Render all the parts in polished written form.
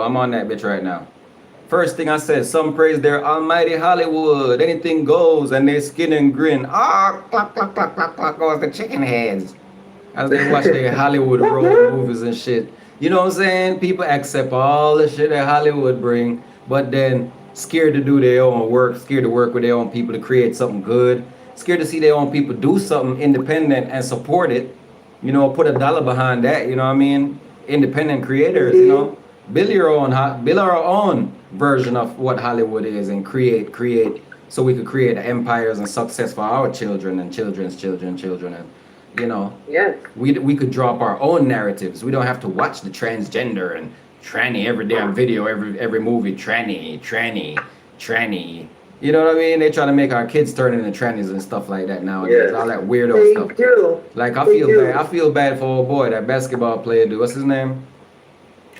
I'm on that bitch right now. First thing I said, some praise their almighty Hollywood. Anything goes, and they skin and grin. Ah, clap, clap, clap, clap, clap goes the chicken heads. As they watch their Hollywood road movies and shit. You know what I'm saying? People accept all the shit that Hollywood bring, but then scared to do their own work, scared to work with their own people to create something good, scared to see their own people do something independent and support it. You know, put a dollar behind that. You know what I mean? Independent creators. You know, build our own version of what Hollywood is and create, so we could create empires and success for our children and children's children and. You know, yes. We could draw up our own narratives. We don't have to watch the transgender and tranny every damn video, every movie, tranny. You know what I mean? They try to make our kids turn into trannies and stuff like that nowadays. Yes. All that weirdo They stuff. do. Like I feel bad for old boy, that basketball player dude. What's his name?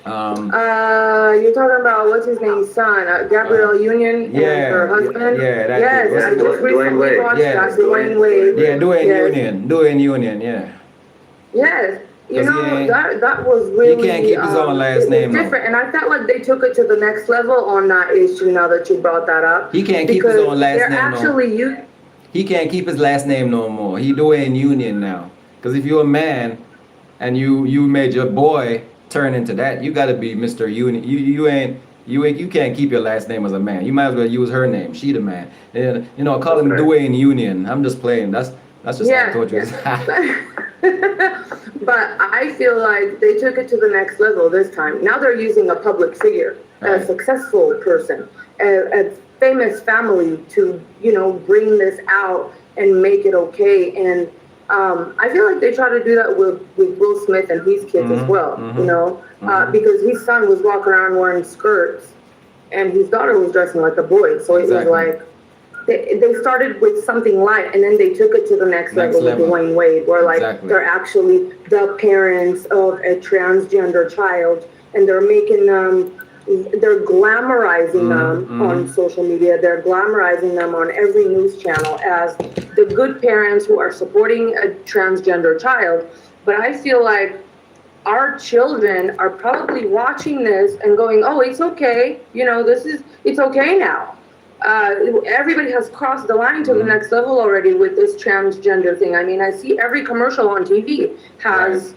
You're talking about what's his name's son, Gabrielle Union, and her husband. Yeah, yes, I just recently watched that. Dwayne Wade. Yeah, Dwayne Union. Yeah. Yes, you know that was really. He can't keep his own last name. Different, and I felt like they took it to the next level on that issue. Now that you brought that up, he can't keep his own last name. He can't keep his last name no more. He Dwayne Union now. Because if you're a man, and you made your boy turn into that, you got to be Mr. Union. You can't keep your last name as a man. You might as well use her name. She the man. And call him Dwayne Union. I'm just playing. That's just how I told you. But I feel like they took it to the next level this time. Now they're using a public figure, a successful person, a famous family to bring this out and make it okay. And I feel like they try to do that with Will Smith and his kids as well, because his son was walking around wearing skirts and his daughter was dressing like a boy. So it was like, they started with something light and then they took it to the next level with Dwayne Wade, where they're actually the parents of a transgender child and they're making them, they're glamorizing them on social media. They're glamorizing them on every news channel as the good parents who are supporting a transgender child. But I feel like our children are probably watching this and going, oh, it's okay. It's okay now. Everybody has crossed the line to the next level already with this transgender thing. I mean, I see every commercial on TV has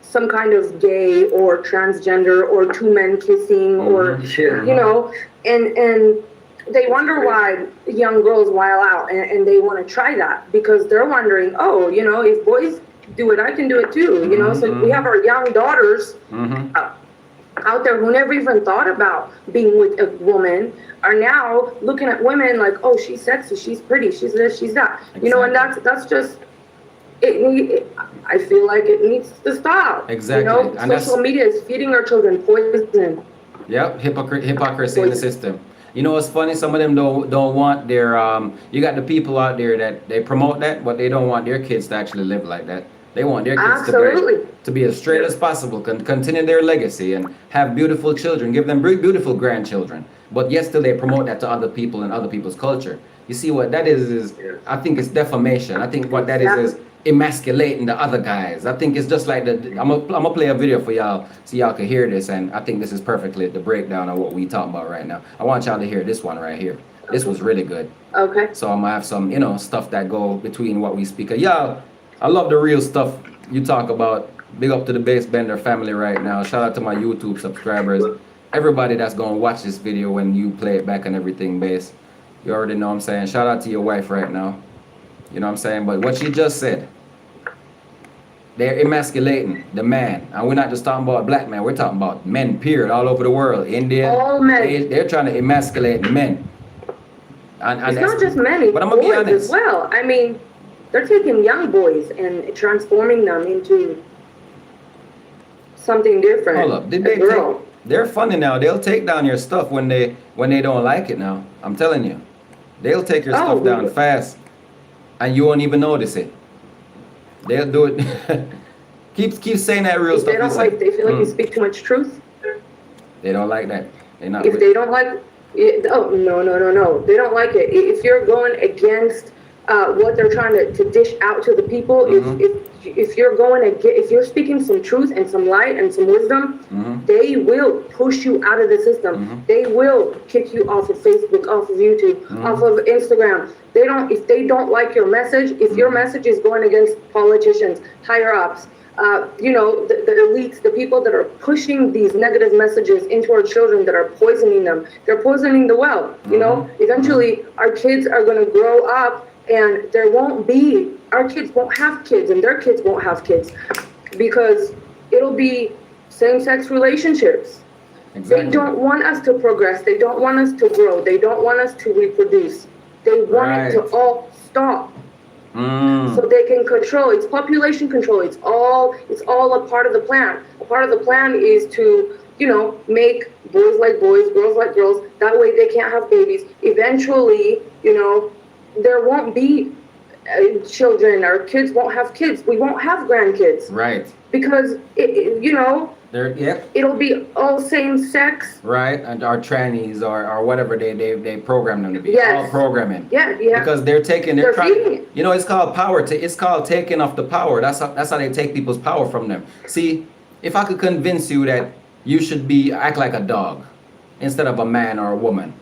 some kind of gay or transgender or two men kissing or, and they wonder why young girls while out and they want to try that because they're wondering, oh, if boys do it, I can do it too, So we have our young daughters out there who never even thought about being with a woman are now looking at women like, oh, she's sexy, she's pretty, she's this, she's that, and that's just, I feel like it needs to stop. Exactly. And social media is feeding our children poison. Yep, hypocrisy in the system. You know what's funny? Some of them don't want their you got the people out there that they promote that, but they don't want their kids to actually live like that. They want their kids to be as straight as possible, continue their legacy and have beautiful children, give them beautiful grandchildren. But yet still they promote that to other people and other people's culture. You see what that is I think it's defamation. I think what that is emasculating the other guys. I think it's just like I'm gonna play a video for y'all so y'all can hear this, and I think this is perfectly the breakdown of what we talking about right now. I want y'all to hear this one right here. This was really good. Okay. So I'm gonna have some stuff that go between what we speak of. Y'all, I love the real stuff you talk about. Big up to the Bass Bender family right now. Shout out to my YouTube subscribers. Everybody that's gonna watch this video when you play it back and everything, Bass. You already know what I'm saying. Shout out to your wife right now. You know what I'm saying? But what she just said, they're emasculating the man. And we're not just talking about black men. We're talking about men, period, all over the world. India, all men. They're trying to emasculate men. And it's not just men, but I'm gonna be honest as well. I mean, they're taking young boys and transforming them into something different. Hold up, they're funny now. They'll take down your stuff when they don't like it now. I'm telling you. They'll take your stuff down fast and you won't even notice it. They'll do it. keep saying that real stuff. They feel like you speak too much truth. They don't like that. They don't like it, oh no. They don't like it. If you're going against what they're trying to dish out to the people. If you're going to if you're speaking some truth and some light and some wisdom, they will push you out of the system. They will kick you off of Facebook, off of YouTube, off of Instagram. If they don't like your message, if your message is going against politicians, higher ups, the elites, the people that are pushing these negative messages into our children, that are poisoning them, they're poisoning the well. Eventually our kids are going to grow up, and our kids won't have kids, and their kids won't have kids, because it'll be same-sex relationships. Exactly. They don't want us to progress. They don't want us to grow. They don't want us to reproduce. They want it to all stop. So they can control. It's population control. It's all a part of the plan. A part of the plan is to, make boys like boys, girls like girls. That way they can't have babies. Eventually, there won't be children. Our kids won't have kids. We won't have grandkids. Right. Because it'll be all same sex. Right, and our trannies or whatever they program them to be. Yes. All programming. Yeah. Because they're feeding it. It's called power. It's called taking off the power. That's how they take people's power from them. See, if I could convince you that you should act like a dog instead of a man or a woman,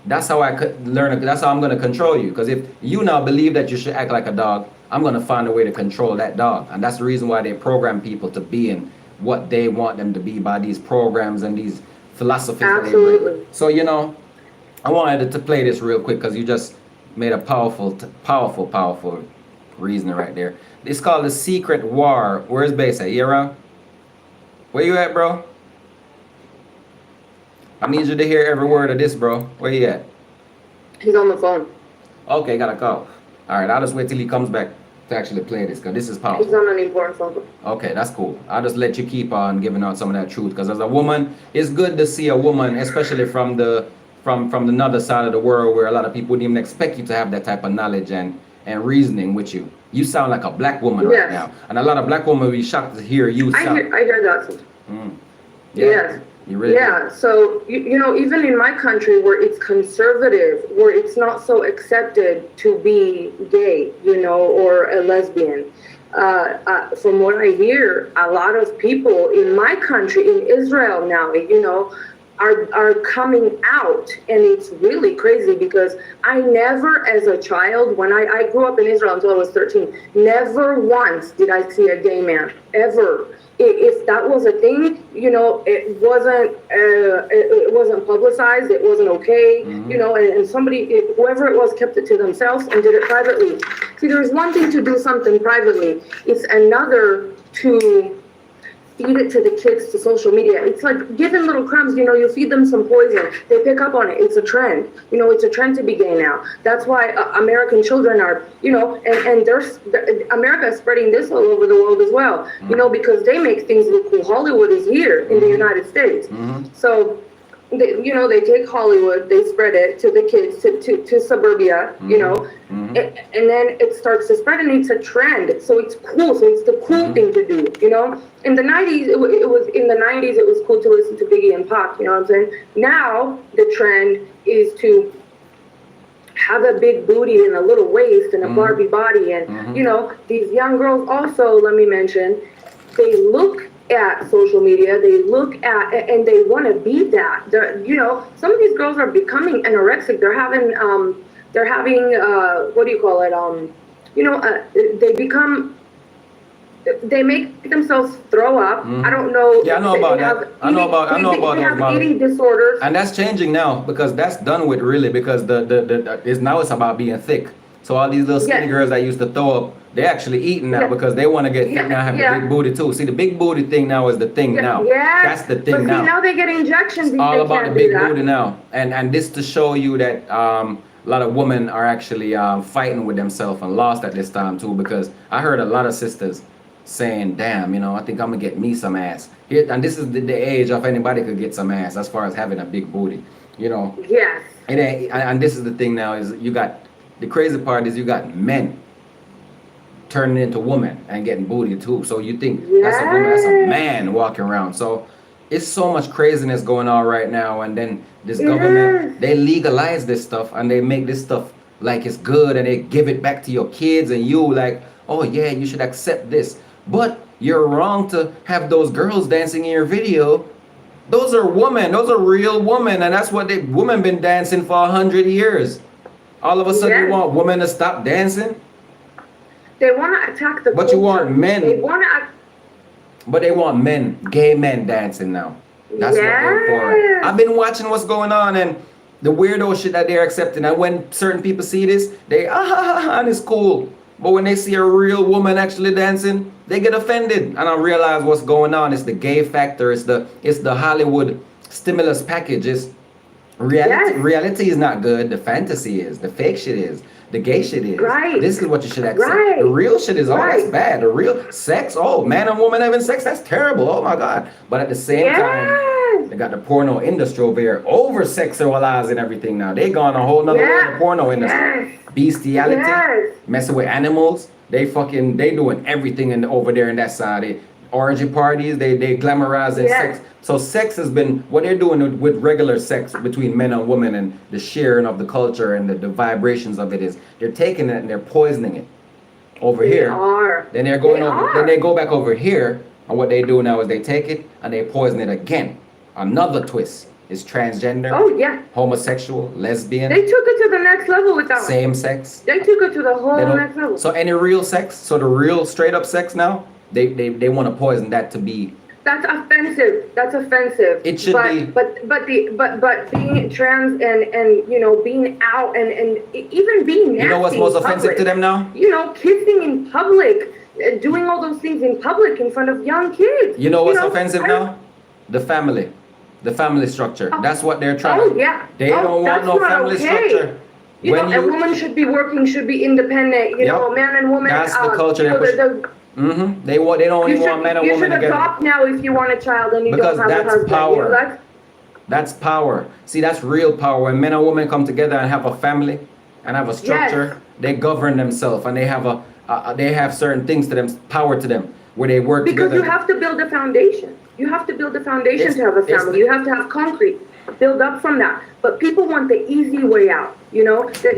that's how I could learn. That's how I'm going to control you. Because if you now believe that you should act like a dog, I'm going to find a way to control that dog. And that's the reason why they program people to be in what they want them to be by these programs and these philosophies. Absolutely. So, I wanted to play this real quick because you just made a powerful reasoning right there. It's called The Secret War. Where's Bass at? You around? Where you at, bro? I need you to hear every word of this, bro. Where you at? He's on the phone. Okay, got a call. All right, I'll just wait till he comes back to actually play this, because this is powerful. He's on an important phone. Okay, that's cool. I'll just let you keep on giving out some of that truth, because as a woman, it's good to see a woman, especially from the other side of the world, where a lot of people wouldn't even expect you to have that type of knowledge and reasoning with you. You sound like a black woman right now, and a lot of black women will be shocked to hear you sound. I hear that. Yeah. Yes. You really do. So even in my country, where it's conservative, where it's not so accepted to be gay, or a lesbian, from what I hear, a lot of people in my country, in Israel now, are coming out, and it's really crazy, because I never, as a child, when I grew up in Israel until I was 13, never once did I see a gay man, ever. If that was a thing, it wasn't publicized, it wasn't okay, and somebody, whoever it was, kept it to themselves and did it privately. See, there's one thing to do something privately, it's another to feed it to the kids, to social media. It's like giving little crumbs, you feed them some poison, they pick up on it. It's a trend, it's a trend to be gay now. That's why American children are, and America is spreading this all over the world as well, because they make things look cool. Hollywood is here in the United States. So they take Hollywood, they spread it to the kids, to suburbia, and then it starts to spread, and it's a trend. So it's cool. So it's the cool thing to do, In the 90s, it was cool to listen to Biggie and Pac, you know what I'm saying? Now the trend is to have a big booty and a little waist and a Barbie body, and these young girls also, let me mention, they look at social media, they look at, and they want to be that. Some of these girls are becoming anorexic. They're having what do you call it? They make themselves throw up. I don't know. Yeah, I know about that. I know about they have eating disorders. And that's changing now, because that's done with, really, because now it's about being thick. So all these little skinny girls that used to throw up, they're actually eating now because they want to get thick now, have a big booty too. See, the big booty thing now is the thing now. Yeah. That's the thing now. Now they get injections. It's all about the big booty now. And this to show you that a lot of women are actually fighting with themselves and lost at this time too, because I heard a lot of sisters saying, damn, I think I'm going to get me some ass. And this is the age of anybody could get some ass as far as having a big booty, Yes. And this is the thing now, is the crazy part is you got men turning into women and getting booty too. So you think that's a woman, that's a man walking around. So it's so much craziness going on right now. And then this government, they legalize this stuff, and they make this stuff like it's good, and they give it back to your kids, and you like, oh yeah, you should accept this. But you're wrong to have those girls dancing in your video. Those are women. Those are real women, and that's what they women been dancing for 100 years. All of a sudden, you Yes. want women to stop dancing, They want to attack the but culture. you want men. They want to. But they want men, gay men dancing now. That's what they're for. Yes. I've been watching what's going on and the weirdo shit that they're accepting. And when certain people see this, they and it's cool. But when they see a real woman actually dancing, they get offended. And I realize what's going on. It's the gay factor. It's the Hollywood stimulus package. It's reality. Yes. Reality is not good. The fantasy is. The fake shit is. The gay shit is. Right. This is what you should accept. Right. The real shit is, oh, that's Right. bad. The real sex, oh, man and woman having sex, that's terrible. Oh my God. But at the same time, Yes. they got the porno industry over here over sexualizing everything now. They gone a whole nother way in the Yes. porno industry. Yes. Bestiality, Yes. messing with animals. They doing everything over there in that side. Orgy parties, they glamorizing Yes. sex. So sex has been what they're doing with regular sex between men and women, and the sharing of the culture and the vibrations of it is they're taking it and they're poisoning it over They here. are. Then they're going They over. are. Then they go back over here, and what they do now is they take it and they poison it again. Another twist is transgender, Oh yeah. homosexual, lesbian, They took it to the next level with that one. same sex. They took it to the whole They don't- next level. so any real sex, so the real straight up sex now, they want to poison that to be. That's offensive. That's offensive. It should but, be. But being trans and being out and even being nasty You know what's most in offensive public. to them now? Kissing in public, doing all those things in public in front of young kids. You know what's offensive now? The family structure. Oh. That's what they're trying. Oh yeah. They Oh, don't want that's no not family okay. structure. A woman should be working, should be independent. Man and woman. That's the culture they push. They don't even want men and you women should together. adopt now if you want a child and you Because don't have a that's husband. power. That's power. See, that's real power. When men and women come together and have a family and have a structure, they govern themselves and they have certain things to them, power to them, where they work Because together. you have to build a foundation. You have to build a foundation It's- to have a it's- family. You have to have concrete. Build up from that. But people want the easy way out. You want to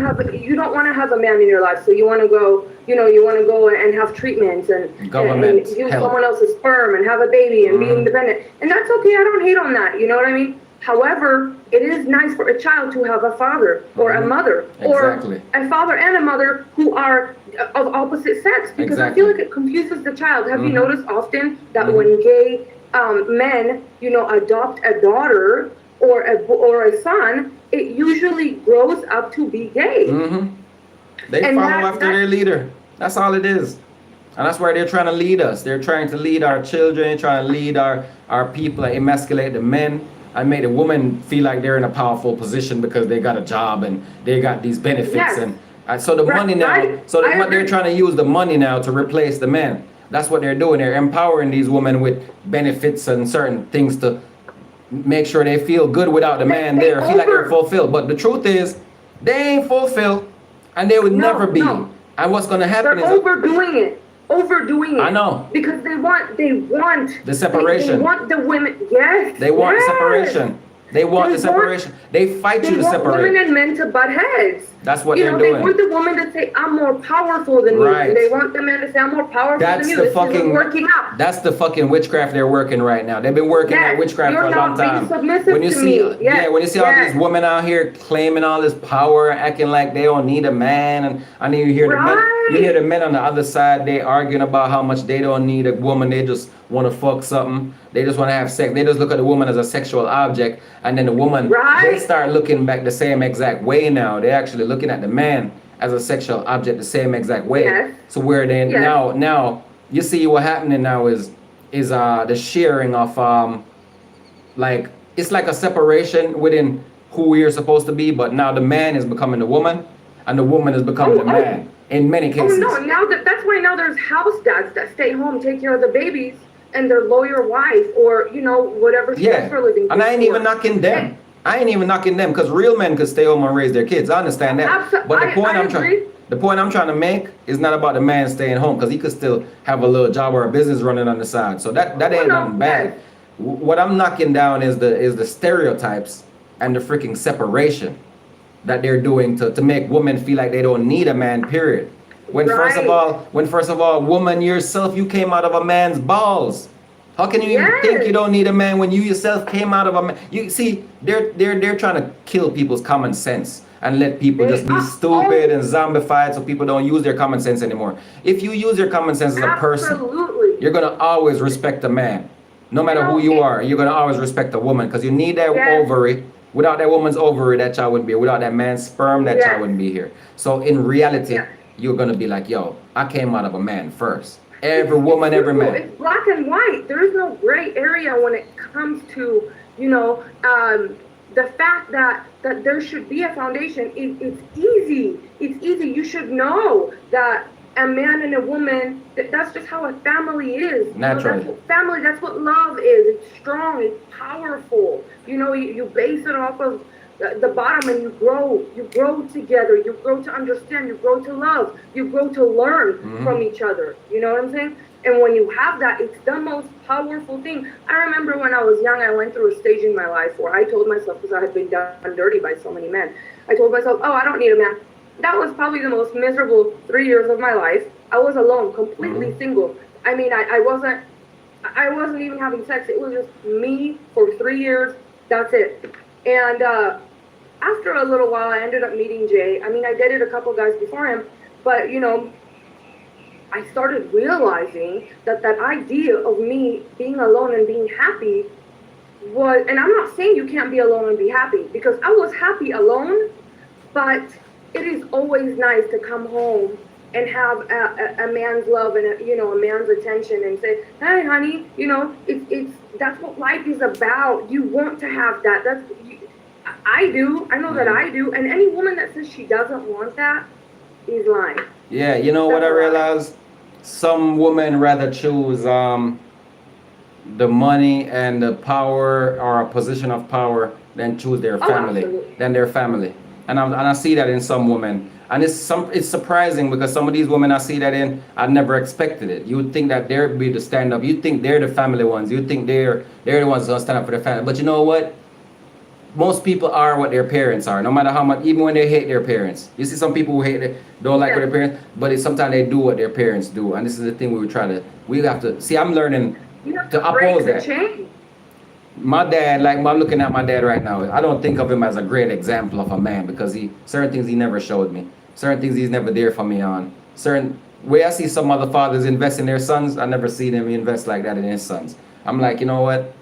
have. You don't want to have a man in your life, so you want to go. You want to go and have treatments and Government use help. someone else's sperm and have a baby and be Mhm. independent. And that's okay. I don't hate on that. You know what I mean? However, it is nice for a child to have a father or a Mhm. mother Exactly. or a father and a mother who are of opposite sex, because I feel Exactly. like it confuses the child. Have you Mhm. noticed often that Mhm. when gay men, adopt a daughter or a son, it usually grows up to be gay. hmm They And follow that- after that- their leader. That's all it is. And that's where they're trying to lead us. They're trying to lead our children, trying to lead our people, and emasculate the men, and make the women feel like they're in a powerful position because they got a job and they got these benefits. Yes. And so the Right, money now, right. so I they're agree. trying to use the money now to replace the men. That's what they're doing. They're empowering these women with benefits and certain things to make sure they feel good without the man They there, feel like they're over- fulfilled. But the truth is, they ain't fulfilled, and they would No, never be. no. And what's going to happen They're is overdoing it. I know. because they want The separation. They want the women. Yes. They want yes. the separation. They want They the separation. They fight you They to want women separate. and men to butt heads. That's what They they're want doing. the woman to say, "I'm more powerful than Right. you." They want the man to say, "I'm more powerful That's than you." the This fucking isn't working out. That's the fucking witchcraft they're working right now. They've been working Yes, that witchcraft you're for a long not being time. submissive When you to see, me. Yes, when you see all yes. these women out here claiming all this power, acting like they don't need a man, and I know you hear the men, you Right. hear the men on the other side, they arguing about how much they don't need a woman. They just want to fuck something. They just want to have sex. They just look at the woman as a sexual object, and then the woman, Right. they start looking back the same exact way now. They're actually looking at the man as a sexual object the same exact way. Yes. So where then Yes. now you see what happening now is the sharing of like it's like a separation within who we are supposed to be, but now the man is becoming the woman and the woman is becoming the man in many Oh cases. no! That's why now there's house dads that stay home, take care of the babies, and their lawyer wife, or whatever she does Yeah, for a living. and I ain't even knocking them. I ain't even knocking them because real men could stay home and raise their kids. I understand that. But the point I'm trying to make is not about the man staying home because he could still have a little job or a business running on the side. So that ain't nothing bad. What I'm knocking down is the stereotypes and the freaking separation. that they're doing to make women feel like they don't need a man, period. When first of all, woman yourself, you came out of a man's balls. How can you even think you don't need a man when you yourself came out of a man? You see, they're trying to kill people's common sense and let people just be stupid and zombified so people don't use their common sense anymore. If you use your common sense as a person, you're gonna always respect a man. No matter who you are, you're gonna always respect a woman because you need that ovary. Without that woman's ovary, that child wouldn't be here. Without that man's sperm, that child wouldn't be here. So in reality, you're gonna be like, yo, I came out of a man first. Every woman, every man. It's black and white. There is no gray area when it comes to, the fact that there should be a foundation. It's easy. It's easy. You should know that a man and a woman, that's just how a family is. Naturally. That's what love is. It's strong. It's powerful. You base it off of the bottom, and you grow together, you grow to understand, you grow to love, you grow to learn from each other. You know what I'm saying? And when you have that, it's the most powerful thing. I remember when I was young, I went through a stage in my life where I told myself, because I had been done dirty by so many men, I told myself, oh, I don't need a man. That was probably the most miserable 3 years of my life. I was alone, completely single. I mean, I wasn't even having sex. It was just me for 3 years. That's it. And after a little while, I ended up meeting Jay. I mean, I dated a couple guys before him, but, I started realizing that idea of me being alone and being happy was, and I'm not saying you can't be alone and be happy, because I was happy alone, but it is always nice to come home and have a man's love and a man's attention and say, hey, honey, it's that's what life is about. You want to have that. I do. I know that I do. And any woman that says she doesn't want that is lying. Yeah, you know what I realized? Some women rather choose the money and the power or a position of power than choose their family, And I see that in some women. And it's surprising because some of these women I see that in, I never expected it. You would think that they'd be the stand up. You think they're the family ones. You think they're the ones who stand up for their family. But you know what? Most people are what their parents are, no matter how much, even when they hate their parents. You see some people who don't like their parents, but sometimes they do what their parents do. And this is the thing we have to, see, I'm learning to oppose that. My dad, I'm looking at my dad right now, I don't think of him as a great example of a man because certain things he never showed me. Certain things he's never there for me on. Certain way I see some other fathers invest in their sons, I never see them invest like that in his sons. I'm like, you know what?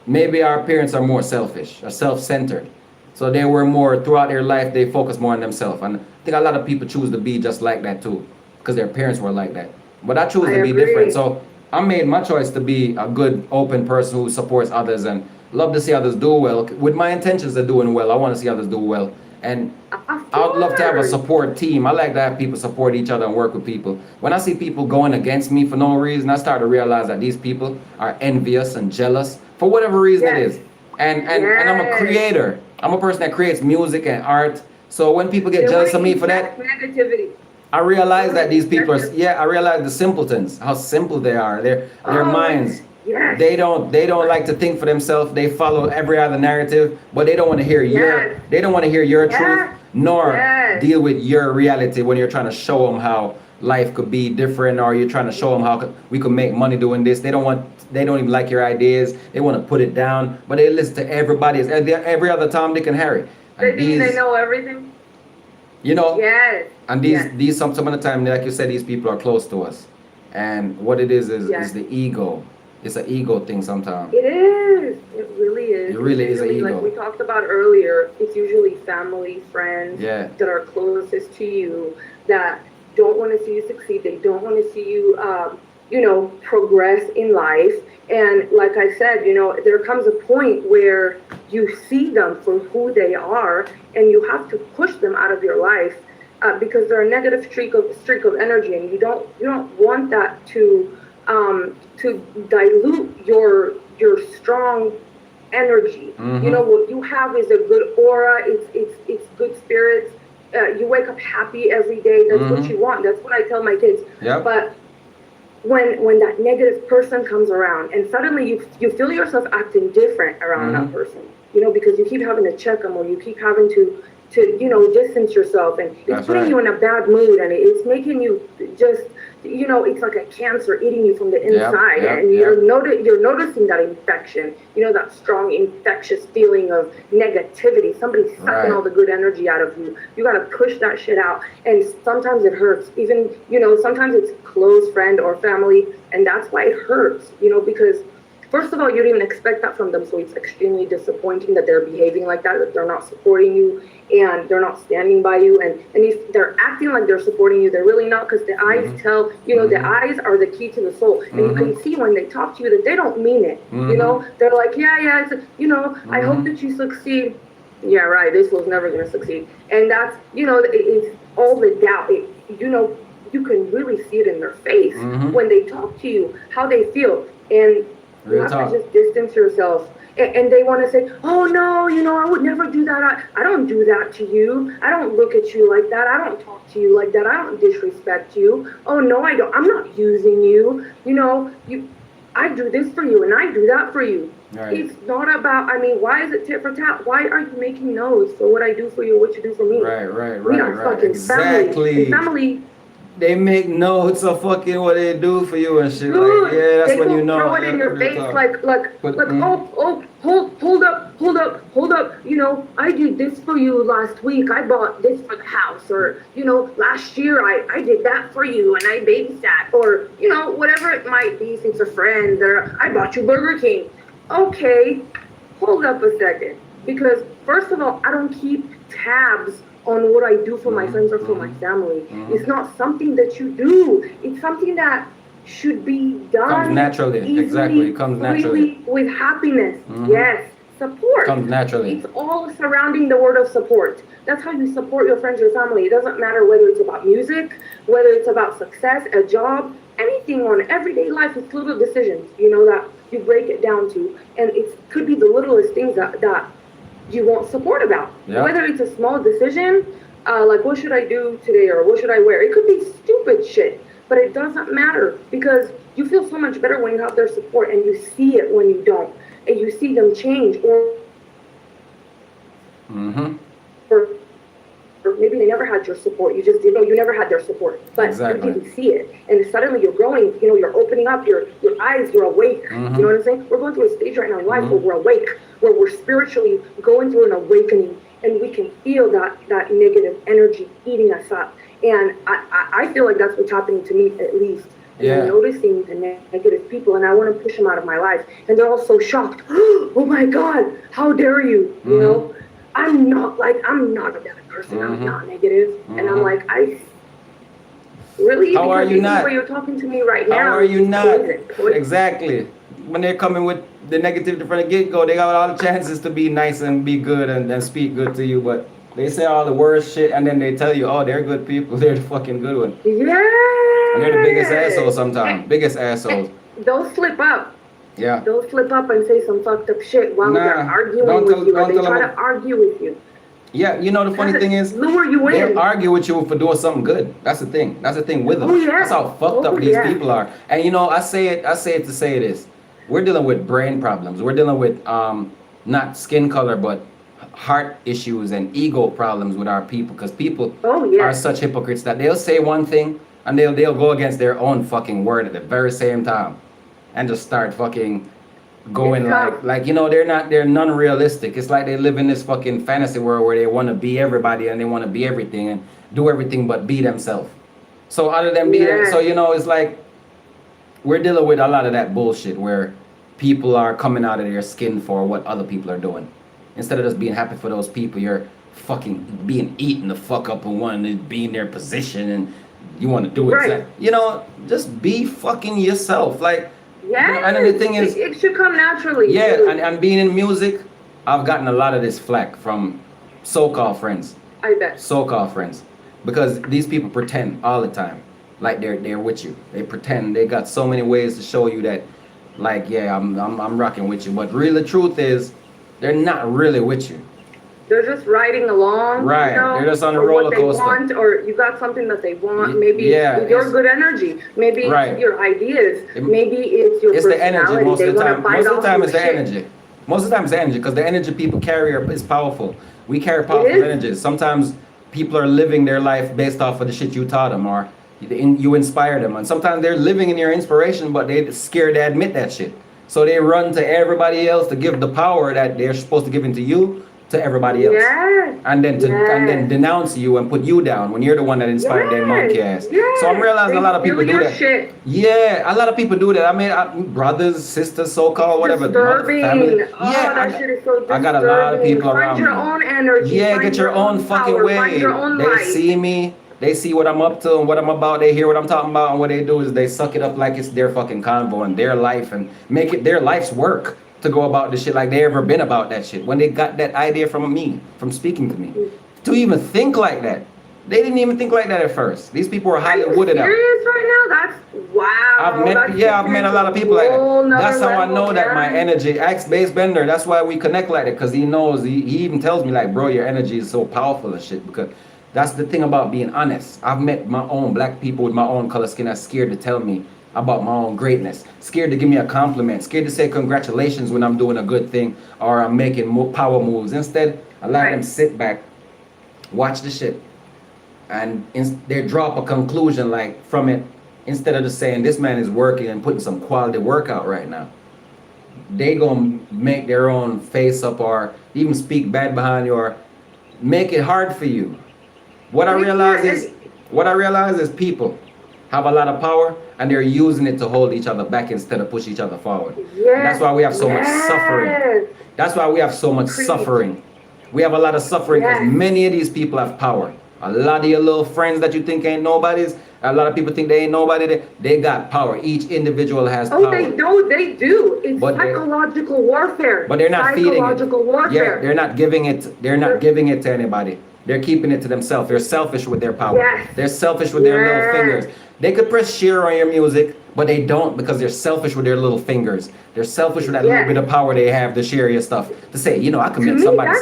Maybe our parents are more selfish, or self-centered. So they were more, throughout their life, they focus more on themselves. And I think a lot of people choose to be just like that too, because their parents were like that. But I choose to be different. So I made my choice to be a good, open person who supports others and love to see others do well. With my intentions of doing well, I want to see others do well. And I would love to have a support team. I like to have people support each other and work with people. When I see people going against me for no reason, I start to realize that these people are envious and jealous for whatever reason it is. And I'm a creator. I'm a person that creates music and art. So when people get jealous of me for that, negativity. I realize that these people are, I realize the simpletons, how simple they are. Their minds. Yes. They don't like to think for themselves. They follow every other narrative, but they don't want to hear your truth, nor deal with your reality when you're trying to show them how life could be different, or you're trying to show them how we could make money doing this. They don't even like your ideas. They want to put it down, but they listen to everybody. Every other Tom, Dick, and Harry. And they know everything. Yes. And these some of the time, like you said, these people are close to us, and what it is the ego. It's an ego thing sometimes. It is. It really is. It really is an ego. Like we talked about earlier, it's usually family, friends that are closest to you that don't want to see you succeed. They don't want to see you, progress in life. And like I said, there comes a point where you see them for who they are, and you have to push them out of your life because they're a negative streak of energy, and you don't want that to dilute your strong energy. Mm-hmm. What you have is a good aura. It's good spirits. You wake up happy every day. That's what you want. That's what I tell my kids. Yep. But when that negative person comes around, and suddenly you feel yourself acting different around that person, because you keep having to check them, or you keep having to to distance yourself, and it's That's putting right. you in a bad mood, and it's making you just, it's like a cancer eating you from the Yep, inside, yep, and yep. you're noticing that infection, that strong infectious feeling of negativity. Somebody's sucking Right. all the good energy out of you. You got to push that shit out, and sometimes it hurts. Even sometimes it's close friend or family, and that's why it hurts. Because first of all, you didn't expect that from them, so it's extremely disappointing that they're behaving like that they're not supporting you, and they're not standing by you, and if they're acting like they're supporting you, they're really not, because the eyes tell, the eyes are the key to the soul, and you can see when they talk to you that they don't mean it. They're like, yeah, I hope that you succeed. Yeah, right, this was never going to succeed. And that's, it's all the doubt. You can really see it in their face when they talk to you, how they feel. And you Real have talk. to just distance yourself. And they want to say, oh, no, I would never do that. I don't do that to you. I don't look at you like that. I don't talk to you like that. I don't disrespect you. Oh, no, I don't. I'm not using you. I do this for you, and I do that for you. Right. It's not about, why is it tit for tat? Why are you making no's for what I do for you, what you do for me? Right. We are fucking Exactly. family. And family, They make notes of fucking what they do for you and shit. dude, Like, yeah, that's they when go you know. throw it in your real face talk. like, But, oh, hold up. I did this for you last week. I bought this for the house, or last year I did that for you, and I babysat, or whatever it might be. Since a friend, or I bought you Burger King. Okay, hold up a second, because first of all, I don't keep tabs on what I do for my friends or for my family. It's not something that you do. It's something that should be done Comes naturally. easily, Exactly. It comes naturally. freely, with happiness. Yes, support. Comes naturally. It's all surrounding the word of support. That's how you support your friends, your family. It doesn't matter whether it's about music, whether it's about success, a job, anything on everyday life. It's little decisions, that you break it down to, and it could be the littlest things that you want support about. Yeah. Whether it's a small decision, like what should I do today, or what should I wear? It could be stupid shit, but it doesn't matter, because you feel so much better when you have their support, and you see it when you don't, and you see them change, or maybe they never had your support. You just you never had their support, but Exactly. you didn't see it, and suddenly you're growing. You're opening up your eyes. You're awake. You know what I'm saying? We're going through a stage right now in life where we're awake, where we're spiritually going through an awakening, and we can feel that negative energy eating us up. And I feel like that's what's happening to me, at least. Yeah. I'm noticing the negative people, and I want to push them out of my life, and they're all so shocked. Oh my God, how dare you? I'm not a bad person. I'm not negative. And I'm like, really? How are you not? Where you're talking to me right now. How are you not? Poison. Exactly. When they're coming with the negativity from the get-go, they got all the chances to be nice and be good and speak good to you, but they say all the worst shit, and then they tell you, oh, they're good people. They're the fucking good one. Yeah. And they're the biggest assholes sometimes. Biggest assholes. They'll slip up. Yeah. They'll slip up and say some fucked up shit while they're arguing don't with tell- you, or don't they tell try them- to argue with you. Yeah, the funny thing is, Lure you they in. argue with you for doing something good. That's the thing. That's the thing with them. Oh, yeah. That's how fucked up Oh, these yeah. people are. And I say it to say this. We're dealing with brain problems. We're dealing with not skin color, but heart issues and ego problems with our people, because people are such hypocrites that they'll say one thing and they'll go against their own fucking word at the very same time and just start fucking going they're non-realistic. It's like they live in this fucking fantasy world where they want to be everybody and they want to be everything and do everything but be themselves. So other than being so it's like we're dealing with a lot of that bullshit where people are coming out of their skin for what other people are doing. Instead of just being happy for those people, you're fucking being eaten the fuck up and wanting to be in their position, and you want to do it. Right. Just be fucking yourself. Like, Yeah. and then the thing is, it should come naturally. yeah, and being in music, I've gotten a lot of this flack from so-called friends. I bet. So-called friends. Because these people pretend all the time. Like they're with you. They pretend. They got so many ways to show you that, like, yeah, I'm rocking with you. But really, the truth is, they're not really with you. They're just riding along. Right. They're just on a roller coaster. What they want, or you got something that they want. Maybe Yeah, your good energy. Maybe Right. it's your ideas. Maybe it's your It's the personality. energy most of the time. Most of the time it's the shit. energy. Most of the time it's energy, because the energy people carry is powerful. We carry powerful energies. Sometimes people are living their life based off of the shit you taught them, or you inspire them. And sometimes they're living in your inspiration, but they're scared to admit that shit. So they run to everybody else to give the power that they're supposed to give into you to everybody else. Yes. And then denounce you and put you down when you're the one that inspired their monkey ass. Yes. So I'm realizing a lot of people do that. Shit. Yeah, a lot of people do that. I mean, brothers, sisters, so-called, whatever. Disturbing. Family. Oh, Yeah, that shit is so disturbing. I got a lot of people around me. Find your own energy. Yeah, find get your own fucking power. way. Find your own they light. see me. They see what I'm up to and what I'm about. They hear what I'm talking about, and what they do is they suck it up like it's their fucking convo and their life, and make it their life's work to go about this shit like they ever been about that shit. When they got that idea from me, from speaking to me, to even think like that, they didn't even think like that at first. These people are Hollywooded out. Serious right now? That's wow. I've met a lot of people like that. That's how I know that my energy. Ask Bass Bender. That's why we connect like that, because he knows. He even tells me like, bro, your energy is so powerful and shit. Because that's the thing about being honest. I've met my own black people with my own color skin that's scared to tell me about my own greatness, scared to give me a compliment, scared to say congratulations when I'm doing a good thing or I'm making more power moves. Instead, I let them sit back, watch the shit, and they drop a conclusion like from it. Instead of just saying this man is working and putting some quality workout right now, they gonna make their own face up or even speak bad behind you or make it hard for you. What I realize is people have a lot of power and they're using it to hold each other back instead of push each other forward. Yes. And that's why we have so much suffering. That's why we have so much suffering. We have a lot of suffering because many of these people have power. A lot of your little friends that you think ain't nobodies, a lot of people think they ain't nobody, they got power. Each individual has power. Oh, they do. It's psychological warfare. But they're not feeding it. Psychological warfare. Yeah, they're not giving it to anybody. They're keeping it to themselves. They're selfish with their power. Yes. They're selfish with their little fingers. They could press share on your music, but they don't because they're selfish with their little fingers. They're selfish with that little bit of power they have to share your stuff. To say, I can make somebody.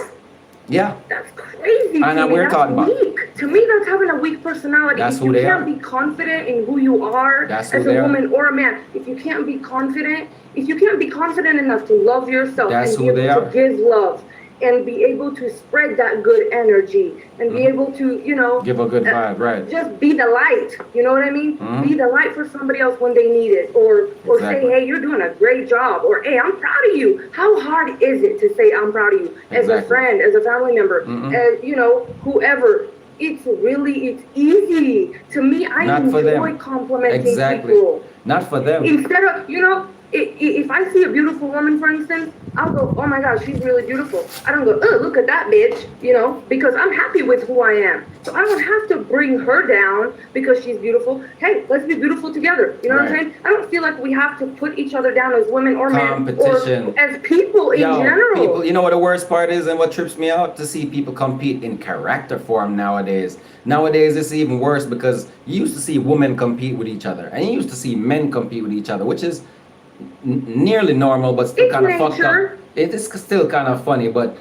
That's crazy. And we're talking about. To me, that's having a weak personality. That's if who you they can't are. be confident in who you are as a woman or a man, if you can't be confident enough to love yourself and be able to give love and be able to spread that good energy and be able to, give a good vibe, right? Just be the light. You know what I mean? Be the light for somebody else when they need it, or say, hey, you're doing a great job, or hey, I'm proud of you. How hard is it to say I'm proud of you as a friend, as a family member, as whoever? It's easy. To me, I enjoy complimenting people. Not for them. Instead of, if I see a beautiful woman, for instance, I'll go, oh my gosh, she's really beautiful. I don't go, oh, look at that bitch, because I'm happy with who I am. So I don't have to bring her down because she's beautiful. Hey, let's be beautiful together. You know what I'm saying? I don't feel like we have to put each other down as women or men or as people in general. People, you know what the worst part is and what trips me out? To see people compete in character form nowadays. Nowadays, it's even worse because you used to see women compete with each other and you used to see men compete with each other, which is nearly normal, but still kind of fucked up. It is still kind of funny, but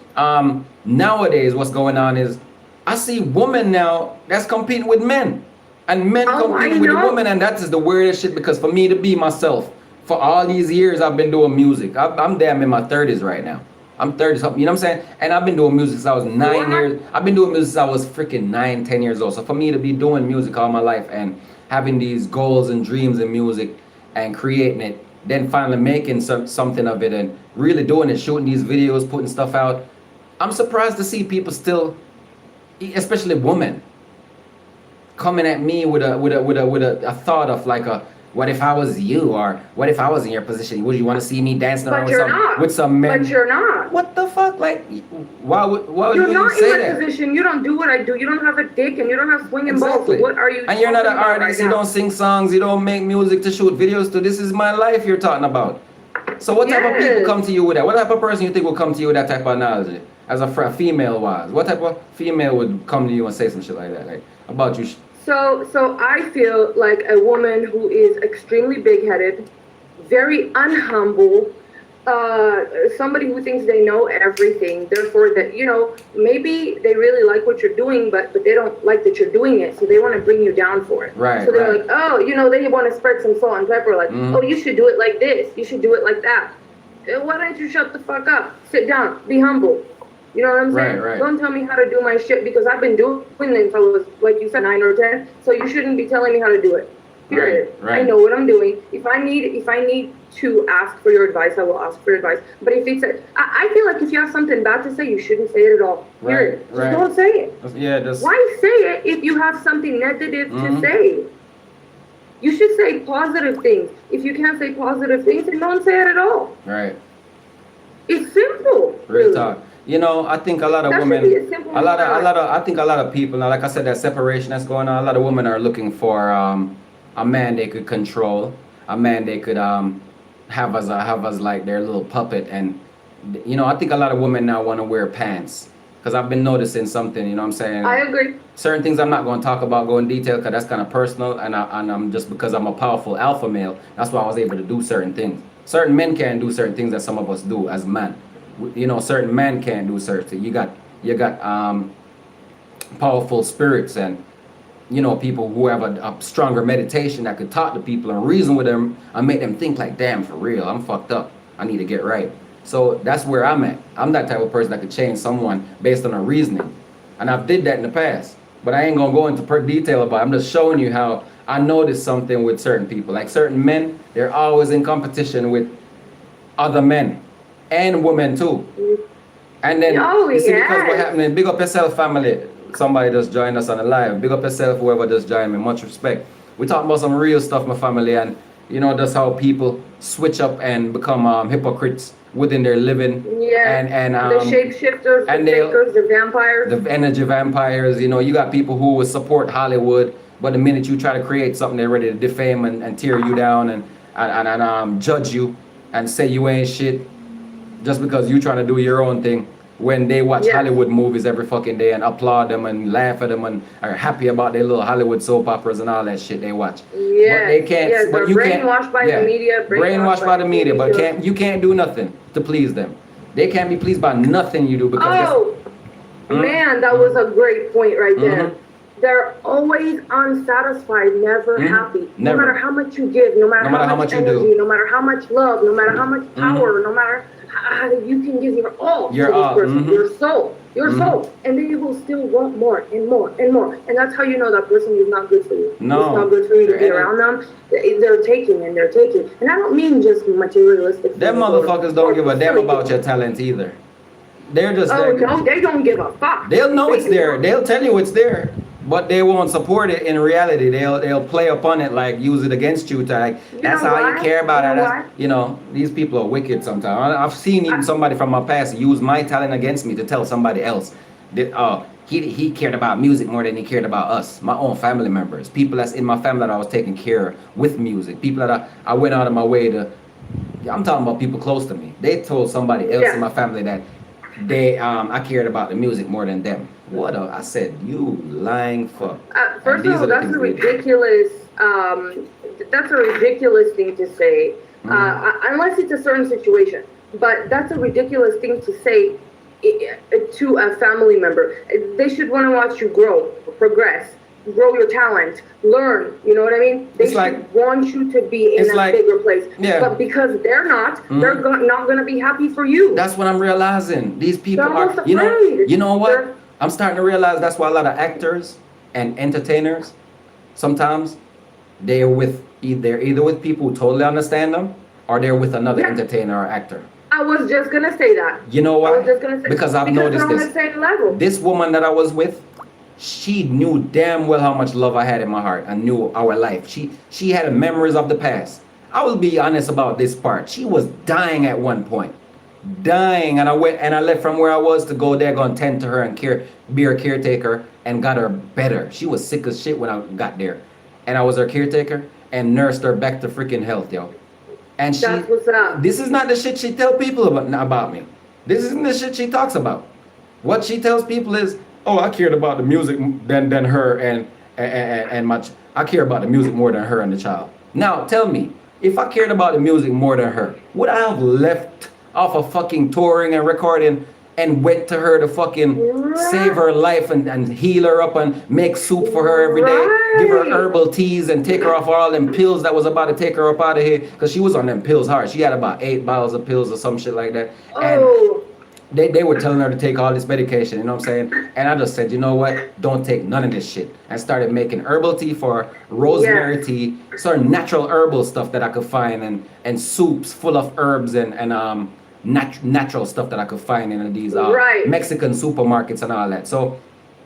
nowadays what's going on is I see women now that's competing with men, and men competing with women, and that is the weirdest shit. Because for me to be myself, for all these years I've been doing music. I'm damn in my 30s right now. I'm 30 something, you know what I'm saying? And I've been doing music since I was 9 years. I've been doing music since I was freaking 9, 10 years old. So for me to be doing music all my life and having these goals and dreams in music and creating it, then finally making something of it and really doing it, shooting these videos, putting stuff out. I'm surprised to see people still, especially women, coming at me with a thought of like what if I was you, or what if I was in your position? Would you want to see me dancing around with some men? But you're not. What the fuck? Like, why would you're you not say in that? my position. You don't do what I do. You don't have a dick and you don't have swinging balls. What are you? And you're not an artist. You don't sing songs. You don't make music to shoot videos to. This is my life you're talking about. So what type of people come to you with that? What type of person you think will come to you with that type of analogy? As a female was, what type of female would come to you and say some shit like that, like about you? So I feel like a woman who is extremely big-headed, very unhumble, somebody who thinks they know everything, therefore that, maybe they really like what you're doing, but they don't like that you're doing it, so they want to bring you down for it. Right. So they're like, oh, they want to spread some salt and pepper, like, oh, you should do it like this, you should do it like that. Why don't you shut the fuck up? Sit down. Be humble. You know what I'm saying? Right. Don't tell me how to do my shit because I've been doing it since I was, like you said, 9 or 10. So you shouldn't be telling me how to do it. Period. Right. I know what I'm doing. If I need to ask for your advice, I will ask for your advice. But if it's I feel like if you have something bad to say, you shouldn't say it at all. Period. Just don't say it. Yeah. Just... Why say it if you have something negative to say? You should say positive things. If you can't say positive things, then don't say it at all. Right. It's simple. Real talk. You know, I think a lot of women, I think a lot of people, now, like I said, that separation that's going on, a lot of women are looking for a man they could control, a man they could have as like their little puppet. And, you know, I think a lot of women now want to wear pants. Because I've been noticing something, you know what I'm saying? I agree. Certain things I'm not going to talk about, go in detail, because that's kind of personal. And I'm just because I'm a powerful alpha male, that's why I was able to do certain things. Certain men can't do certain things that some of us do as men. You know, certain men can't do certain things. You got powerful spirits and, you know, people who have a stronger meditation that could talk to people and reason with them and make them think like, damn, for real, I'm fucked up. I need to get right. So that's where I'm at. I'm that type of person that could change someone based on a reasoning. And I've did that in the past. But I ain't going to go into detail about it. I'm just showing you how I noticed something with certain people. Like certain men, they're always in competition with other men. And women too. And then you see, because what happened, big up yourself, family. Somebody just joined us on the live. Big up yourself, whoever just joined me. Much respect. We talk about some real stuff, my family, and you know that's how people switch up and become hypocrites within their living. Yeah. And the shapeshifters, and the fakers, the vampires. The energy vampires. You know, you got people who will support Hollywood, but the minute you try to create something, they're ready to defame and tear you down and judge you and say you ain't shit. Just because you trying to do your own thing, when they watch Hollywood movies every fucking day and applaud them and laugh at them and are happy about their little Hollywood soap operas and all that shit they watch. Yeah, but they can't. Yes, but you brainwashed by the media. Brainwashed by the media, but you can't do nothing to please them. They can't be pleased by nothing you do because. Man, that was a great point right there. They're always unsatisfied, never happy. No matter how much you give, no matter how much energy, no matter how much love, no matter how much power, no matter how you can give your all to this person, your soul, and they will still want more and more and more. And that's how you know that person is not good for you. No. It's not good for you to be around them. They're taking and they're taking. And I don't mean just materialistic. Them motherfuckers don't give a damn about your talent either. They're just no, they don't give a fuck. They'll know it's there. They'll tell you it's there. But they won't support it in reality. They'll play upon it, like use it against you. To like, that's all you care about. You know, these people are wicked sometimes. I've seen even somebody from my past use my talent against me to tell somebody else that he cared about music more than he cared about us, my own family members, people that's in my family that I was taking care of with music, people that I went out of my way to. I'm talking about people close to me. They told somebody else in my family that I cared about the music more than them. I said, you lying fuck. First of all, that's a ridiculous. That's a ridiculous thing to say, unless it's a certain situation. But that's a ridiculous thing to say to a family member. They should want to watch you grow, progress, grow your talent, learn. You know what I mean? They should want you to be in a bigger place. Yeah. But because they're not, they're not going to be happy for you. That's what I'm realizing. These people are. You know what? I'm starting to realize that's why a lot of actors and entertainers sometimes they're either with people who totally understand them or they're with another entertainer or actor. I was just gonna say that. You know why? I was just gonna say because I've noticed this. On the same level. This woman that I was with, she knew damn well how much love I had in my heart and knew our life. She had memories of the past. I will be honest about this part. She was dying at one point. Dying, and I left from where I was to go there, go and tend to her and be her caretaker and got her better. She was sick as shit when I got there, and I was her caretaker and nursed her back to freaking health, yo. And that's what's up. This is not the shit she tell people about me. This isn't the shit she talks about. What she tells people is, oh, I cared about the music than her and much. I care about the music more than her and the child. Now tell me, if I cared about the music more than her, would I have left off of fucking touring and recording and went to her to fucking save her life and heal her up and make soup for her every day, give her herbal teas and take her off all them pills that was about to take her up out of here, because she was on them pills hard. She had about 8 bottles of pills or some shit like that. And they were telling her to take all this medication, you know what I'm saying? And I just said, you know what? Don't take none of this shit. I started making herbal tea for her, rosemary tea, sort of natural herbal stuff that I could find, and soups full of herbs and natural stuff that I could find in these Mexican supermarkets and all that. So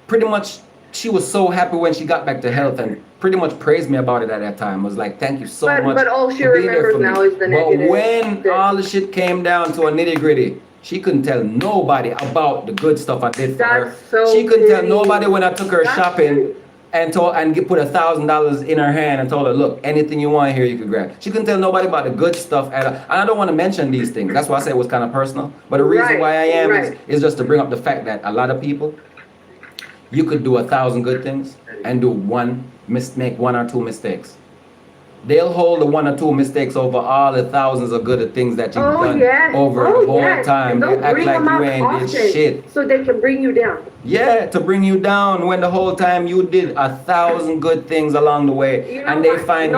pretty much she was so happy when she got back to health and pretty much praised me about it at that time. Was like, thank you so much. But all she remembers now is the negative. But when all the shit came down to a nitty gritty, she couldn't tell nobody about the good stuff I did for her. She couldn't tell nobody when I took her shopping and put $1,000 in her hand and told her, look, anything you want here, you can grab. She couldn't tell nobody about the good stuff. And I don't want to mention these things. That's why I say it was kind of personal. But the reason why I am is just to bring up the fact that a lot of people, you could do 1,000 good things and make 1 or 2 mistakes. They'll hold the 1 or 2 mistakes over all the thousands of good things that you've done over the whole time. They act like you ain't did shit. So they can bring you down. Yeah, to bring you down when the whole time you did 1,000 good things along the way. And they find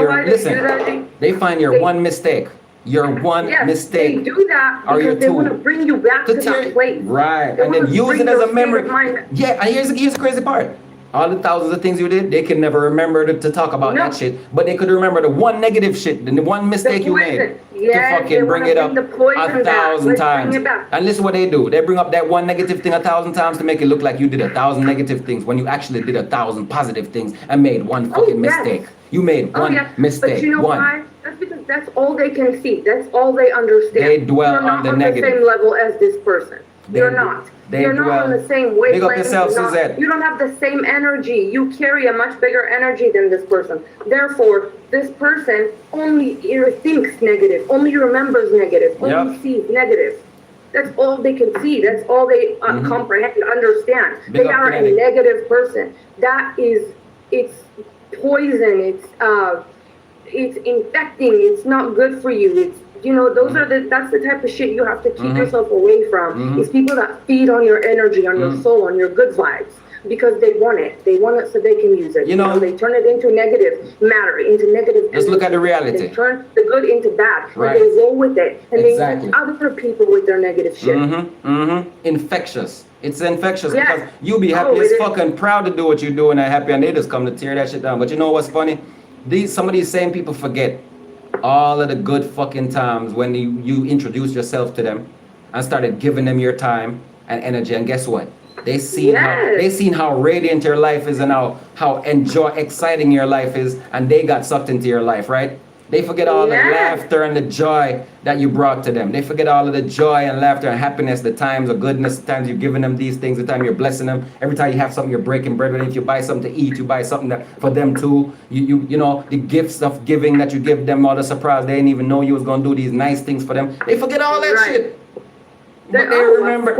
they find your one mistake. Your one mistake. They do that because they want to bring you back to that place. Right. And then use it as a memory. Yeah, and here's the crazy part. All the thousands of things you did, they can never remember to talk about that shit, but they could remember the one negative shit, the one mistake you made, to fucking bring it up 1,000 times. And listen what they do. They bring up that one negative thing 1,000 times to make it look like you did 1,000 negative things when you actually did 1,000 positive things and made one fucking mistake. You made one mistake. But you know why? That's because that's all they can see. That's all they understand. They dwell on the negative. You're not on the same level as this person. You're not. You're not on the same wavelength. Big up yourself, Suzette. You don't have the same energy. You carry a much bigger energy than this person. Therefore, this person only thinks negative, only remembers negative, only sees negative. That's all they can see. That's all they comprehend and understand. They are a negative person. That is, it's poison. It's infecting. It's not good for you. It's, that's the type of shit you have to keep yourself away from. It's people that feed on your energy, on your soul, on your good vibes, because they want it. They want it so they can use it. They turn it into negative matter, into negative energy. Just look at the reality. They turn the good into bad, and they roll with it, and they infect other people with their negative shit. Infectious. It's infectious because you be happy as fuck and proud to do what you do and happy, and they just come to tear that shit down. But you know what's funny? Some of these same people forget all of the good fucking times when you introduced yourself to them and started giving them your time and energy, and guess what? They seen how radiant your life is and how exciting your life is, and they got sucked into your life, right? They forget all the laughter and the joy that you brought to them. They forget all of the joy and laughter and happiness, the times of goodness, the times you've given them these things, the time you're blessing them. Every time you have something, you're breaking bread with them. If you buy something to eat, you buy something for them too. You know, the gifts of giving that you give them, all the surprise. They didn't even know you was going to do these nice things for them. They forget all that shit. But they remember.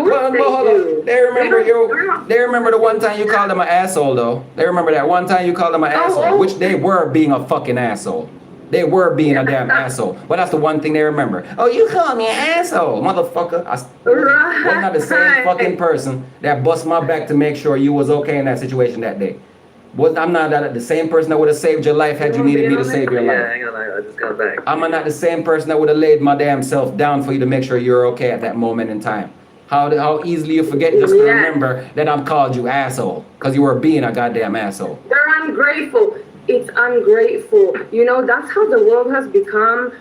They remember the one time you called them an asshole, though. They remember that one time you called them an asshole, which they were being a fucking asshole. They were being a damn asshole. But that's the one thing they remember. Oh, you called me an asshole, motherfucker. I was not the same fucking person that bust my back to make sure you was okay in that situation that day. I'm not the same person that would have saved your life had you needed me to save your life. Hang on, I just got back. I'm not the same person that would have laid my damn self down for you to make sure you're okay at that moment in time. How easily you forget just to remember that I've called you asshole because you were being a goddamn asshole. They're ungrateful. It's ungrateful. That's how the world has become.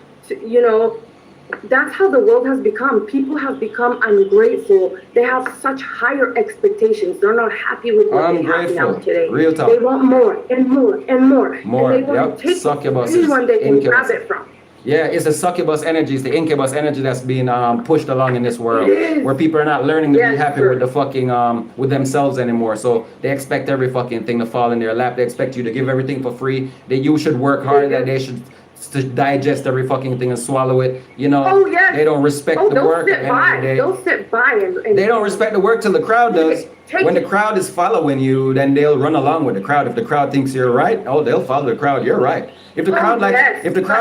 That's how the world has become. People have become ungrateful. They have such higher expectations. They're not happy with what they have now today. Real talk. They want more and more and more. More. And they want to take anyone they can grab it from. Yeah, it's the succubus energy, it's the incubus energy that's being pushed along in this world, where people are not learning to be happy with the fucking with themselves anymore. So they expect every fucking thing to fall in their lap. They expect you to give everything for free. That you should work harder. That they should to digest every fucking thing and swallow it. They don't respect the work. They'll sit by and they don't respect the work till the crowd does. When the crowd is following you, then they'll run along with the crowd. If the crowd thinks you're right, they'll follow the crowd. You're right. If the crowd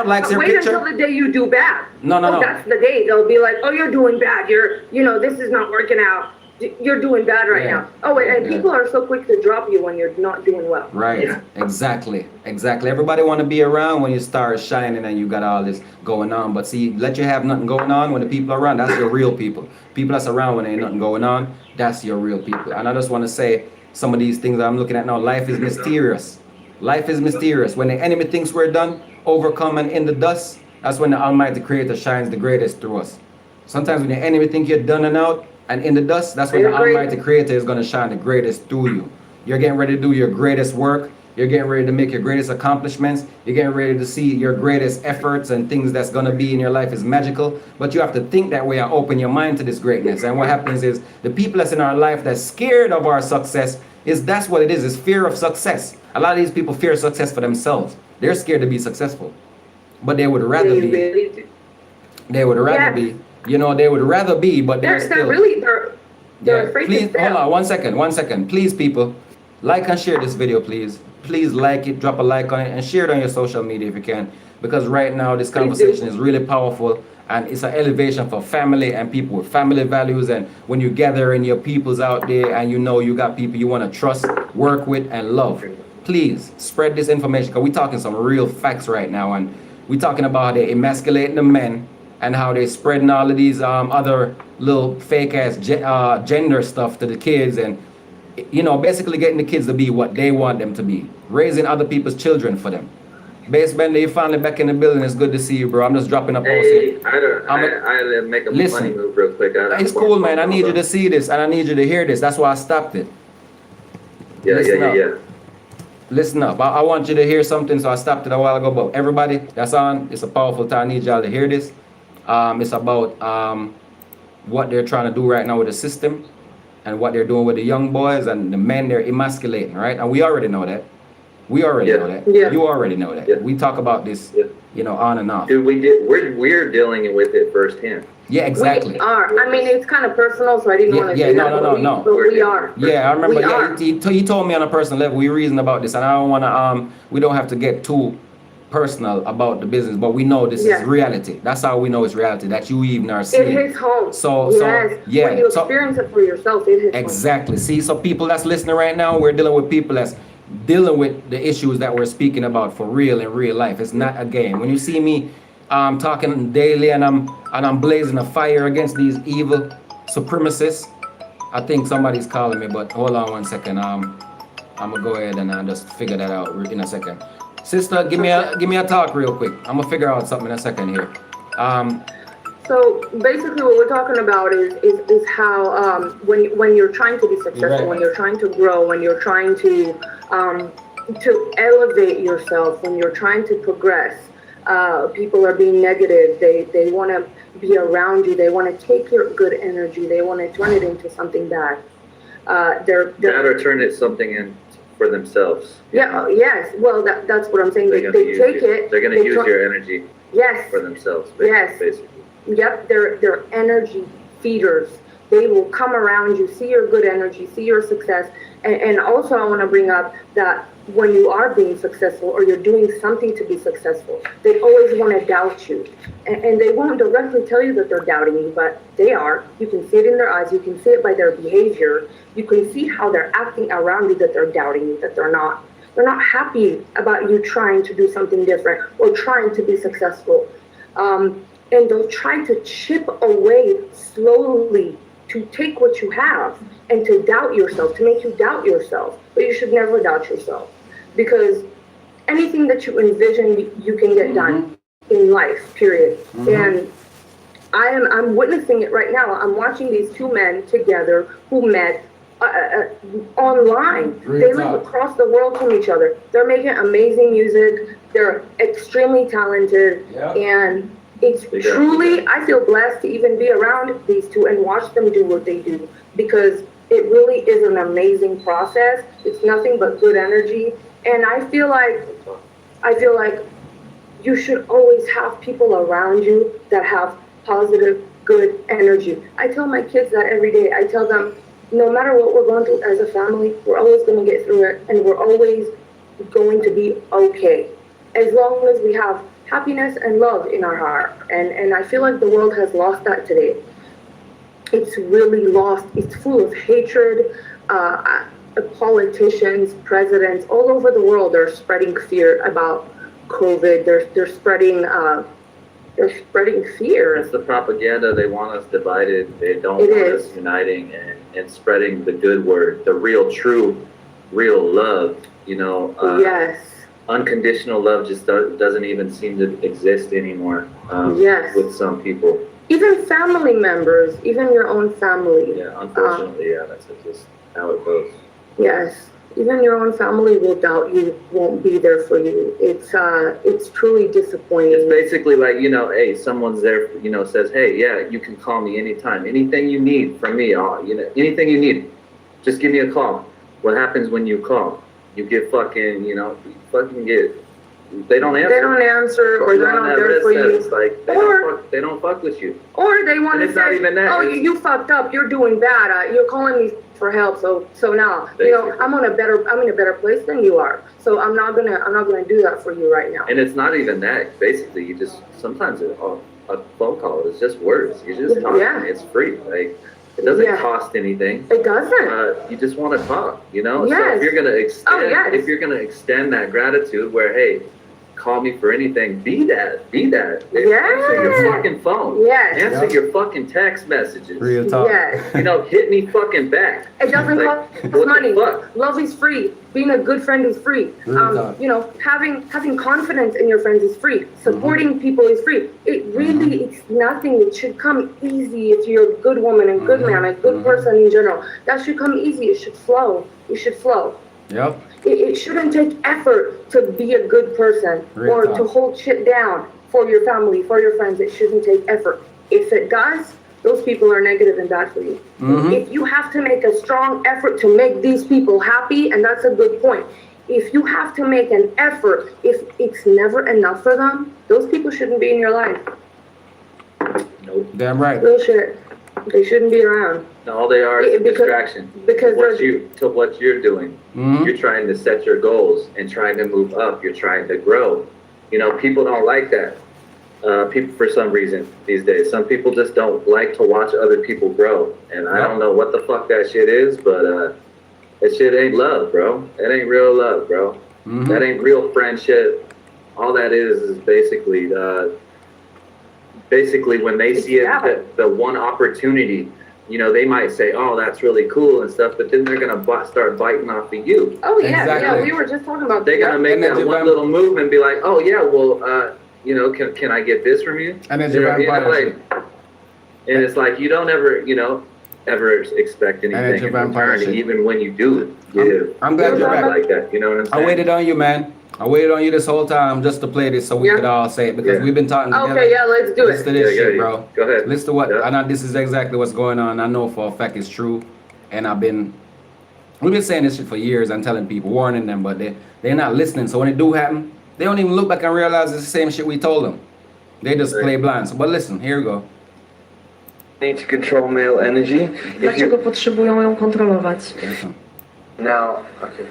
likes your picture, wait until the day you do bad. No. That's the day they'll be like, oh, you're doing bad. This is not working out. you're doing bad right Yeah. now. Oh, and Yeah. people are so quick to drop you when you're not doing well. Right. Yeah. Exactly. Everybody want to be around when you start shining and you got all this going on. But see, let you have nothing going on when the people are around. That's your real people. People that's around when ain't nothing going on. That's your real people. And I just want to say some of these things that I'm looking at now. Life is mysterious. Life is mysterious. When the enemy thinks we're done, overcome and in the dust, that's when the Almighty Creator shines the greatest through us. Sometimes when the enemy think you're done and out and in the dust, that's when the Almighty Creator is going to shine the greatest through you. You're getting ready to do your greatest work. You're getting ready to make your greatest accomplishments. You're getting ready to see your greatest efforts and things that's going to be in your life is magical. But you have to think that way and open your mind to this greatness. And what happens is the people that's in our life that's scared of our success is that's what it is fear of success. A lot of these people fear success for themselves. They're scared to be successful. But they would rather They be. really do. They would rather Yes. be. You know, they would rather be, but they're They're still. they're Yeah, afraid please to fail. hold on 1 second. Please, people, like and share this video, please. Please like it, drop a like on it, and share it on your social media if you can. Because right now this conversation is really powerful and it's an elevation for family and people with family values. And when you gather in your peoples out there and you know you got people you want to trust, work with, and love, please spread this information because we're talking some real facts right now. And we're talking about how they emasculating the men and how they spreading all of these other little fake ass gender stuff to the kids and you know basically getting the kids to be what they want them to be, raising other people's children for them. Base Bender, you finally back in the building. It's good to see you, bro. I'm just dropping a post Hey, here. I make a Listen. funny move real quick. It's cool, man. I need you to see this and I need you to hear this. That's why I stopped it. Yeah. Listen up. I want you to hear something, so I stopped it a while ago. But everybody that's on, it's a powerful time. I need y'all to hear this. It's about what they're trying to do right now with the system and what they're doing with the young boys and the men they're emasculating, right? And we already know that. We already know that. Yeah. You already know that. Yeah. We talk about this, Yeah. you know, on and off. Dude, we're dealing with it firsthand. Yeah, exactly. We are. I mean, it's kind of personal, so I didn't Yeah, want to yeah, say no, that. no, but no, we- no. But we are. Yeah, I remember. We Yeah, are. he told me on a personal level. We reasoned about this, and I don't want to. We don't have to get too personal about the business, but we know this Yeah. is reality. That's how we know it's reality. That you even are It seeing. hits home. So, yes. yeah. When you So- experience it for yourself, it hits home. Exactly. See, so people that's listening right now, we're dealing with people that's dealing with the issues that we're speaking about for real in real life. It's not a game. When you see me talking daily and I'm blazing a fire against these evil supremacists, I think somebody's calling me, but hold on 1 second. I'm gonna go ahead and just figure that out in a second. Sister, give me a talk real quick. I'm gonna figure out something in a second here. So basically, what we're talking about is how when you're trying to be successful, Right. when you're trying to grow, when you're trying to elevate yourself, when you're trying to progress, people are being negative. They want to be around you. They want to take your good energy. They want to turn it into something bad. They're That or turn it something in for themselves. yeah, yes. Well, that's what I'm saying. They They're gonna use take you. it. They're gonna they use try- your energy yes. for themselves. Yes. Basically. Yep, they're energy feeders. They will come around you, see your good energy, see your success. And also I want to bring up that when you are being successful or you're doing something to be successful, they always want to doubt you. And they won't directly tell you that they're doubting you, but they are. You can see it in their eyes. You can see it by their behavior. You can see how they're acting around you, that they're doubting you, that they're not happy about you trying to do something different or trying to be successful. And they'll try to chip away slowly to take what you have and to doubt yourself, to make you doubt yourself. But you should never doubt yourself, because anything that you envision, you can get done in life, period. And I'm witnessing it right now. I'm watching these two men together who met online. Real They live talk. across the world from each other. They're making amazing music. They're extremely talented. Yeah. And it's They got- truly, I feel blessed to even be around these two and watch them do what they do, because it really is an amazing process. It's nothing but good energy. And I feel like you should always have people around you that have positive, good energy. I tell my kids that every day. I tell them, no matter what we're going through as a family, we're always going to get through it, and we're always going to be okay, as long as we have happiness and love in our heart. And I feel like the world has lost that today. it's really lost. It's full of hatred. Politicians, presidents all over the world are spreading fear about COVID. They're spreading fear. It's the propaganda. They want us divided. They don't It want is. us uniting and spreading the good word, the real, true, real love. You know, Yes. unconditional love just doesn't even seem to exist anymore. Yes. With some people. Even family members, even your own family. Yeah, unfortunately, yeah, that's just how it goes. Yes. Even your own family will doubt you, won't be there for you. It's truly disappointing. It's basically like, you know, hey, someone's there, you know, says, hey, yeah, you can call me anytime. Anything you need from me, you know, anything you need, just give me a call. What happens when you call? You get fucking, you know, they don't answer. They don't answer, or they're not there for you. It's like they don't fuck with you. Or they want And to it's not say, even that. "Oh, you fucked up. You're doing bad. You're calling me for help. So now, you know, I'm in a better place than you are. So I'm not gonna do that for you right now." And it's not even that. Basically, you just sometimes a phone call is just words. You just talk. Yeah. It's free. Like it doesn't Yeah. cost anything. It doesn't. You just want to talk, you know. Yes. So if you're gonna extend, yes. if you're gonna extend that gratitude, where hey, call me for anything, be that. Answer your fucking phone. Yes. Answer your fucking text messages. Real talk. Yes. You know, hit me fucking back. It doesn't Like, cost what the money. fuck? Love is free. Being a good friend is free. Real talk. You know, having confidence in your friends is free. Supporting people is free. It really, it's nothing. It should come easy if you're a good woman and good man, a good person in general. That should come easy. It should flow. It should flow. Yep. It shouldn't take effort to be a good person Real or talk. to hold shit down for your family, for your friends. It shouldn't take effort. If it does, those people are negative and bad for you. If you have to make a strong effort to make these people happy, and that's a good point. If you have to make an effort, if it's never enough for them, those people shouldn't be in your life. Nope. Damn right. Real shit. They shouldn't be around. All they are is a Because- distraction. because to what you're doing. You're trying to set your goals and trying to move up. You're trying to grow. You know, people don't like that. People, for some reason, these days, some people just don't like to watch other people grow. And I don't know what the fuck that shit is, but that shit ain't love, bro. That ain't real love, bro. That ain't real friendship. All that is basically when they see it, the one opportunity, you know, they might say, oh, that's really cool and stuff, but then they're going to start biting off of you. Oh, yeah, Exactly. yeah, we were just talking about They're going to make And then that one little move and be like, oh, yeah, well, you know, can I get this from you? And then You know, Japan like, and it's like, you don't ever, you know, ever expect then anything in Japan return, partnership. even when you do give. I'm glad you're Something back. like that, you know what I'm saying? I waited on you, man. I waited on you this whole time just to play this so we Yeah. could all say it because Yeah. we've been talking together. Okay, yeah, let's do Listen to it. this Yeah, shit, yeah, bro. Go ahead. Listen to what Yeah. I know. This is exactly what's going on. I know for a fact it's true, and we've been saying this shit for years and telling people, warning them, but they're not listening. So when it do happen, they don't even look back and realize it's the same shit we told them. They just play blind. So, but listen, here we go. Need to control male energy. Dlaczego potrzebują ją kontrolować? Listen. Now, okay.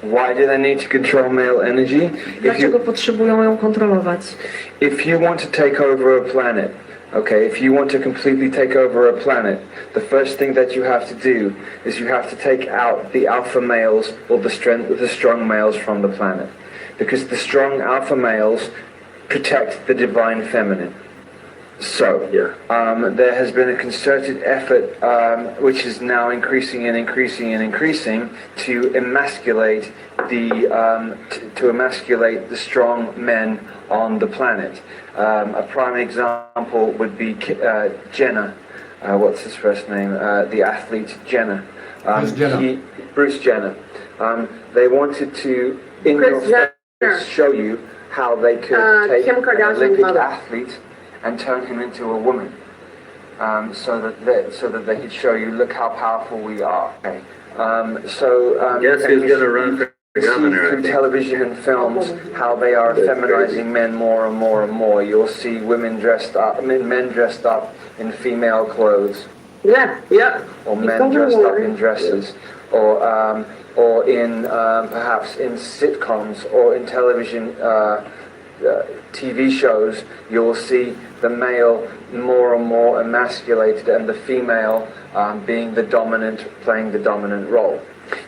Why do they need to control male energy? Dlaczego potrzebują ją kontrolować? If you want to take over a planet, okay, if you want to completely take over a planet, the first thing that you have to do is you have to take out the alpha males or the strong males from the planet, because the strong alpha males protect the divine feminine. So, there has been a concerted effort, which is now increasing and increasing and increasing, to emasculate the strong men on the planet. A prime example would be Jenner. What's his first name? The athlete Jenner. Bruce Jenner. Bruce Jenner. They wanted to, in Kris your Jenner. face, show you how they could take Kim an Kardashian's Olympic mother. athlete and turn him into a woman, so that they could show you, look how powerful we are. Okay. Guess who's and going to run for you see governor, I through think. television and films how they are feminizing men more and more and more. You'll see men dressed up in female clothes, Yeah, yeah. or men dressed up in dresses, or in perhaps in sitcoms or in television TV shows, you will see the male more and more emasculated and the female playing the dominant role.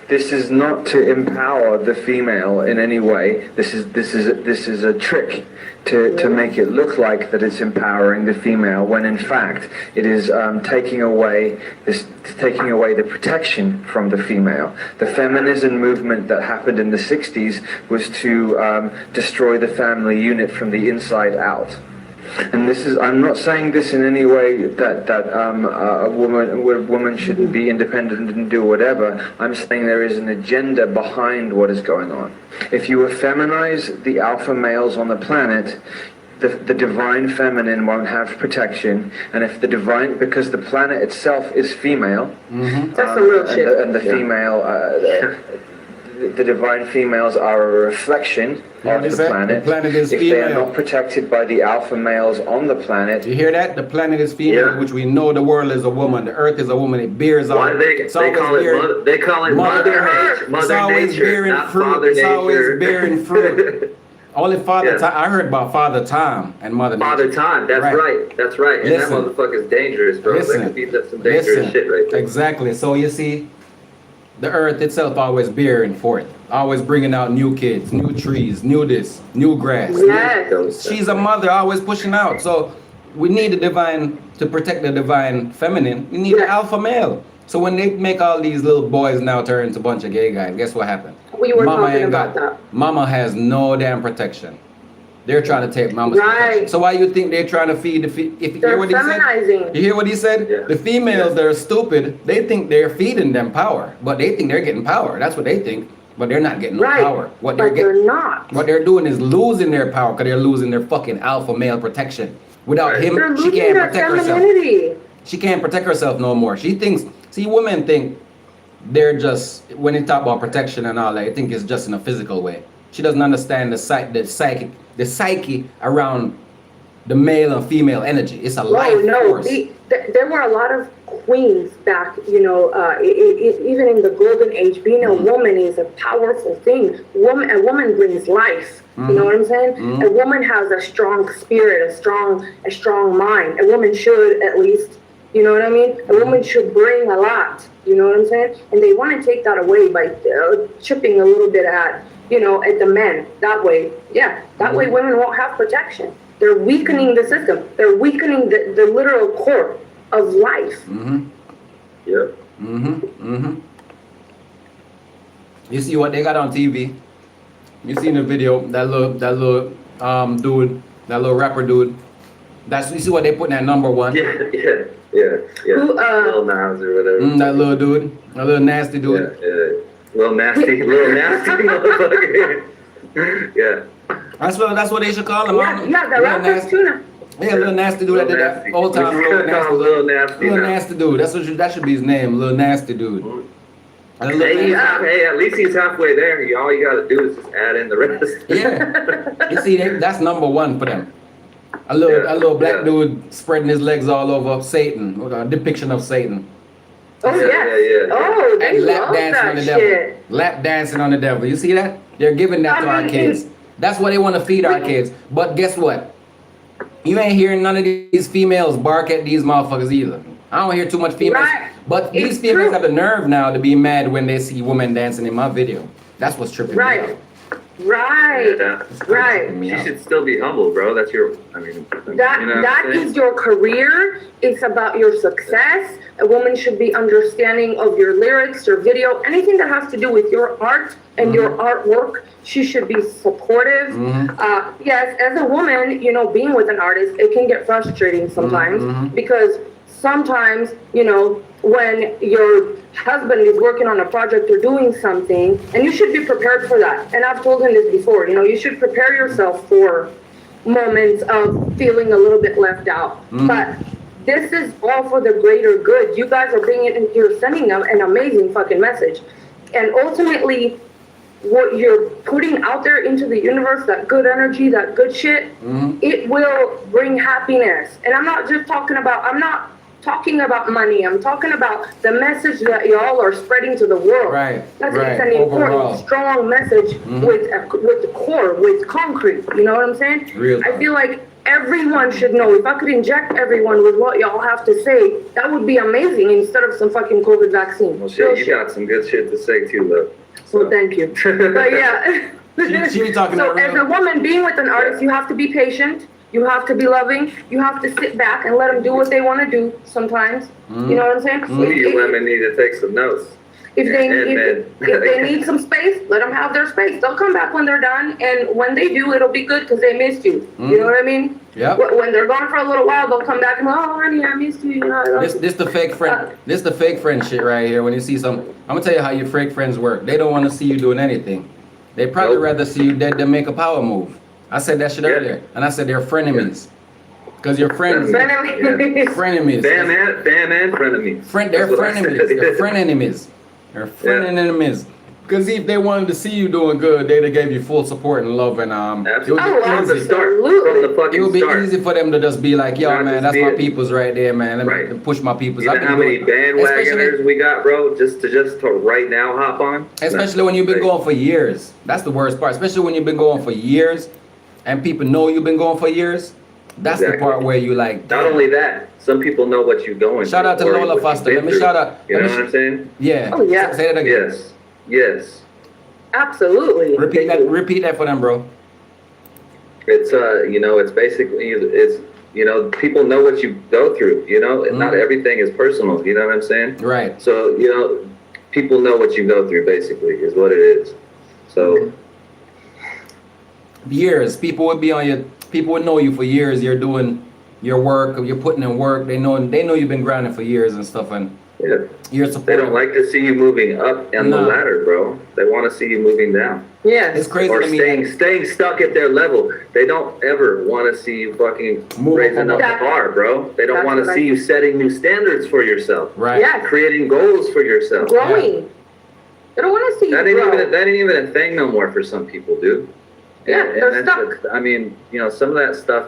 This is not to empower the female in any way. This is a trick to make it look like that it's empowering the female, when in fact it is taking away the protection from the female. The feminism movement that happened in the 60s was to destroy the family unit from the inside out. And I'm not saying this in any way that a woman shouldn't be independent and do whatever. I'm saying there is an agenda behind what is going on. If you feminize the alpha males on the planet, the divine feminine won't have protection, and if because the planet itself is female, that's the real shit. And the female. The divine females are a reflection of the planet. The planet is if female. they are not protected by the alpha males on the planet. You hear that? The planet is female, which we know the world is a woman. The earth is a woman. It bears on. Why they call it Mother Nature, not Father It's Nature. always bearing fruit. Only Father Time. I heard about Father Time and Mother Nature. Father Time, that's right. That's right. And Listen. that motherfucker's dangerous, bro. That could be some dangerous shit right there. Exactly. So you see, the earth itself always bearing forth, always bringing out new kids, new trees, new this, new grass. Yes. She's a mother, always pushing out. So we need the divine to protect the divine feminine. We need the alpha male. So when they make all these little boys now turn into a bunch of gay guys, guess what happened? We were talking about that. Mama has no damn protection. They're trying to take mama's protection. So why you think they're trying to feed if you hear what he said? You hear what he said? Yeah. The females that are stupid, they think they're feeding them power, but they think they're getting power. That's what they think, but they're not getting no power. They're not. What they're doing is losing their power because they're losing their fucking alpha male protection. Without him, They're she losing can't their protect femininity. herself. She can't protect herself no more. She thinks, see, women think they're just, when they talk about protection and all that, they think it's just in a physical way. She doesn't understand the psyche around the male and female energy. It's a life force. There were a lot of queens back, even in the golden age. Being a woman is a powerful thing. A woman brings life. You know what I'm saying? A woman has a strong spirit, a strong mind. A woman should, at least, you know what I mean? A woman should bring a lot. You know what I'm saying? And they want to take that away by chipping a little bit at the men. That way, way women won't have protection. They're weakening the system. They're weakening the literal core of life. Yep. You see what they got on TV? You seen the video, that little dude, that little rapper dude. You see what they put in that number one? Yeah. Lil Nas or whatever. That little dude, that little nasty dude. Yeah. Little nasty motherfucker. Yeah. That's what they should call him. The rapper's tuna. Yeah, little nasty dude that did that old time. Little nasty dude. That should be his name, little nasty dude. Hey, at least he's halfway there. All you gotta do is just add in the rest. Yeah. You see, that's number one for them. A little black dude spreading his legs all over Satan, with a depiction of Satan. Oh, yes. Oh, they love that shit. Lap dancing on the devil. You see that? They're giving that to our kids. That's what they want to feed our kids. But guess what? You ain't hearing none of these females bark at these motherfuckers either. I don't hear too much females. Right. But these females have the nerve now to be mad when they see women dancing in my video. That's what's tripping me out. Right. You should still be humble, bro. That's your. That is your career. It's about your success. A woman should be understanding of your lyrics, your video, anything that has to do with your art and your artwork. She should be supportive. Yes, as a woman, being with an artist, it can get frustrating sometimes because sometimes, when your husband is working on a project or doing something, and you should be prepared for that. And I've told him this before, you should prepare yourself for moments of feeling a little bit left out. But this is all for the greater good. You guys you're sending them an amazing fucking message. And ultimately, what you're putting out there into the universe, that good energy, that good shit, it will bring happiness. And I'm not just talking about, I'm not talking about money. I'm talking about the message that y'all are spreading to the world. Right. That's Right. it's an important, Overall. strong message with the core, with concrete. You know what I'm saying? Real I talk. feel like everyone should know. If I could inject everyone with what y'all have to say, that would be amazing instead of some fucking COVID vaccine. Well, Real shit, you got some good shit to say too, love. Well, thank you. But yeah. She be talking So that as real. a woman being with an artist, you have to be patient. You have to be loving. You have to sit back and let them do what they want to do sometimes. You know what I'm saying? You women need to take some notes. If they And if they need some space, let them have their space. They'll come back when they're done, and when they do, it'll be good because they missed you. You know what I mean? Yep. When they're gone for a little while, they'll come back and oh, honey, I missed you. You know. I love you." This the fake friend. This the fake friend shit right here. When you see some, I'm gonna tell you how your fake friends work. They don't want to see you doing anything. They probably Nope. rather see you dead than make a power move. I said that shit earlier, and I said they're frenemies. Because you're friends. Frenemies. Fam and frenemies. They're That's what I frenemies. said. They're friend enemies. They're friend enemies. Because if they wanted to see you doing good, they'd have gave you full support and love, and it would Absolutely. be From the easy. start. From the It fucking would be start. easy for them to just be like, yo, Not man, just that's be my it. peoples right there, man. Let me Right. push my peoples. You know I've been how many doing- bandwagoners we got, bro? Just to right now hop on. Especially when you've been going for years. That's the worst part. Especially when you've been going for years, and people know you've been going for years. That's the Exactly. part where you like. Not only that, some people know what you're going Shout through out to or Lola what you've Foster. been Let me through. shout out. You let know me what I'm saying? Yeah. Oh, yeah. Say that again. Yes. Yes. Absolutely. Repeat that. Repeat that for them, bro. It's it's basically people know what you go through, and not everything is personal, you know what I'm saying? Right. So, people know what you go through basically is what it is. So Years. People would be on your. People would know you for years. You're doing your work. You're putting in work. They know you've been grinding for years and stuff, and yeah. you're They supporting. don't like to see you moving up on the No. ladder, bro. They want to see you moving down. Yes. It's crazy Or to me. staying stuck at their level. They don't ever want to see you fucking Move raising up. up the bar, bro. They don't That's want to what see I- you setting new standards for yourself. Right. Yes. Creating goals for yourself. Growing. They don't want to see you That ain't grow. even a thing no more for some people, dude. Yeah, And they're that's stuck. I mean, some of that stuff,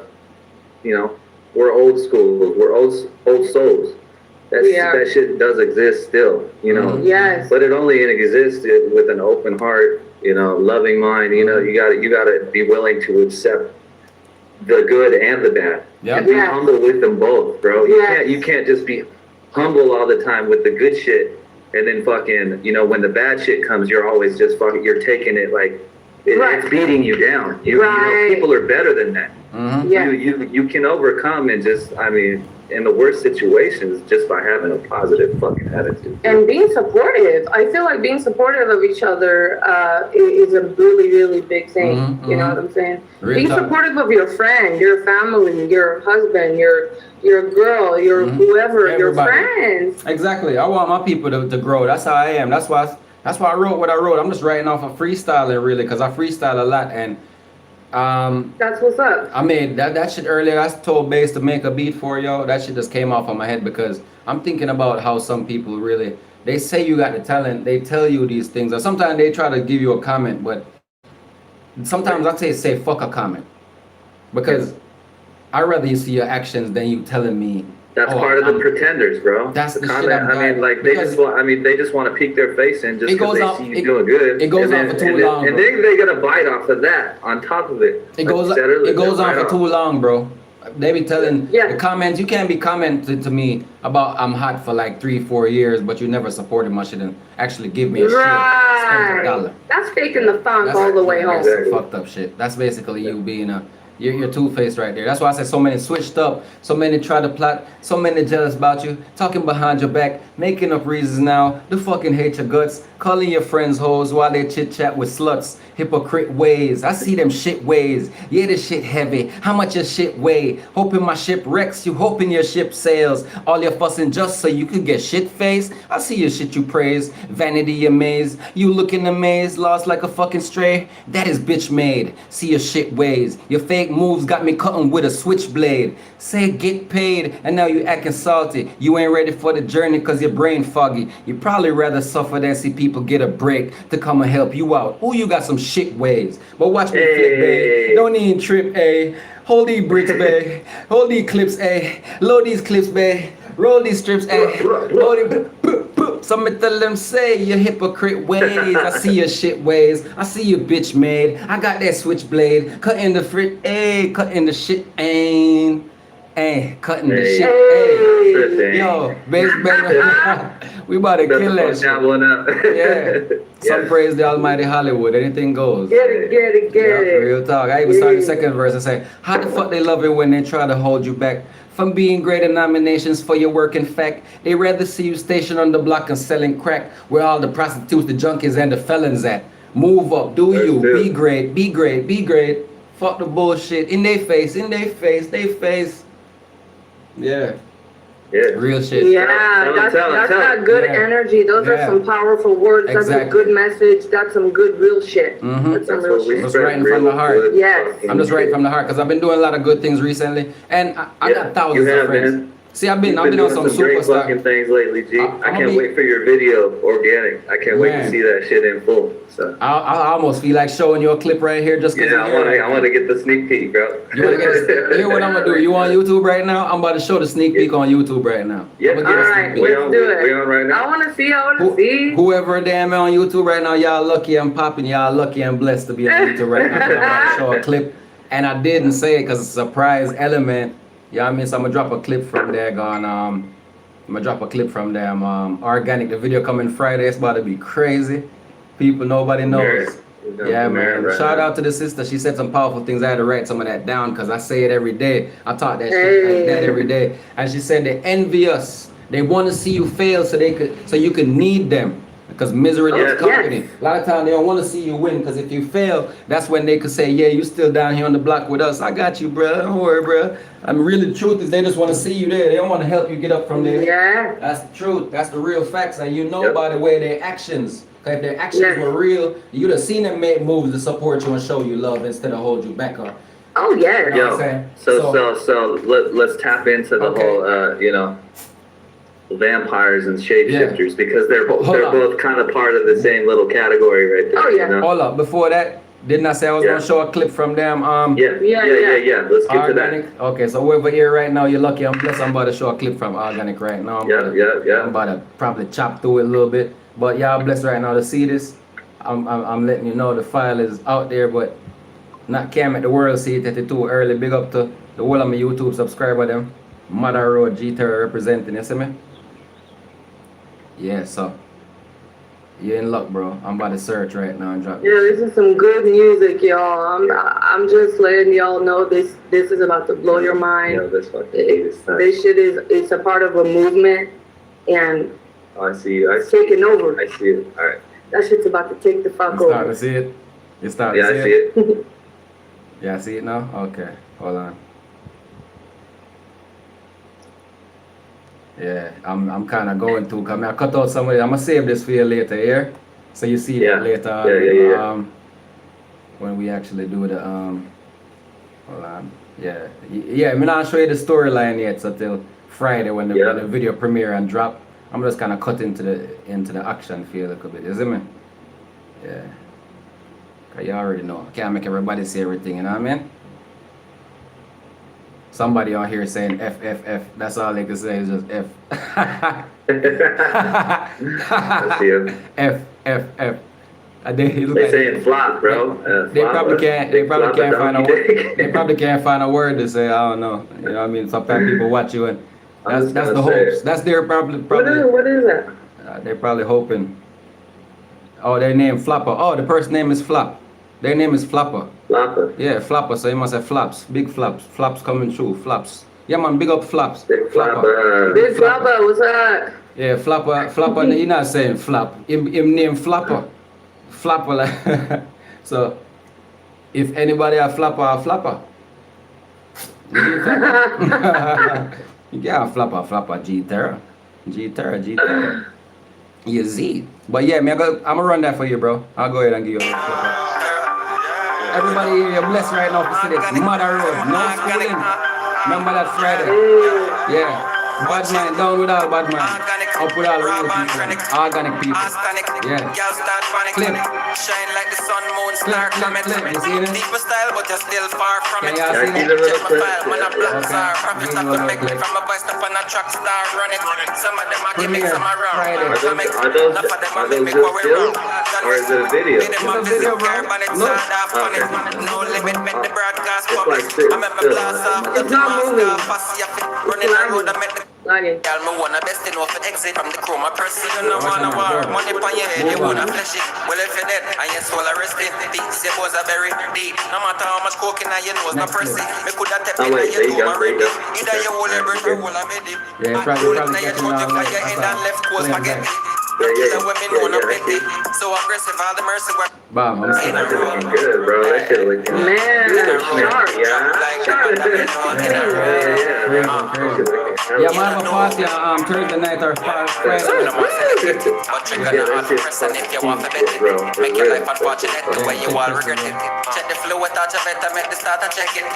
we're old school, we're old souls. We are. That shit does exist still, Yes. But it only exists with an open heart, loving mind. You gotta be willing to accept the good and the bad. Yep. And be Yes. humble with them both, bro. Yes. You can't just be humble all the time with the good shit, and then fucking, when the bad shit comes, you're always just fucking, you're taking it like Right. it's beating you down. Right. People are better than that. Mhm. Yeah. You can overcome and just, in the worst situations, just by having a positive fucking attitude. And being supportive. I feel like being supportive of each other is a really, really big thing. Mhm, You know mhm. what I'm saying? Real Being talk. supportive of your friend, your family, your husband, your girl, your whoever, your Everybody. friends. Exactly. I want my people to grow. That's how I am. That's why I wrote what I wrote. I'm just writing off of freestyling really, because I freestyle a lot, and That's what's up. I made that shit earlier. I told Bass to make a beat for yo. That shit just came off of my head because I'm thinking about how some people really, they say you got the talent. They tell you these things, or sometimes they try to give you a comment, but sometimes I say fuck a comment, because I'd rather you see your actions than you telling me. That's oh, part of the I'm- pretenders, bro. That's the shit comment. I'm I mean, like they because- just want. They just want to peek their face in just It goes because on- they see you doing good. it goes and on then- for too and then- long, and bro. then they get a bite off of that on top of it. It Like goes you said earlier, it goes they're on right for too long, bro. They be telling Yeah. the comments, you can't be commenting to me about I'm hot for like 3-4 years, but you never supported my shit and actually give me a shit. Spend Right. $1. That's faking the funk That's all the way home. That's some Exactly. fucked up shit. That's basically you being you're two-faced right there. That's why I said so many switched up, so many try to plot, so many jealous about you, talking behind your back, making up reasons now, the fucking hate your guts, calling your friends hoes while they chit-chat with sluts, hypocrite ways. I see them shit ways. Yeah, this shit heavy. How much your shit weigh? Hoping my ship wrecks, you hoping your ship sails. All your fussing just so you could get shit-faced. I see your shit you praise, vanity amaze. You looking amazed, lost like a fucking stray. That is bitch made. See your shit ways. Your fake moves got me cutting with a switchblade. Say get paid, and now you acting salty. You ain't ready for the journey cause your brain foggy. You probably rather suffer than see people get a break to come and help you out. Ooh, you got some shit ways. But watch me flip, babe. Don't even trip, A. Hold these bricks, babe. Hold these clips, A. Load these clips, babe. Roll these strips, hey. Roll it. Somebody tell them, say your hypocrite ways. I see your shit ways. I see your bitch made. I got that switchblade. Cutting the frit, ayy. Cutting the shit, ain't. Ayy, cutting the shit, ayy. Yo, baby, we about to kill that shit. One up. Yeah. Some praise the Almighty Hollywood. Anything goes. Get it. Real talk. I even started the second verse and say, how the fuck they love it when they try to hold you back from being great in nominations for your work? In fact, they rather see you stationed on the block and selling crack where all the prostitutes, the junkies, and the felons at. Move up, do you? Be great, be great, be great. Fuck the bullshit. In their face, they face. Yeah. Real shit. Yeah, that's got good energy. Those are some powerful words. That's a good message. That's some good real shit. That's some real shit. Just writing from the heart. Yes. I'm just writing from the heart because I've been doing a lot of good things recently, and I got thousands of friends. Man. See, I've been on some great superstar fucking things lately, G. I can't wait for your video, organic. I can't wait to see that shit in full. So I almost feel like showing you a clip right here just because. Yeah, I want to get the sneak peek, bro. You want to get hear what I'm gonna do? You on YouTube right now? I'm about to show the sneak peek on YouTube right now. Yeah, all right, let's do it. We on right now. I want to see. Whoever damn on YouTube right now, y'all lucky I'm popping. Y'all lucky I'm blessed to be on YouTube right now. I'm about to show a clip, and I didn't say it because it's a surprise element. You know what I mean? So I'm gonna drop a clip from there organic. The video coming Friday. It's about to be crazy. People nobody knows. Yeah, man. Right Shout out to the sister. She said some powerful things. I had to write some of that down because I say it every day. I talk that shit like that every day. And she said they envy us. They want to see you fail so you can need them. Because misery loves company. Yes. A lot of times they don't want to see you win because if you fail, that's when they could say, yeah, you still down here on the block with us. I got you, bro. Don't worry, bro. Really, the truth is they just want to see you there. They don't want to help you get up from there. Yeah. That's the truth. That's the real facts. And you know by the way their actions. Because if their actions were real, you'd have seen them make moves to support you and show you love instead of hold you back up. Oh, yeah. You know what I'm saying? So let's tap into the whole, vampires and shapeshifters because they're both kind of part of the same little category right there. Oh yeah. You know? Hold up. Before that, didn't I say I was gonna show a clip from them? Yeah. Let's get Organic. to that. Okay, so whoever here right now, you're lucky. I'm blessed. I'm about to show a clip from Organic right now. I'm about to probably chop through it a little bit, but y'all blessed right now to see this. I'm letting you know the file is out there, but can't make the world see it at it too early. Big up to the whole of my YouTube subscriber them. Mother Road G-Terra representing, you see me? Yeah, so you're in luck, bro. I'm about to search right now and drop this. Yeah, this is some good music, y'all. I'm just letting y'all know this is about to blow your mind. Yeah, this fucking this shit it's a part of a movement, and I see you. It's taking over. I see it. All right. That shit's about to take the fuck over. You starting to see it? You starting to see it? Yeah, I see it. Yeah, I see it now? Okay, hold on. Yeah, I'm kind of going to come. I cut out some of it. I'm gonna save this for you later here, so you see that later. When we actually do the hold on. I'm not show you the storyline yet. So till Friday when the video premiere and drop, I'm just kind of cut into the action feel a little bit. You see me? Yeah. Cause you already know. I can't make everybody see everything. You know what I mean? Somebody on here saying F, F, F. That's all they can say is just F. F, F, F. They saying flop, bro. They probably can't find a word. They probably can't find a word to say. I don't know. You know what I mean? Sometimes people watch you and that's the hopes. That's their probably. What is that? They're probably hoping. Oh, their name Flopper. Oh, the person's name is Flop. Their name is Flopper. Flopper. Yeah, Flopper. So you must have flops. Big flops. Flops coming through. Flops. Yeah, man. Big up flops. Big Flopper. Big Flopper. What's up? Yeah, Flopper. Flopper. You're not saying flop. Him name Flopper. Flopper. Like so, if anybody a Flopper, a Flopper. You got a Flopper. G-Terra. G-Terra. You see. But yeah, man, I'm gonna run that for you, bro. I'll go ahead and give you a Flopper. Everybody here, you're blessed right now for see this. Mother Road, no schooling. Remember that Friday? Yeah. Bad man, down with all bad man. Up with all the real Raw and people, chronic. organic people. Arsenic. Yeah. Girl start panic. Clip. Shine like the sun, moon, star, Clip, comet. clip. You see this? Deeper style, but you're still far from Can it. y'all see Yeah, that? keep it Check my real file, man, I'm quick. black Okay. star. Profit Give up me to one make me clip. from a voice up on a track star, run it. Some of them are gimmick, Premiere some are wrong. Friday. Are those, Enough are of those, them are are those mimic just what we stills? wrong. Or is it a video? Made them It's a a video, visit bro. curb and it's Look. hard off on it. Okay. No limit, make the broadcast It's public. like still, I make my still, blast off, It's not moving. Fussy, I fit. Running the road, I make the Lagging. Y'all me wanna best know for exit from the chroma person. You don't wanna war, money pon your head, you wanna flesh it. Well if you're dead and your soul arrested, these boys are very deep. No matter how much coke in your nose, no press it. Me coulda tap Oh, in wait, your there you tomb go, there you already. go. Either you hold your breath or hold a medip. Yeah, probably Now you catching throat all you like fire in and left coast playing forget back. it. Yeah, yeah, Killer women yeah, wanna yeah, bet I it. So aggressive, all the mercy weapons. Bam, I'm saying. That shit looking good, bro. That shit looking good. Man, sharp. Yeah. Yeah, man, have a party on Thursday night or Friday. But check it out, person if you want to bet it. Make your life unfortunate the way you all regret it. Check the flow without your vet, make the starter check it.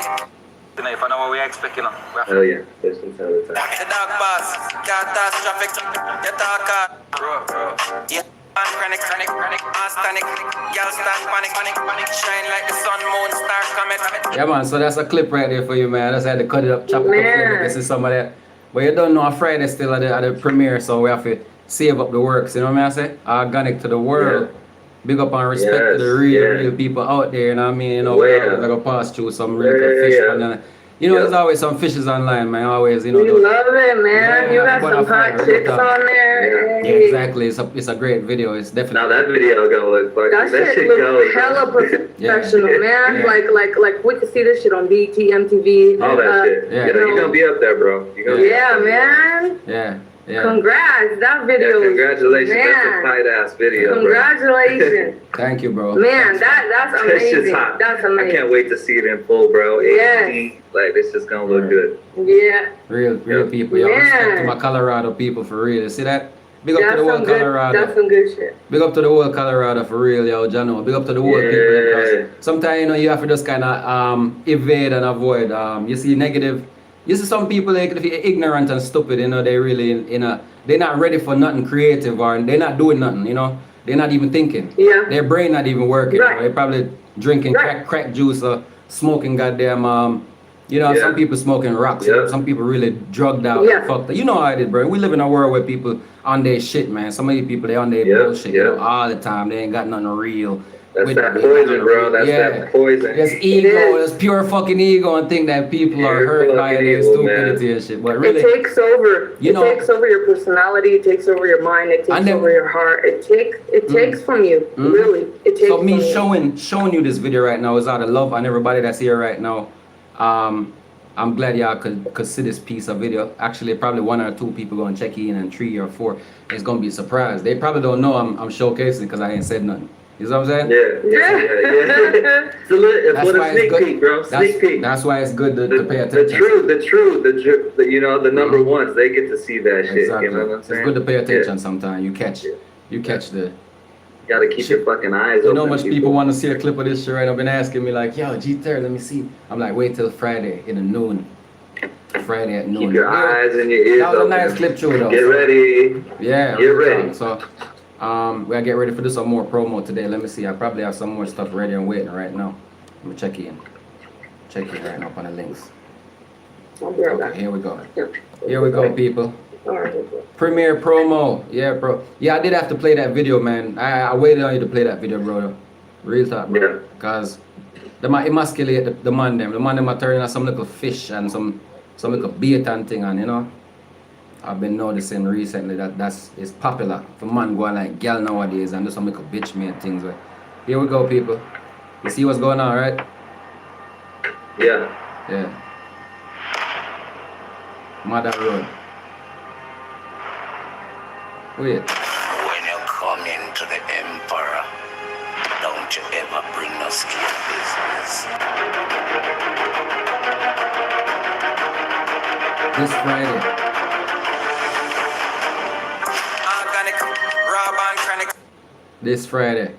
If I know what we expect, you know. Hell yeah. Pistons all the time. The dog boss, can't toss traffic, you talk yeah. Chronic, arsenic, girl start panic, shine like the sun, moon, star, comet. Yeah, man, so that's a clip right there for you, man. I just had to cut it up, chop it up for you. Man. This is some of that. But you don't know, on Friday still at the premiere, so we have to save up the works, you know what I say? Organic to the world. Big up and respect to the real people out there, you know what I mean? You know, Way we're up. gonna pass through some really good fish. Yeah. And, you know, there's always some fishes online, man. Always, you know. We love it, man. Yeah, You got but some I hot find it chicks tough. on there. Yeah, Hey. exactly. It's a great video. It's definitely. Now that video gonna look fucking. That shit looks hella professional, Yeah. man. Yeah. Like we can see this shit on BT, MTV. All that shit. Yeah. You know, you're gonna be up there, bro. You're gonna be Yeah, up there. man. Yeah, yeah. Congrats. That Yeah, video. congratulations. That's a Man. tight ass video, bro. Congratulations. Thank you, bro. Man, that's That shit's amazing. hot. That's I can't amazing. wait to see it in full, bro. Yes. HD. Like, it's just gonna look good. Yeah. Real people. Yo, Man. respect to my Colorado people for real. You see that? Big up to That's the whole some good. Colorado. That's some good shit. Big up to the whole Colorado for real, yo, Jano. Big up to the whole Yeah. people. Because sometimes, you know, you have to just kind of evade and avoid. You see negative. You see some people, like, if you're ignorant and stupid, you know, they really, you know, they're not ready for nothing creative or they're not doing nothing, you know. They're not even thinking. Yeah. Their brain not even working. Right. They're probably drinking Right. crack juice or smoking goddamn, you know, Yeah. some people smoking rocks. Yeah. Some people really drugged out. Yeah. Fucked up. You know how it is, bro. We live in a world where people on their shit, man. Some of these people, they on their Yeah, bullshit, you know, yeah. all the time. They ain't got nothing real. That's with that them. poison, bro. That's Yeah. that poison. There's ego, is. there's pure fucking ego and think that people are Pure hurt by fucking their evil, stupidity and shit. But really, It takes over. You It know- takes over your personality. It takes over your mind. It And takes then- over your heart. It takes from you. Mm. Really, it takes. so me from you. showing you this video right now is out of love and everybody that's here right now. I'm glad y'all could see this piece of video. Actually, probably 1 or 2 people gonna check in and 3 or 4. It's gonna be a surprise. They probably don't know I'm showcasing because I ain't said nothing. You know what I'm saying? Yeah. It's That's what why a it's sneak good. peek, bro. Sneak peek. That's why it's good to pay The attention. true, you know, the number ones, they get to see that shit. Exactly. You know what I'm saying? It's good to pay attention Yeah. sometimes. You catch the. You gotta keep your fucking eyes You open. know how much people want to see a clip of this shit, right? I've been asking me like, yo, GTerra, let me see. I'm like, wait till Friday in the noon. Friday at noon. Keep your Yeah. eyes and your ears That was a open. nice clip too, though. Get ready. Yeah. Get ready. So, we gotta get ready for do some more promo today. Let me see. I probably have some more stuff ready and waiting right now. Let me check in. Check in right now on the links. I'll be right Okay, back. here we go. Yeah. Here we go, people. All right. Premiere promo. Yeah, bro. Yeah, I did have to play that video, man. I waited on you to play that video, bro. Real talk, bro. Yeah. Because they might emasculate the man them. The man them are turning out some little fish and some little bait and thing, and you know. I've been noticing recently that's it's popular for man going like gal nowadays and do some little bitch made things. Right? Here we go, people. You see what's going on, right? Yeah. Yeah. Mother Road. Wait. When you come into the emperor, don't you ever bring no skill business. This Friday. Organic, raw and chronic. This Friday.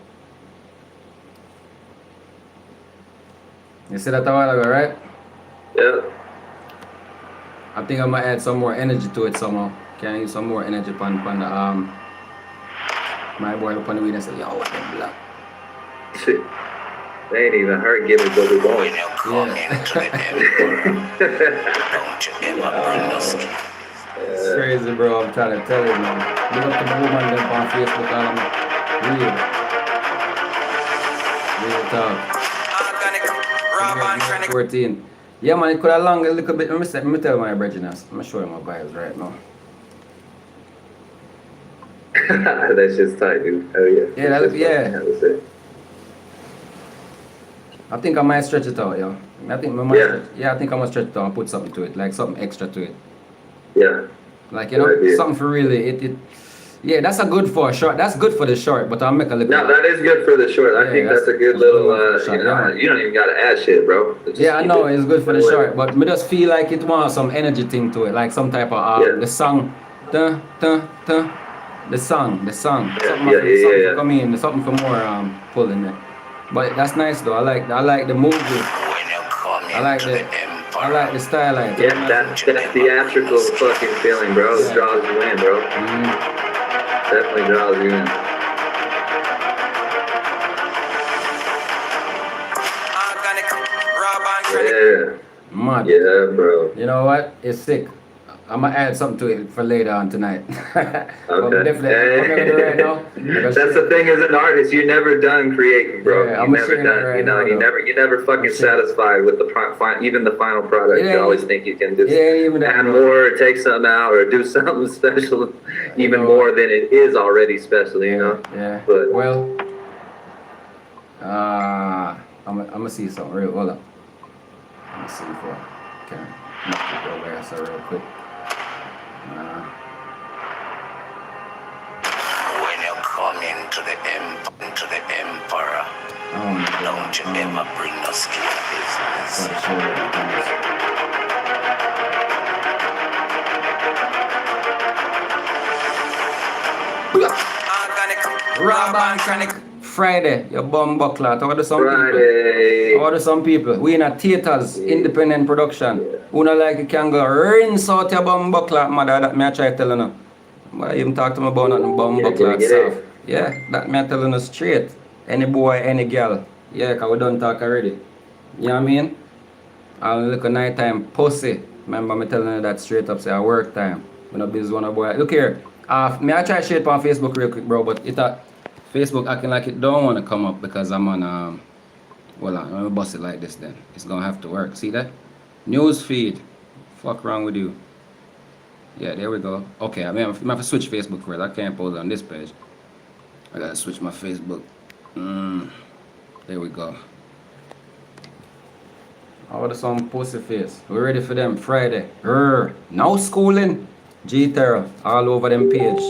You said that a while ago, right? Yeah. I think I'm gonna add some more energy to it somehow. Can I use some more energy on the my boy up on the weed and say, yo, what the black? Shit. They ain't even hurt giving what we want. It's crazy, bro. I'm trying to tell you, man. Look up to the woman them on Facebook and real talk. 14. Yeah, man, it could have long a little bit. Let me tell my brethren, I'm gonna show you my vibes right now. That's just tight, dude. Oh yeah. Yeah, that's it. I think I might stretch it out, yo. I think I think I might stretch it out and put something to it, like something extra to it. Yeah. Like, you know, something for really yeah, that's a good for a short. That's good for the short, but I'll make a little. No, that is good for the short. I think that's a good little. You don't even gotta add shit, bro. Yeah, I know it's good for the short, but me just feel like it wants some energy thing to it, like some type of the song, the song. Something come in, something for more pulling it. But that's nice though. I like the movie. I like the style. Yeah, that theatrical fucking feeling, bro. It draws you in, bro. Definitely draws you in. Yeah. Mad. Yeah, bro. You know what? It's sick. I'm gonna add something to it for later on tonight. Okay. Definitely. Right now, that's the thing as an artist, you're never done creating, bro. Yeah, you're never done. Right you never fucking satisfied with even the final product. You always think you can just add more, or take something out, or do something special, even more than it is already special. You know. Yeah. But well, I'm gonna see something real. Hold up. I'm gonna see if I can make it go there so real quick. When you come into the emperor, don't you ever bring us to your business. Raw and chronic. Friday, your bum buckler. Order some people. We in a theaters, independent production. Who not like you can go rinse out your bum buckler, mother. That me I try telling you. But I even talk to me about nothing bum buckler stuff. Yeah, that me I telling you straight. Any boy, any girl. Yeah, cause we done talk already. You know what I mean? I'll look at nighttime pussy. Remember me telling you that straight up, say I work time. When I busy one boy. Look here. Me I try shit on Facebook real quick, bro, but Facebook acting like it don't want to come up because I'm on well, I'm gonna bust it like this then. It's gonna have to work. See that? News feed. Fuck wrong with you? Yeah, there we go. Okay, I have to switch Facebook first. I can't post on this page. I gotta switch my Facebook. There we go. Order some pussy face. We're ready for them Friday. No schooling. G-Terra all over them page.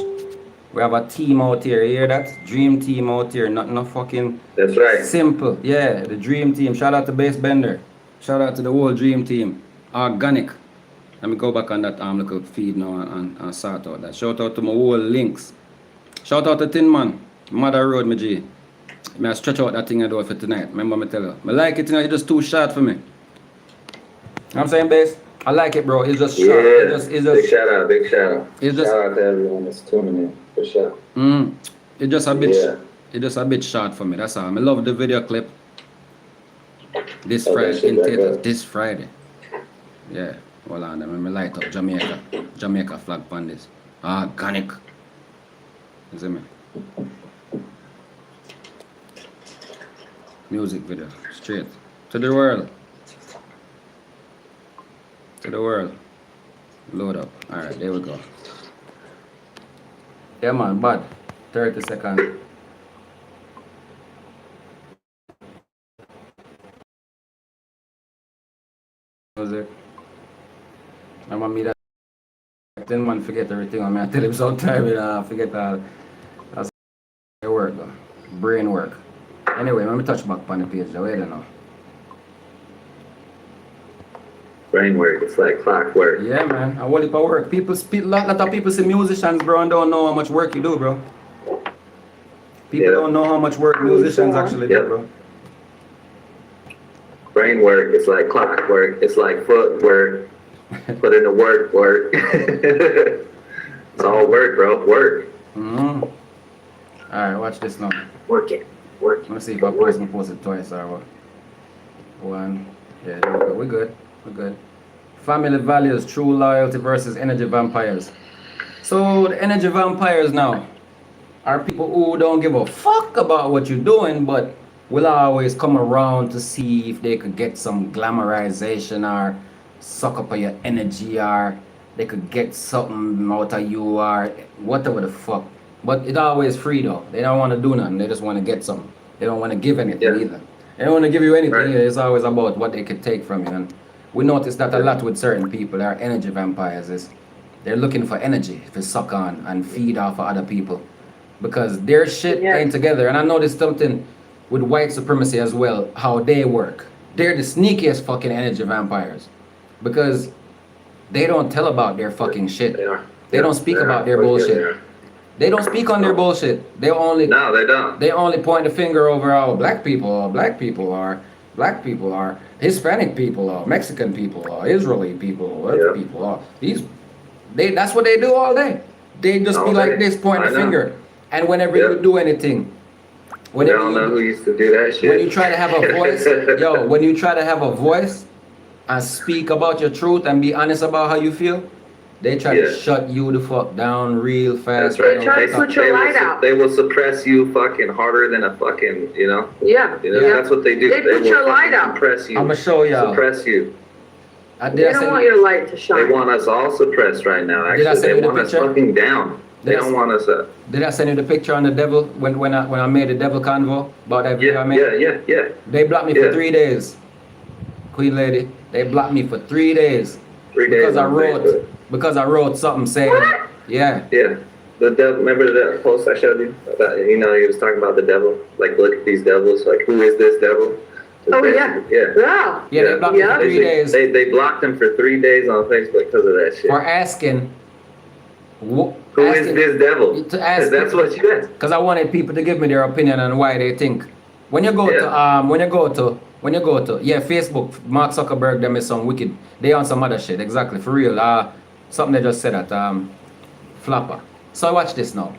We have a team out here, you hear that? Dream team out here, not no fucking... That's right. Simple, yeah, the dream team. Shout out to Bass Bender. Shout out to the whole dream team. Organic. Let me go back on that little feed now and sort out that. Shout out to my whole links. Shout out to Tin Man. Mother Road, my G. I stretch out that thing I do for tonight. Remember me tell you. I like it, it's just too short for me. You know what I'm saying, Bass? I like it, bro. It's just short. Yeah, it's just, big shout out. It's just, shout out to everyone that's tuning in, for sure. It's just a bit, it's just a bit short for me. That's all. I love the video clip. This Friday, in theaters, this Friday. Yeah, hold on, let me light up Jamaica flag on this. Organic. You see me? Music video, straight to the world. To the world. Load up. Alright, there we go. Yeah man, bad. 30 seconds. Music. Remember me that 10 man forget everything. I tell him sometimes I forget all. That's work though. Brain work. Anyway, let me touch back on the page though. Wait now. Brain work, it's like clockwork. Yeah, man. I want it for work. People speak, lot of people say musicians, bro, and don't know how much work you do, bro. People don't know how much work musicians actually do, bro. Brain work, it's like clockwork. It's like footwork. Put in the work. It's all work, bro. Work. Mm-hmm. All right, watch this now. Work it. Work it. Let's see if I post it twice or what. One. Yeah, there we go. We're good. We're good. Family values, true loyalty versus energy vampires. So the energy vampires now are people who don't give a fuck about what you're doing, but will always come around to see if they could get some glamorization or suck up of your energy, or they could get something out of you, or whatever the fuck. But it's always free though. They don't want to do nothing. They just want to get something. They don't want to give anything either. They don't want to give you anything. Right. It's always about what they could take from you. And we notice that a lot with certain people. Our energy vampires is they're looking for energy to suck on and feed off of other people because their shit ain't together. And I noticed something with white supremacy as well, how they work. They're the sneakiest fucking energy vampires because they don't tell about their fucking shit. They don't speak about their bullshit. They don't speak on their bullshit. They only No, they don't. They only point the finger over how black people are Hispanic people or Mexican people or Israeli people or other people or that's what they do all day. They just be like this, point the finger. And whenever you do anything, I don't know who used to do that shit. when you try to have a voice, when you try to have a voice and speak about your truth and be honest about how you feel, they try to shut you the fuck down real fast. That's right. They try to put your light out. They will suppress you fucking harder than a fucking, Yeah. That's what they do. They put your light out. Suppress you. I'ma show y'all. Suppress you. They don't want your light to They shine. want us all suppressed right now. Did I Actually, send they you the want us picture? fucking down. They don't want us up. Did I send you the picture on the devil when I made the devil convo about that video I made? Yeah. They blocked me for 3 days. Queen lady, they blocked me for 3 days. 3 days Because I wrote something saying Yeah. The devil. Remember the post I showed you about? He was talking about the devil. Like, look at these devils. Like, who is this devil? Oh yeah. Yeah. They blocked me for 3 days. They blocked him for 3 days on Facebook because of that shit. For asking. Who is this devil? To ask. That's what you asked. Because I wanted people to give me their opinion on why they think. When you go to Facebook, Mark Zuckerberg, them is some wicked. They on some other shit. Exactly, for real. Something they just said at Flapper. So watch this now.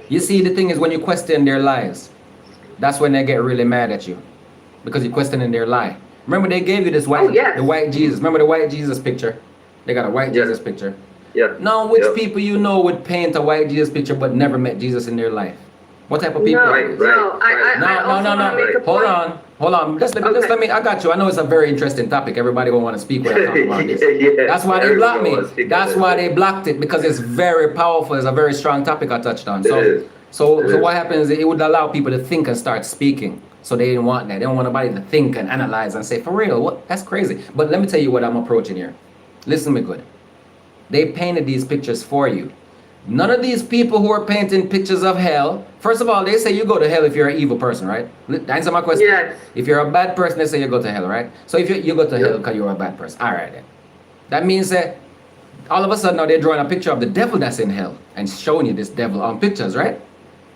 You see, the thing is, when you question their lies, that's when they get really mad at you, because you're questioning their lie. Remember, they gave you this the white Jesus. Remember the white Jesus picture? They got a white Jesus picture. Yeah. Now, which people would paint a white Jesus picture but never met Jesus in their life? What type of people? No, Right. Hold on. Just let me. I got you. I know it's a very interesting topic. Everybody will want to speak when I talk about this. That's why they blocked me. That's why they blocked it, because it's very powerful. It's a very strong topic I touched on. So what happens? It would allow people to think and start speaking. So they didn't want that. They don't want nobody to think and analyze and say, for real, what? That's crazy. But let me tell you what I'm approaching here. Listen to me good. They painted these pictures for you. None of these people who are painting pictures of hell, first of all, they say you go to hell if you're an evil person, right? Answer my question. Yes. If you're a bad person, they say you go to hell, right? So if you go to hell because you're a bad person. All right then. That means that all of a sudden now they're drawing a picture of the devil that's in hell and showing you this devil on pictures, right?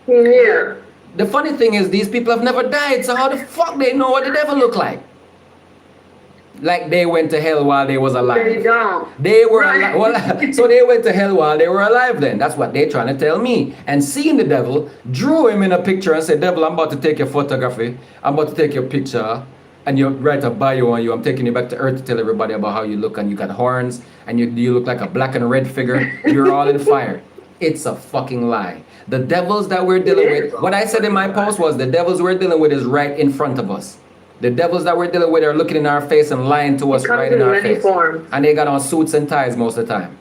Yeah. The funny thing is these people have never died, so how the fuck they know what the devil look like? Like they went to hell while they was alive. They don't. They were alive. So they went to hell while they were alive then. That's what they're trying to tell me. And seeing the devil, drew him in a picture and said, devil, I'm about to take your photography. I'm about to take your picture. And you write a bio on you. I'm taking you back to earth to tell everybody about how you look. And you got horns. And you look like a black and red figure. You're all in fire. It's a fucking lie. The devils that we're dealing with, what I said in my post was the devils we're dealing with is right in front of us. The devils that we're dealing with are looking in our face and lying to us right in our face. Forms. And they got on suits and ties most of the time.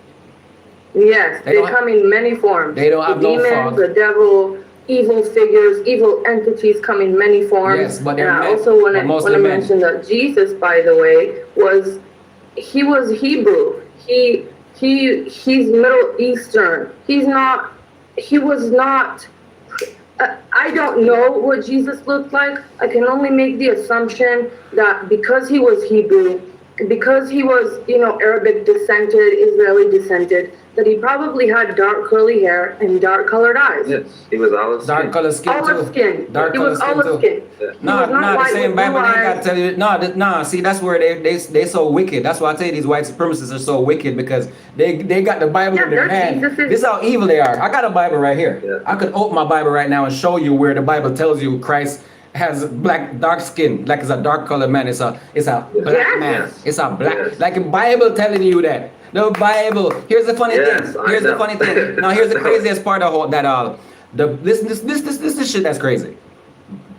Yes, they come in many forms. They don't have no demons, the devil, evil figures, evil entities come in many forms. Yes, but they're and I also want to mention that Jesus, by the way, was Hebrew. He's Middle Eastern. He was not. I don't know what Jesus looked like. I can only make the assumption that because he was Hebrew, because he was, Arabic descended, Israeli descended, that he probably had dark curly hair and dark colored eyes. Yes, he was olive skin. Dark color skin too. Olive skin. Dark He color was skin olive too. skin. No, He was not no, the white same with Bible blue ain't got eyes. to tell you. No. See, that's where they so wicked. That's why I tell you these white supremacists are so wicked because they got the Bible Yeah, in their they're hand. Jesuses. This is how evil they are. I got a Bible right here. Yeah. I could open my Bible right now and show you where the Bible tells you Christ has dark skin, like it's a dark colored man. It's a black Yes. man. It's a black, Yes. like a Bible telling you that. The Bible. Here's the funny Yes, thing. I Here's the know. funny thing. Now here's the craziest part of that all. This shit that's crazy.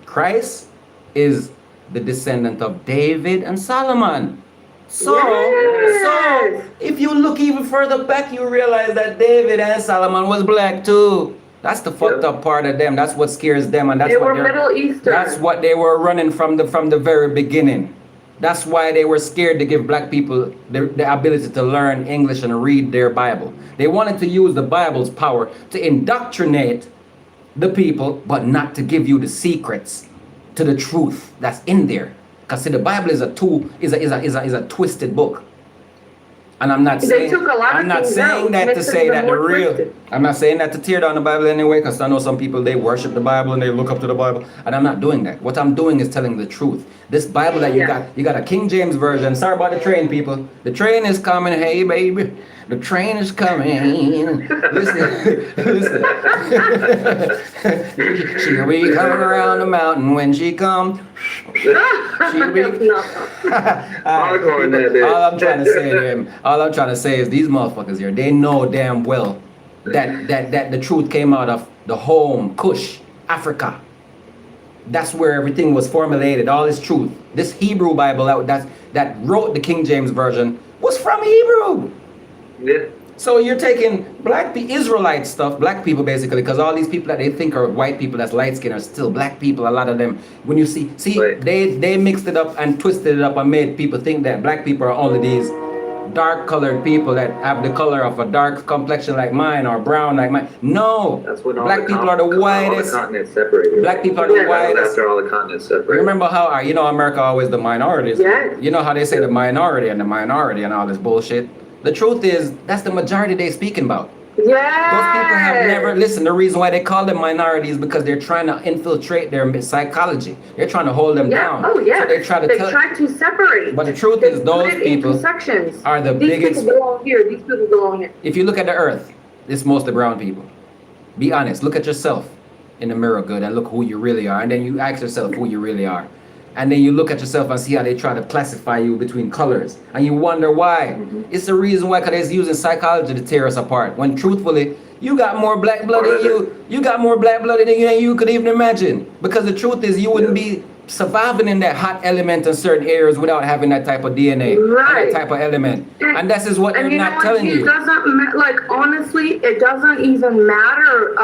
Christ is the descendant of David and Solomon. So Yes. if you look even further back, you realize that David and Solomon was black too. That's the fucked up part of them. That's what scares them, and that's They what were Middle Eastern. that's what they were running from the very beginning. That's why they were scared to give black people the ability to learn English and read their Bible. They wanted to use the Bible's power to indoctrinate the people, but not to give you the secrets to the truth that's in there. Because see, the Bible is a twisted book. And I'm not They saying took a lot of I'm not things saying out, that to makes it say even that the more real twisted. I'm not saying that to tear down the Bible anyway, because I know some people they worship the Bible and they look up to the Bible, and I'm not doing that. What I'm doing is telling the truth. This Bible that you got a King James version. Sorry about the train, people. The train is coming, hey baby. The train is coming. Listen. She'll be coming around the mountain when she comes. She'll be Hardcore in that bitch. all I'm trying to say is these motherfuckers here, they know damn well that the truth came out of the home, Kush, Africa. That's where everything was formulated, all this truth. This Hebrew Bible that wrote the King James Version was from Hebrew. Yeah. So you're taking Israelite stuff, black people basically, because all these people that they think are white people that's light skinned are still black people. A lot of them, when you see, Right. they mixed it up and twisted it up and made people think that black people are only these dark colored people that have the color of a dark complexion like mine or brown like mine. No, That's when all black people are the All the whitest. continents separated. Black people are the Yeah. whitest. After all the continents separated. Remember how America always the minorities? Yes. You know how they say the minority and all this bullshit? The truth is, that's the majority they speaking about. Those people have never, listen, the reason why they call them minorities is because they're trying to infiltrate their psychology. They're trying to hold them down. Oh yeah. So they try to separate. But the truth They is put those it people into sections. are the These biggest. people belong here. These people belong here. If you look at the earth, it's mostly brown people. Be honest. Look at yourself in the mirror good and look who you really are. And then you ask yourself who you really are. And then you look at yourself and see how they try to classify you between colors. And you wonder why. It's the reason why, because they're using psychology to tear us apart. When truthfully, you got more black blood than you. You got more black blood than you could even imagine. Because the truth is, you wouldn't be surviving in that hot element in certain areas without having that type of DNA. Right. That type of element. And this is what they're And you know not what? telling It you. doesn't like honestly, it doesn't even matter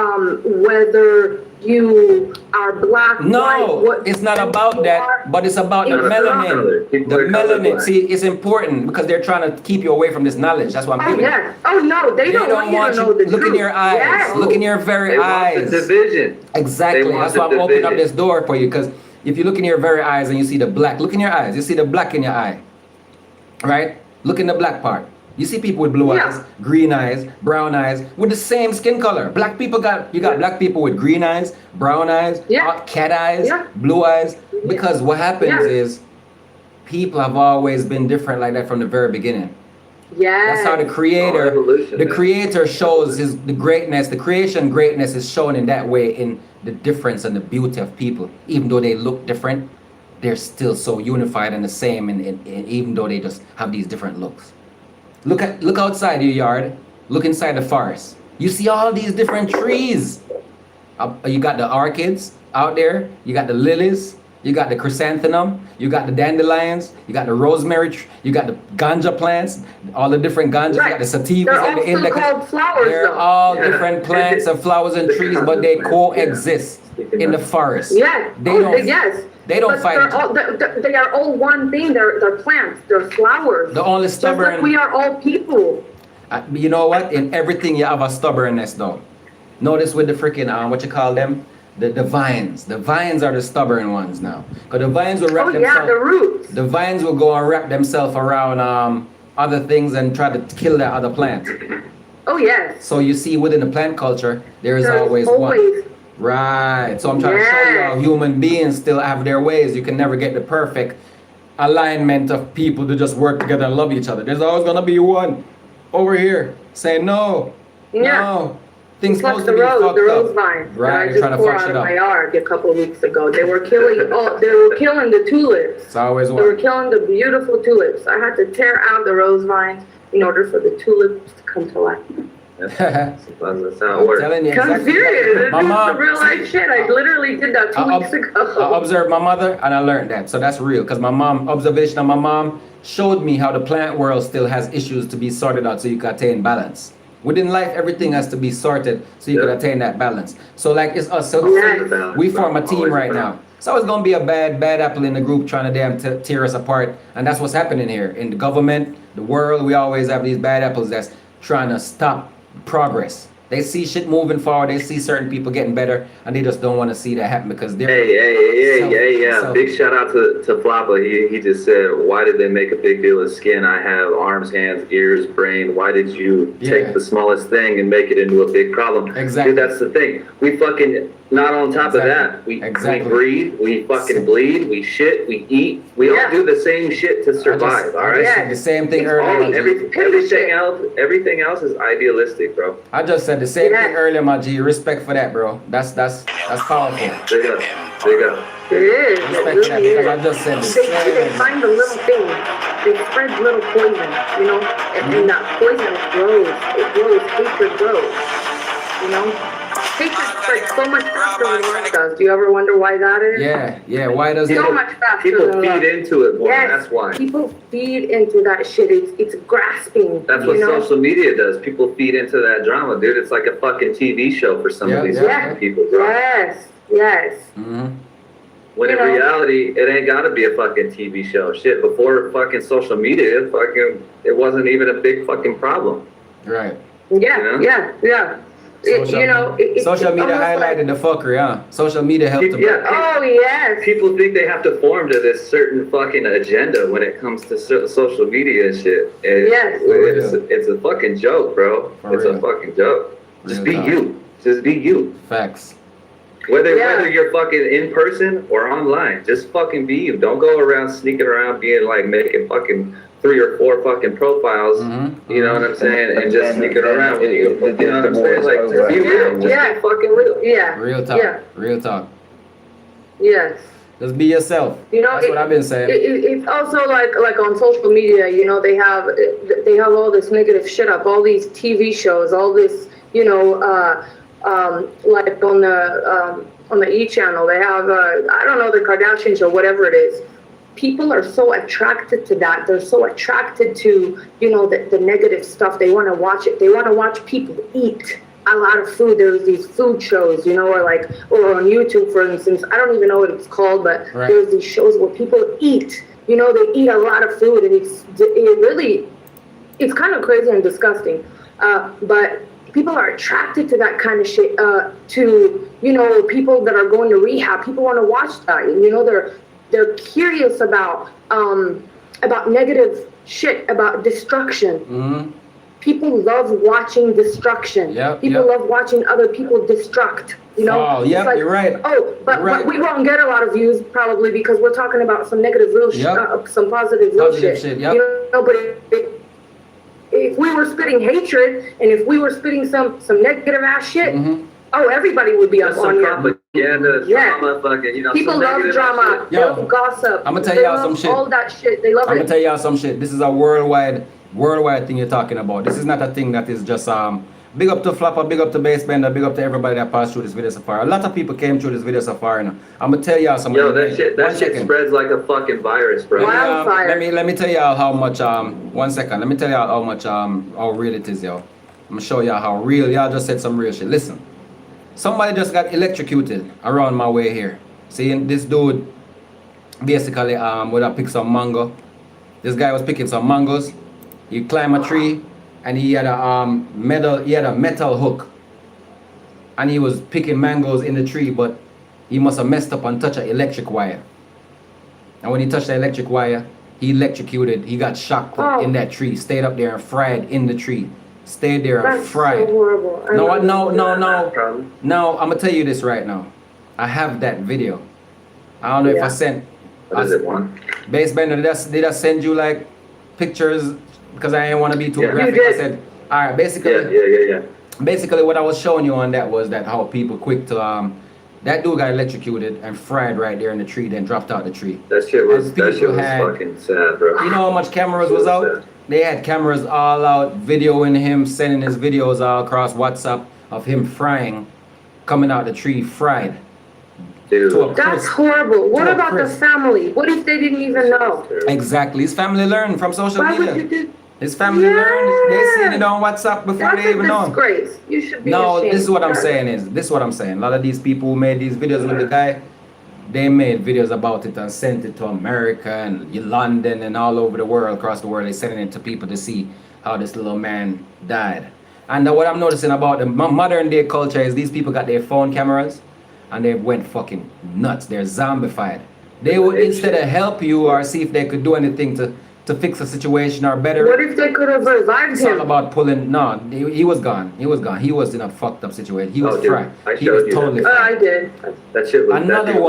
whether you are black. No, white, it's not about that, but it's about the It's melanin. People The are melanin. colorblind. See, it's important because they're trying to keep you away from this knowledge. That's what I'm Oh giving you. yes. Oh no, they don't want you to know the look truth. in your eyes. Yes. Look in your very They want eyes. the division. Exactly. They want That's the why I'm opening up division. this door for you. Because if you look in your very eyes and you see the black, look in your eyes. You see the black in your eye. Right? Look in the black part. You see people with blue Yeah. eyes, green eyes, brown eyes, with the same skin color. Black people got black people with green eyes, brown eyes, Yeah. cat eyes, Yeah. blue eyes. Because what happens Yeah. is people have always been different like that from the very beginning. Yes. That's how the creator, evolution, the man. creator shows the greatness. The creation greatness is shown in that way, in the difference and the beauty of people. Even though they look different, they're still so unified and the same. And even though they just have these different looks. Look outside your yard. Look inside the forest. You see all these different trees. You got the orchids out there. You got the lilies. You got the chrysanthemum. You got the dandelions. You got the rosemary. You got the ganja plants. All the different ganjas. You got the sativas They're and the also indicas. called flowers, They're though. all different plants and flowers and trees, but they coexist in the forest. Yes. They don't. Yes. They don't But fight they're each other. they are all one thing. They're plants. They're flowers. The only Just like stubborn. we are all people. You know what? In everything you have a stubbornness though. Notice with the freaking what you call them? The vines. The vines are the stubborn ones now. Because the vines will wrap Oh yeah, themselves. the roots. The vines will go and wrap themselves around other things and try to kill that other plant. Oh yes. So you see, within the plant culture, there is There's always one. Right. So I'm trying to show you how human beings still have their ways. You can never get the perfect alignment of people to just work together and love each other. There's always gonna be one over here saying no. No. Things supposed to be fucked up. The rose vine. Right. I just poured out of my yard a couple of weeks ago. They were killing the tulips. It's always They were one. killing the beautiful tulips. I had to tear out the rose vines in order for the tulips to come to life. That's how it I'm works. telling you I'm exactly. serious. My This is mom- real life shit. I literally did that 2 weeks I ago. observed my mother and I learned that. So that's real. Because my observation of my mom showed me how the plant world still has issues to be sorted out so you can attain balance. Within life, everything has to be sorted so you can attain that balance. So like it's us. So we form a team right now. So it's gonna be a bad apple in the group trying to damn tear us apart. And that's what's happening here. In the government, the world, we always have these bad apples that's trying to stop progress. They see shit moving forward, they see certain people getting better, and they just don't want to see that happen because they're Hey, big shout out to Floppa. He just said, why did they make a big deal of skin? I have arms, hands, ears, brain. Why did you take the smallest thing and make it into a big problem? Exactly. Dude, that's the thing. We fucking, not on top of that. We breathe, we fucking bleed, we shit, we eat. We all do the same shit to survive, all right? said the same thing earlier. Everything else is idealistic, bro. I just said the same thing earlier, my G. Respect for that, bro. That's powerful. Big up. It is. Respect It for that really because I is. just said the They same. find the little thing. They spread little poison, you know, and that poison grows. It grows. Hatred grows. You know, hatred spreads so much faster than love does. Do you ever wonder why that is? Yeah. Why does So much faster People than love. feed into it more. Yes, That's why. people feed into that shit. It's grasping. That's what you know? social media does. People feed into that drama, dude. It's like a fucking TV show for some of these fucking people, bro. Yes. Mm-hmm. When in reality, it ain't gotta be a fucking TV show. Shit, before fucking social media, it wasn't even a big fucking problem. Right. Yeah. Social media highlighted the fuckery, huh? Social media helped them. Oh yes. People think they have to form to this certain fucking agenda when it comes to social media and shit. It's a fucking joke, bro. It's a fucking joke. Just be you. Just be you. Facts. Whether you're fucking in person or online, just fucking be you. Don't go around sneaking around being like making fucking 3 or 4 fucking profiles. You know what I'm saying? And just sneaking around. You know what I'm saying? Like, just be real. Just be fucking real. Yeah. Real talk. Real talk. Yes. Just be yourself. You know, that's what I've been saying. It's also like on social media. You know, they have all this negative shit up, all these TV shows, all this. You know, like on the E channel, they have I don't know, the Kardashians or whatever it is. People are so attracted to that. They're so attracted to, you know, the negative stuff. They want to watch it. They want to watch people eat a lot of food. There's these food shows, you know, or on YouTube, for instance. I don't even know what it's called, but there's these shows where people eat. You know, they eat a lot of food, and it's kind of crazy and disgusting. But people are attracted to that kind of shit. To, you know, people that are going to rehab. People want to watch that. You know, they're curious about negative shit, about destruction. Mm-hmm. People love watching destruction. People love watching other people destruct. You know? Oh, yeah, like, you're right. Oh, but we won't get a lot of views probably because we're talking about some negative real shit, some positive real shit. You know, but if we were spitting hatred and if we were spitting some negative ass shit, everybody would be up on you. Drama, fucking, you know, people love drama. They love gossip. I'm gonna tell y'all some shit. All that shit. They love it. I'm gonna tell y'all some shit. This is a worldwide thing you're talking about. This is not a thing that is just big up to Flopper, big up to Bassbender, big up to everybody that passed through this video so far. A lot of people came through this video so far, and I'm gonna tell y'all some. That shit spreads like a fucking virus, bro. Wildfire. Let me tell y'all how much 1 second. Let me tell y'all how much how real it is, yo. I'm gonna show y'all how real. Y'all just said some real shit. Listen. Somebody just got electrocuted around my way here. See, this dude basically would have picked some mango. This guy was picking some mangoes. He climbed a tree and he had a metal hook. And he was picking mangoes in the tree, but he must have messed up and touched an electric wire. And when he touched the electric wire, he electrocuted. He got shocked in that tree, stayed up there and fried in the tree. stay there and That's fry. so horrible. I No, love no, it. no, no. Problem. No, I'm gonna tell you this right now. I have that video. I don't know if I Yeah. sent. What is it, one? Bass Bender, did I send you like pictures? Because I didn't want to be too Yeah. graphic. You I did. said, all right, basically, Yeah. basically what I was showing you on that was that how people quick to that dude got electrocuted and fried right there in the tree, then dropped out the tree. That shit was And people had- fucking sad, bro. You know how much cameras was So out? sad. They had cameras all out, videoing him, sending his videos all across WhatsApp of him frying, coming out the tree fried. Dude. To a That's crisp. horrible. What To a about the crisp. family? What if they didn't even know? Exactly. His family learned from social Why would media. you do? His family learned. They seen it on WhatsApp before That's they a even know. disgrace. You should be No, ashamed. this is what I'm saying is, this is what I'm saying. A lot of these people who made these videos with the guy, they made videos about it and sent it to America and London and all over the world, across the world. They sending it to people to see how this little man died. And what I'm noticing about the modern day culture is these people got their phone cameras and they went fucking nuts. They're zombified. They would, instead of help you or see if they could do anything to fix the situation or better. What if they could have revived It's all him? about pulling. No, he was gone. He was gone. He was in a fucked up situation. He was Oh, dude, fried. I He showed was you that. totally I fried. did. That shit was Another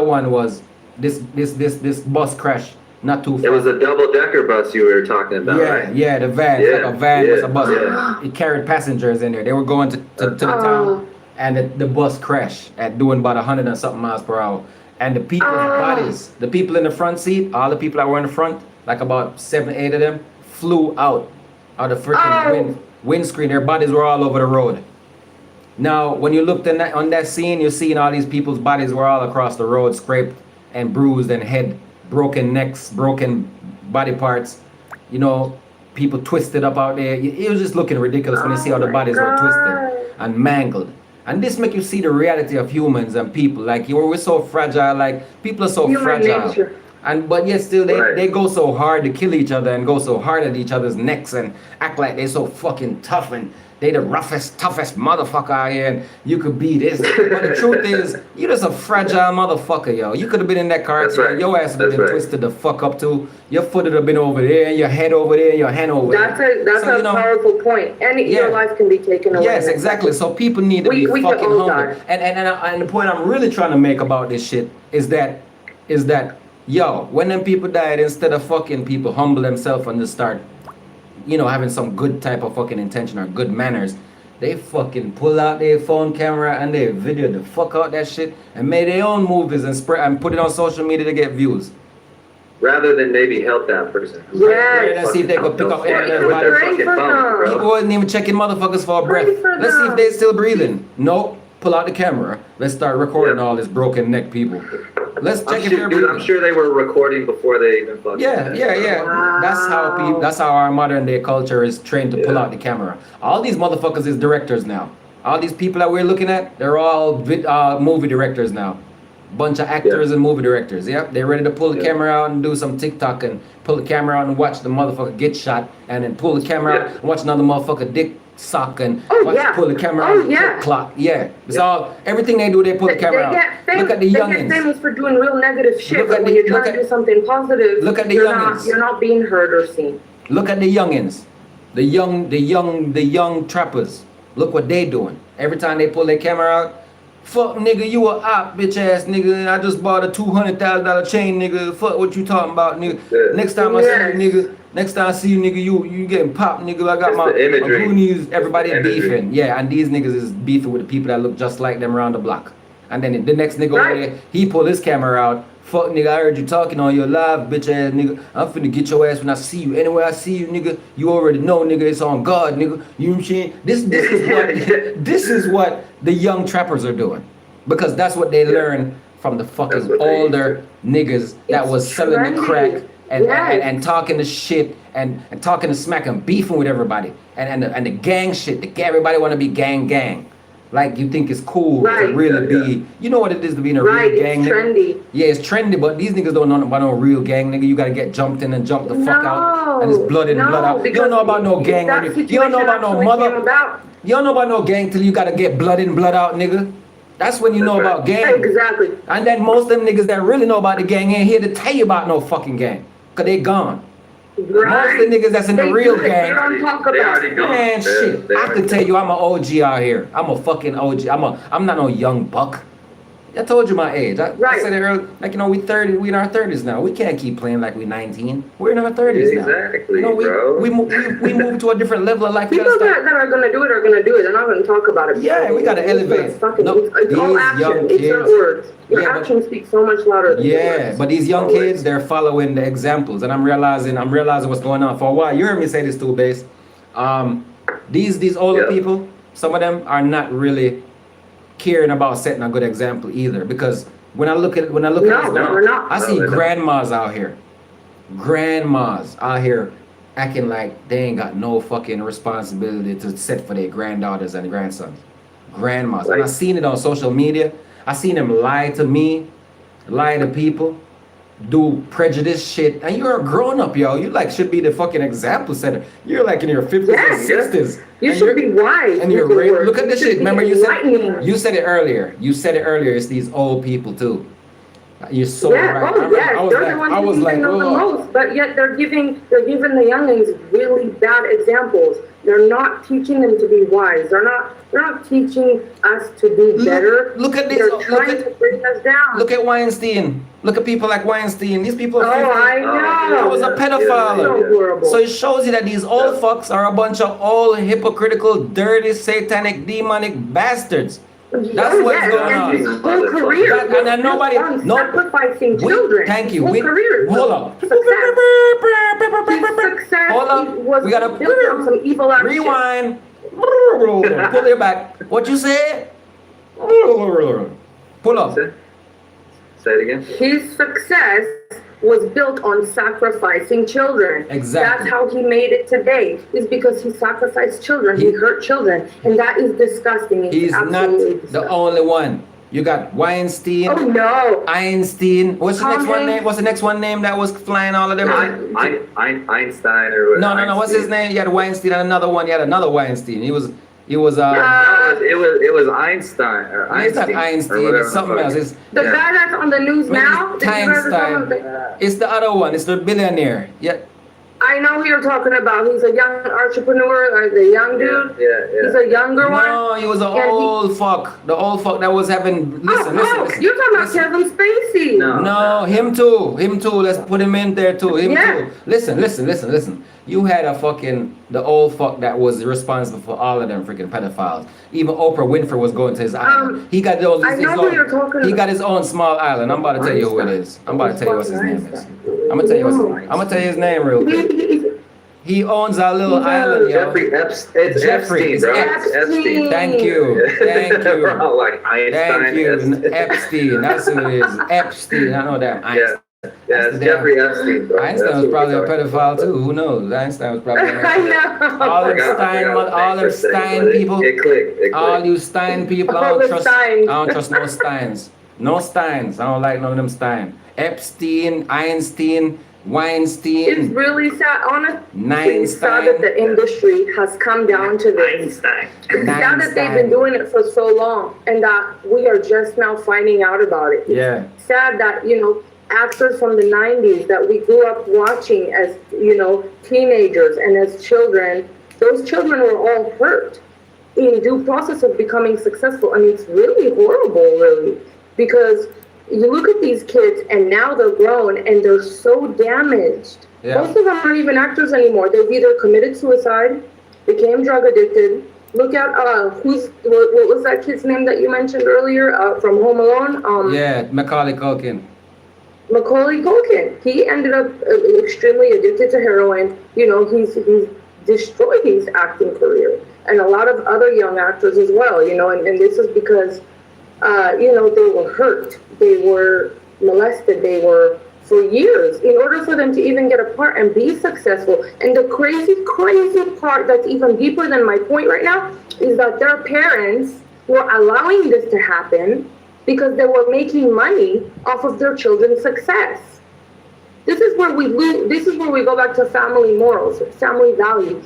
one was this bus crash not too far. It was a double decker bus you were talking about, yeah, right? yeah, the van, Yeah, like a van was yeah, a bus. yeah. It carried passengers in there. They were going to the town, and the bus crashed at doing about 100 and something miles per hour. And the people's bodies, the people in the front seat, all the people that were in the front, like about 7, 8 of them, flew out of the freaking windscreen. Their bodies were all over the road. Now, when you looked on that scene, you're seeing all these people's bodies were all across the road, scraped and bruised and head, broken necks, broken body parts. You know, people twisted up out there. It was just looking ridiculous when you see how the bodies were twisted and mangled. And this make you see the reality of humans and people. Like we're so fragile. Like people are so Human fragile. nature. But yet still Right. they go so hard to kill each other and go so hard at each other's necks and act like they're so fucking tough and they the roughest, toughest motherfucker out here and you could be this. But the truth is, you're just a fragile motherfucker, yo. You could have been in that car That's accident. right. Your ass would have That's been right. twisted the fuck up too. Your foot would have been over there, your head over there, your hand over That's there. a So, you know, powerful point. And your Yeah. life can be taken away. Yes, exactly. So people need to be We fucking can all humble. die. And the point I'm really trying to make about this shit is that yo, when them people died, instead of fucking people humble themselves and just start, you know, having some good type of fucking intention or good manners, they fucking pull out their phone camera and they video the fuck out that shit and made their own movies and spread and put it on social media to get views. Rather than maybe help that person. Yes. Let's see if they could pick up any of their with their bodies. fucking Pray for phone, them. bro. People wasn't even checking motherfuckers for a breath. Pray for Let's see if them. they still breathing. Nope. Pull out the camera. Let's start recording Yeah. all this broken neck people. Let's check if they're Dude, I'm breathing. sure they were recording before they even fucking. Yeah. That's how people. That's how our modern day culture is trained to pull out the camera. All these motherfuckers is directors now. All these people that we're looking at, they're all movie directors now. Bunch of actors and movie directors. Yep, they're ready to pull the camera out and do some TikTok and pull the camera out and watch the motherfucker get shot, and then pull the camera out and watch another motherfucker dick sock and pull the camera out and click clock. Yeah, it's all everything they do. They pull the camera out. Look at the They get youngins. famous for doing real negative shit, Look but at when the- you're trying look to at- do something positive, look at the you're youngins. you're not being heard or seen. Look at the youngins, the young trappers. Look what they doing. Every time they pull their camera out, fuck nigga, you a op, bitch ass nigga. I just bought a $200,000 chain, nigga. Fuck what you talking about, nigga. Yeah. Next time I see you, nigga. Next time I see you, nigga, you getting popped, nigga. I got That's my the imagery. goonies. Everybody That's the imagery. beefing, yeah. And these niggas is beefing with the people that look just like them around the block. And then the next nigga over there, he pull his camera out. Fuck nigga, I heard you talking on your live, bitch ass nigga. I'm finna get your ass when I see you. Anywhere I see you, nigga, you already know, nigga, it's on God, nigga. You know what I'm saying? This is what the young trappers are doing. Because that's what they learn from the fucking what they older niggas that It's was selling the crack trendy. and, Yes. and talking the shit and talking the smack and beefing with everybody. And the gang shit. Everybody wanna be gang. Like you think it's cool to Right. really be, you know what it is to be in a Right, real gang it's nigga? trendy. Yeah, it's trendy, but these niggas don't know about no real gang nigga. You gotta get jumped in and jump the fuck out. And it's blood in, blood out. You don't know about no gang. That You don't know about no situation mother. actually came about. You don't know about no gang till you gotta get blood in, blood out, nigga. That's when you know about gang. Exactly. And then most of them niggas that really know about the gang ain't here to tell you about no fucking gang. Cause they gone. Right. Most of the niggas that's in the They real do it. They gang, don't talk They about already it. gone. man, shit. They're I can tell you, I'm an OG out here. I'm a fucking OG. I'm not no young buck. I told you my age. I Right. said it earlier. Like, we 30. We in our 30s now. We can't keep playing like we 19. We're in our 30s now. Exactly, we bro. we move to a different level of life. We People gotta start- that are gonna do it are gonna do it. They're not gonna talk about it. Yeah, we gotta elevate. It's fucking, No, it's all these action. young It's not kids- words. Your Yeah, but- actions speak so much louder than your Yeah, words. but these young Always. kids, they're following the examples, and I'm realizing what's going on. For a while, you heard me say this too, Bass. These older Yeah. people, some of them are not really caring about setting a good example either. Because when I look at No, this, we're not. I see No, they're not. grandmas out here acting like they ain't got no fucking responsibility to set for their granddaughters and grandsons. Grandmas, and I Right. seen it on social media. I seen them lie to me, lie to people, do prejudice shit, and you're a grown up, yo. You like should be the fucking example setter. You're like in your 50s Yes, and 60s. You and should you're- be wise. and you're with your ra- words. look at You this should shit. be Remember enlightening. you said it earlier. It's these old people too. You're so Yeah, right. oh yes, they're the ones I who was need like, to know the oh. most, but yet they're giving the youngins really bad examples. They're not teaching them to be wise. They're not teaching us to be better. Look at this. They're Look trying at to bring us down. Look at Weinstein. Look at people like Weinstein. These people Oh, are 50. I He know. was a Yeah, pedophile. yeah, So horrible. So it shows you that these old fucks are a bunch of old, hypocritical, dirty, satanic, demonic bastards. That's Oh, what's yes, going and on. his whole career That- and then was nobody- built on no- sacrificing We- children. thank you. His We- whole career was hold up. success. His success Hold up. was We gotta built on some evil action. rewind. Pull it back. What you say? Pull up. Say it again. His success was built on sacrificing children. Exactly. That's how he made it today, is because he sacrificed children. He hurt children. And that is disgusting. It's He's not absolutely the disgusting. only one. You got Weinstein, Oh no. Einstein. What's the next one name? What's the next one name that was flying all of them? Einstein or what? No. What's his name? You had Weinstein and another one. You had another Weinstein. He was. No, it was Einstein or It's not Einstein. Einstein. or whatever It's something the else. fuck. It's The guy that's on the news now, did you ever tell him Einstein. that- It's the other one. It's the billionaire. Yeah. I know who you're talking about. He's a young entrepreneur, or the young dude. Yeah. He's a younger one. No, he was an And he- old fuck. The old fuck that was having. Listen. You're talking about Kevin Spacey. No. Him too. Let's put him in there too. Him Yeah. too. Listen. You had the old fuck that was responsible for all of them freaking pedophiles. Even Oprah Winfrey was going to his island. He got those. I know who you're talking He about. got his own small island. I'm about to tell you who it is. I'm about to tell you what's his name is. I'm gonna tell you his name real quick. He owns a little island, yo. Jeffrey Epstein. It's Jeffrey, Epstein, bro. it's It's Epstein. Thank you. We're all like Einstein. Thank you. Epstein. Epstein. That's who it is. Epstein. I know that. Yeah. Yeah, it's Jeffrey Epstein, bro. Einstein That's was what probably a we're talking pedophile too. Who knows? Einstein was probably. I know. All them about. Stein people. It clicked. All you Stein people. I All don't the trust. Steins. I don't trust no Steins. No Steins. I don't like none of them Stein. Epstein, Einstein, It's Weinstein, really sad. Honestly, it's sad Einstein. that the industry has come down to this. It's sad that they've been doing it for so long and that we are just now finding out about it. Yeah. It's sad that, actors from the 90s that we grew up watching as, teenagers and as children, those children were all hurt in due process of becoming successful. And it's really horrible, really, because you look at these kids and now they're grown and they're so damaged. Yeah. Most of them aren't even actors anymore. They've either committed suicide, became drug addicted. Look at what was that kid's name that you mentioned earlier from Home Alone? Yeah, Macaulay Culkin. Macaulay Culkin. He ended up extremely addicted to heroin. He's destroyed his acting career, and a lot of other young actors as well. And this is because they were hurt, they were molested, they were for years in order for them to even get a part and be successful. And the crazy part that's even deeper than my point right now is that their parents were allowing this to happen because they were making money off of their children's success. This is where we go back to family morals, family values.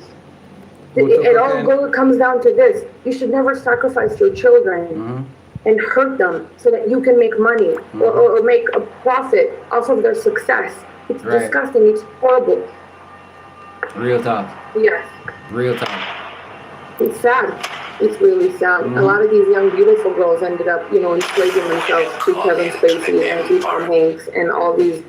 It all comes down to this. You should never sacrifice your children and hurt them so that you can make money or make a profit off of their success. It's disgusting. It's horrible. Real talk. Yes. Real talk. It's sad. It's really sad. A lot of these young, beautiful girls ended up, enslaving themselves to Kevin Spacey and to Tom Hanks and all these,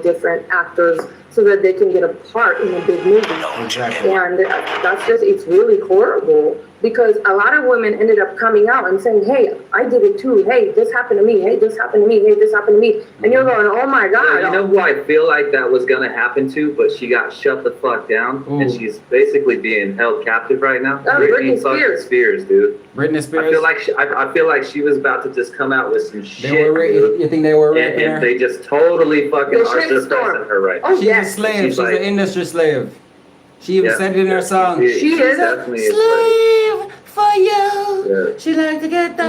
different actors so that they can get a part in a big movie. Exactly. And it's really horrible because a lot of women ended up coming out and saying, hey, I did it too. Hey, this happened to me. Hey, this happened to me. Hey, this happened to me. And you're going, oh my God. Yeah, you know who I feel like that was going to happen to, but she got shut the fuck down, and she's basically being held captive right now? Britney Spears. Spears, dude. Britney Spears. I feel like she was about to just come out with some shit. You think they were raping her? And they just totally fucking are suppressing her right now. Oh, She's yes. a slave. She's like, an industry slave. She even said it in her song. She is definitely a slave for you. Yeah. She like to get the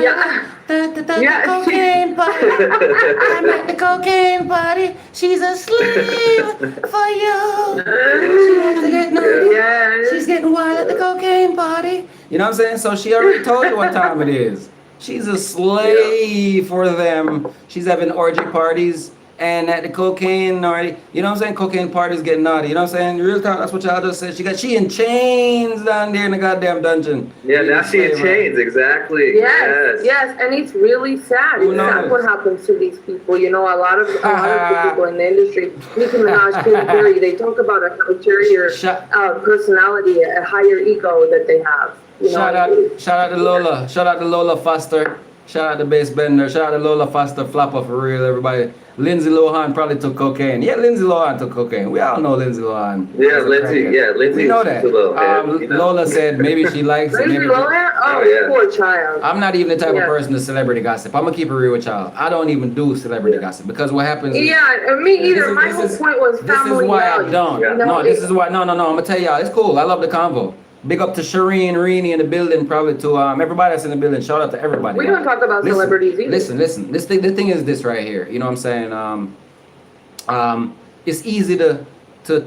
cocaine party. I'm at the cocaine party. She's a slave for you. She likes to get naughty. Yeah. She's getting wild at the cocaine party. You know what I'm saying? So she already told you what time it is. She's a slave for them. She's having orgy parties. And at the cocaine naughty, you know what I'm saying? Cocaine parties get naughty, you know what I'm saying? Real talk, that's what y'all just said. She in chains down there in the goddamn dungeon. Yeah, now she in chains, exactly. Yes, and it's really sad. It's sad what happens to these people. A lot of the people in the industry, Nicki Minaj, Katy Perry, they talk about a superior personality, a higher ego that they have. Shout out to Lola. Shout out to Lola Foster. Shout out to Bass Bender. Shout out to Lola Foster, Flopper for real, everybody. Lindsay Lohan probably took cocaine. Yeah, Lindsay Lohan took cocaine. We all know Lindsay Lohan. Yeah, Lindsay. We know that. Lola said maybe she likes it. Lindsay Lohan? Oh, poor child. I'm not even the type of person to celebrity gossip. I'm going to keep it real with y'all. I don't even do celebrity gossip because what happens is... Yeah, me either. My whole point was family. This is why I don't. Yeah. No, this is why... No, I'm going to tell y'all. It's cool. I love the convo. Big up to Shireen, Reenie in the building, probably to everybody that's in the building. Shout out to everybody. We don't talk about celebrities either. Listen. The thing is this right here. You know what I'm saying? It's easy to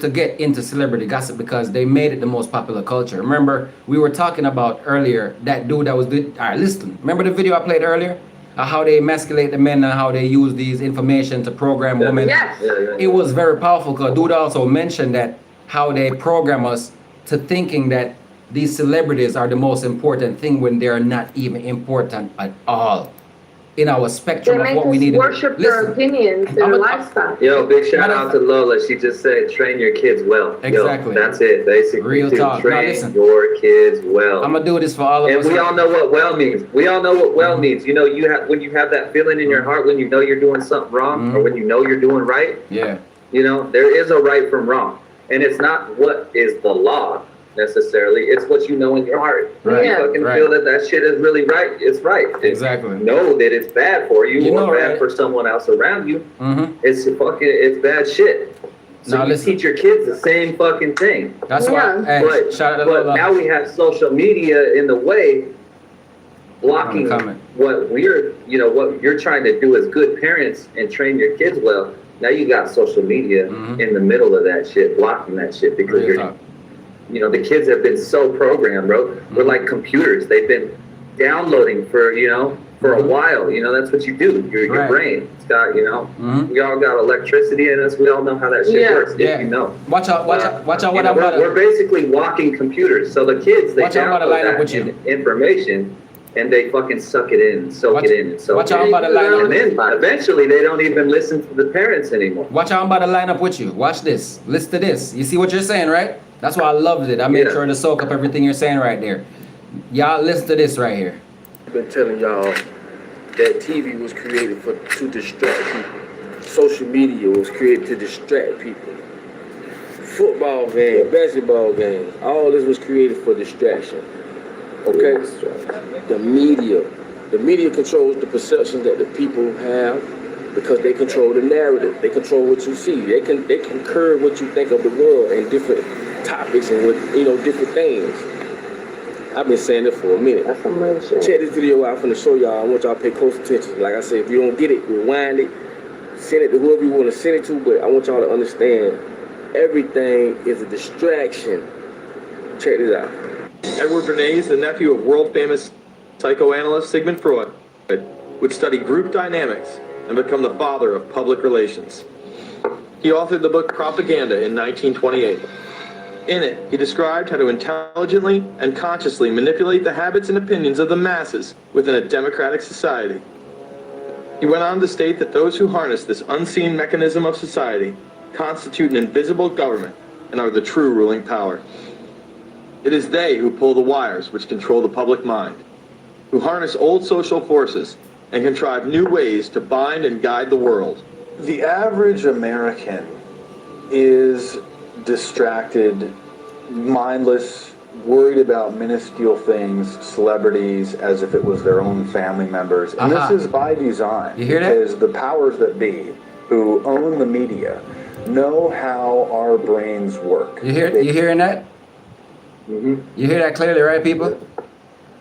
get into celebrity gossip because they made it the most popular culture. Remember, we were talking about earlier that dude that was doing... All right, listen. Remember the video I played earlier? How they emasculate the men and how they use these information to program women? Yes. It was very powerful because dude also mentioned that how they program us to thinking that these celebrities are the most important thing when they're not even important at all in our spectrum of what we need to worship their opinions, their lifestyle. Yo, big shout out to Lola. She just said, train your kids well. Exactly. Yo, that's it, basically. Real talk. Train your kids well. I'm gonna do this for all of us. And we all know what well means. We all know what well means. You know, when you have that feeling in your heart when you know you're doing something wrong or when you know you're doing right. Yeah. You know, there is a right from wrong. And it's not what is the law necessarily, it's what you know in your heart. Right. You fucking feel that shit is really right, it's right. Exactly. Know that it's bad for you or bad for someone else around you. It's bad shit. So now, you teach your kids the same fucking thing. That's why. But now we have social media in the way, blocking what you're trying to do as good parents and train your kids well. Now you got social media in the middle of that shit, blocking that shit because the kids have been so programmed, bro. We're like computers. They've been downloading for a while. That's what you do. Your brain. It's got, we all got electricity in us. We all know how that shit works. Yeah. If you know. Watch out what I'm about. We're basically walking computers. So the kids, they download that information and they fucking suck it in, soak it in, and soak it in. And then eventually they don't even listen to the parents anymore. Watch out, I'm about to line up with you. Watch this. Listen to this. You see what you're saying, right? That's why I loved it. I made sure to soak up everything you're saying right there. Y'all listen to this right here. I've been telling y'all that TV was created to distract people. Social media was created to distract people. Football game, basketball game, all this was created for distraction. Okay? The media controls the perception that the people have because they control the narrative. They control what you see. They can curb what you think of the world and different topics and different things. I've been saying it for a minute. That's some real shit. Check this video out. I'm finna show y'all. I want y'all to pay close attention. Like I said, if you don't get it, rewind it. Send it to whoever you want to send it to, but I want y'all to understand everything is a distraction. Check this out. Edward Bernays is the nephew of world-famous psychoanalyst Sigmund Freud, would study group dynamics and become the father of public relations. He authored the book Propaganda in 1928. In it, he described how to intelligently and consciously manipulate the habits and opinions of the masses within a democratic society. He went on to state that those who harness this unseen mechanism of society constitute an invisible government and are the true ruling power. It is they who pull the wires which control the public mind, who harness old social forces and contrive new ways to bind and guide the world. The average American is distracted, mindless, worried about minuscule things, celebrities, as if it was their own family members. And this is by design. You hear that? Because the powers that be, who own the media, know how our brains work. You hearing that? Mm-hmm. You hear that clearly, right, people?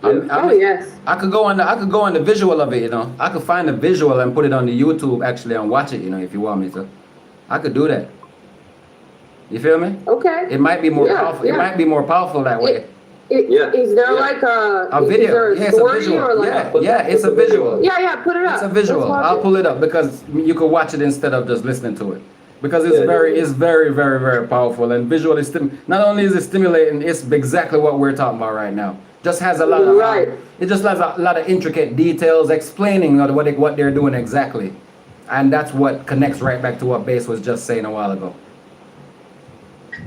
Yes. I could go on the visual of it, you know. I could find the visual and put it on the YouTube actually and watch it, you know, if you want me to. I could do that. You feel me? Okay. It might be more powerful. Yeah. It might be more powerful that way. Is there like a video? Is there Yeah, it's a story visual. or like Yeah, it's a visual. Yeah, put it up. It's a visual. Let's watch I'll it. pull it up because you could watch it instead of just listening to it. Because it's very, very powerful, and visually not only is it stimulating, it's exactly what we're talking about right now. Just has a lot of it just has a lot of intricate details explaining what they're doing exactly, and that's what connects right back to what Bass was just saying a while ago.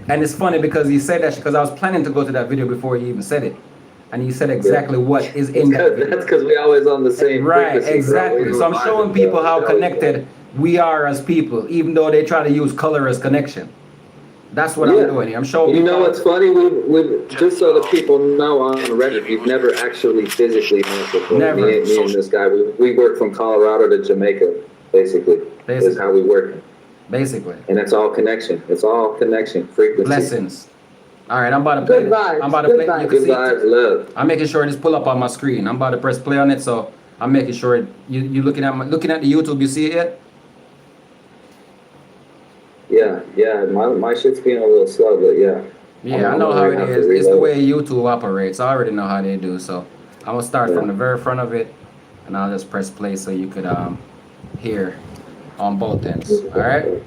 And it's funny because he said that because I was planning to go to that video before he even said it, and he said exactly what is in that video. That's because we always on the same frequency, exactly. bro. So I'm showing people how connected we are as people, even though they try to use color as connection. That's what I'm doing here. I'm showing. You know what's funny? We just so that people know on Reddit, we've never actually physically met before. Never. Me and this guy, we work from Colorado to Jamaica, basically. Is how we work. Basically. And it's all connection. It's all connection, frequency. Blessings. All right, I'm about to play. Good vibes. I'm about to play. You can see vibes, love. I'm making sure this pull up on my screen. I'm about to press play on it, so I'm making sure you looking at the YouTube. You see it yet? Yeah. My shit's being a little slow, but yeah. Yeah, I know how it is. It's the way YouTube operates. I already know how they do. So I'm gonna start from the very front of it, and I'll just press play so you could hear on both ends. All right.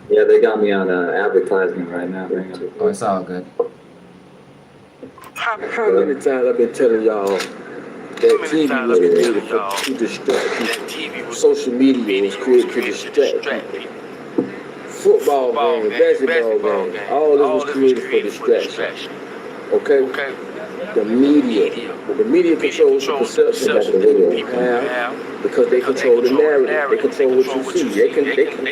Yeah, they got me on advertisement right now. Oh, it's all good. How many times I've been telling y'all that TV was created to distract people? Social media was created to distract people. Football game, basketball game, all this was created for distraction. Okay? The media controls the perception that the people have because they control the narrative. They control what you see. They can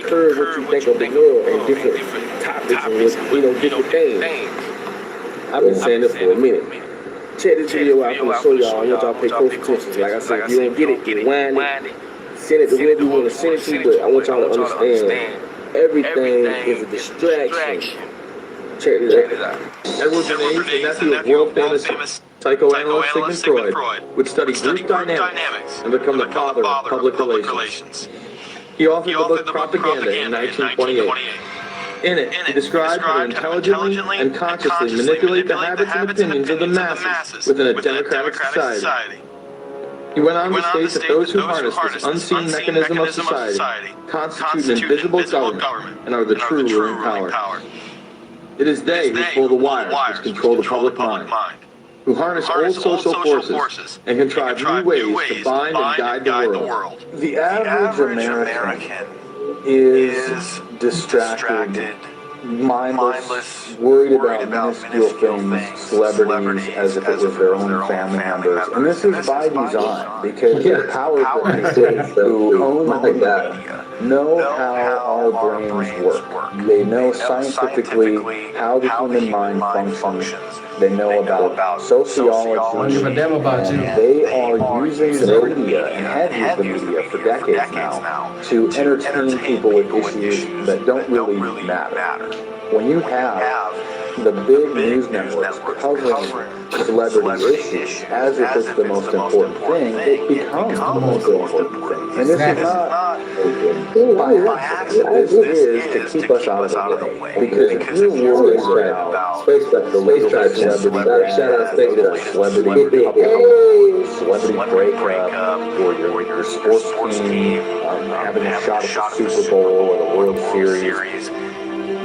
curve what you think of the world and different topics and different things. I've been saying this for a minute. Check this video out. I'm gonna show y'all. I want y'all to pay close attention. Like I said, if you don't get it, rewind it. Send it to whoever you want to send it to, but I want y'all to understand everything is a distraction. Check this out. Edward Bernays, the nephew of world-famous psychoanalyst Sigmund Freud, would study group dynamics and become the father of public relations. He authored the book Propaganda in 1928. In it, he described how to intelligently and consciously manipulate the habits and opinions of the masses within a democratic society. He went on to state that those who harness this unseen mechanism of society constitute an invisible government and are the true ruling power. It is they who pull the wires which control the public mind, who harness old social forces and contrive new ways to bind and guide the world. The average American is distracted, mindless, worried about minuscule things, celebrities, as if it was their own family members. And this is by design, because the powers that be, who own the media, know how our brains work. They know scientifically how the human mind functions. They know about sociology, Give a damn about you. they are using the media and have used the media for decades now to entertain people with issues that don't really matter. When you have the big news networks covering celebrity issues as if it's the most important thing, it becomes the most important thing. And this is not by accident. This is to keep us out of the way. Because if you're worried about the latest celebrity breakup, or your sports team having a shot at the Super Bowl or the World Series,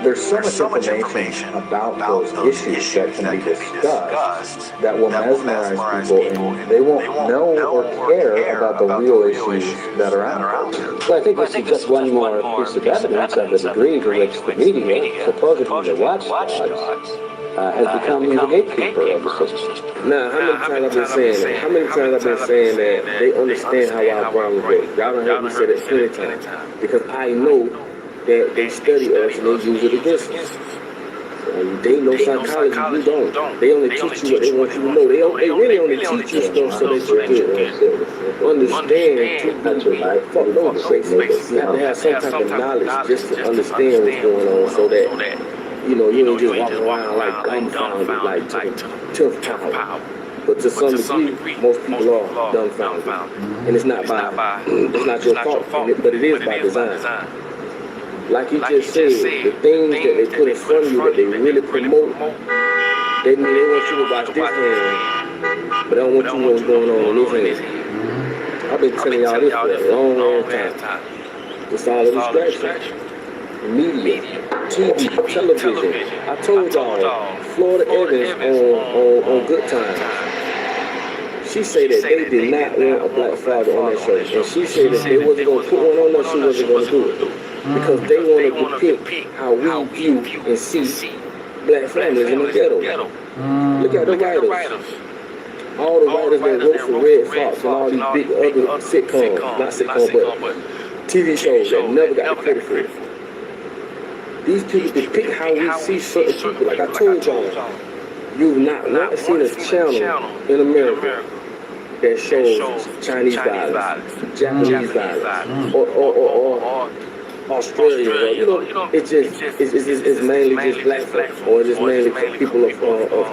there's so much information about those issues that can be discussed that will mesmerize people, and they won't know or care about the real issues that are out there. Well, I think this is just one more piece of evidence of the degree to which the media, supposedly the watchdogs, has become the gatekeeper of the system. Now, how many times I've been saying that? How many times I've been saying that they understand how our problems work? Y'all done heard me say that plenty of times. Because I know that they study us and they use it against us. They know psychology, you don't. They only teach you what they want you to know. They really only teach you stuff so that you can understand. That's right. Fuck no, you have to have some type of knowledge just to understand what's going on so that you don't just walk around like dumbfounded, like tough power. But to some degree, most people are dumbfounded. And it's not it's not your fault, but it is by design. Like you just said, the things that they put in front of you that they really promote, they want you to watch this hand, but they don't want you to know what's going on in this hand. I've been telling y'all this for a long time. It's all a distraction. Media, TV, television. I told y'all, Florida Evans on Good Times. She said that they did not want a black father on that show. And she said that they wasn't going to put one on there, she wasn't going to do it. Because they wanted to depict how we view and see black families in the ghetto. Look at the writers. All the writers that wrote for Red Fox and all these big other sitcoms, not sitcoms, but TV shows that never got the credit for it. These people depict how we see certain people. Like I told y'all, you've not seen a channel in America that shows Chinese violence, Japanese violence, or Australia. It's mainly just black folks, or it's mainly people of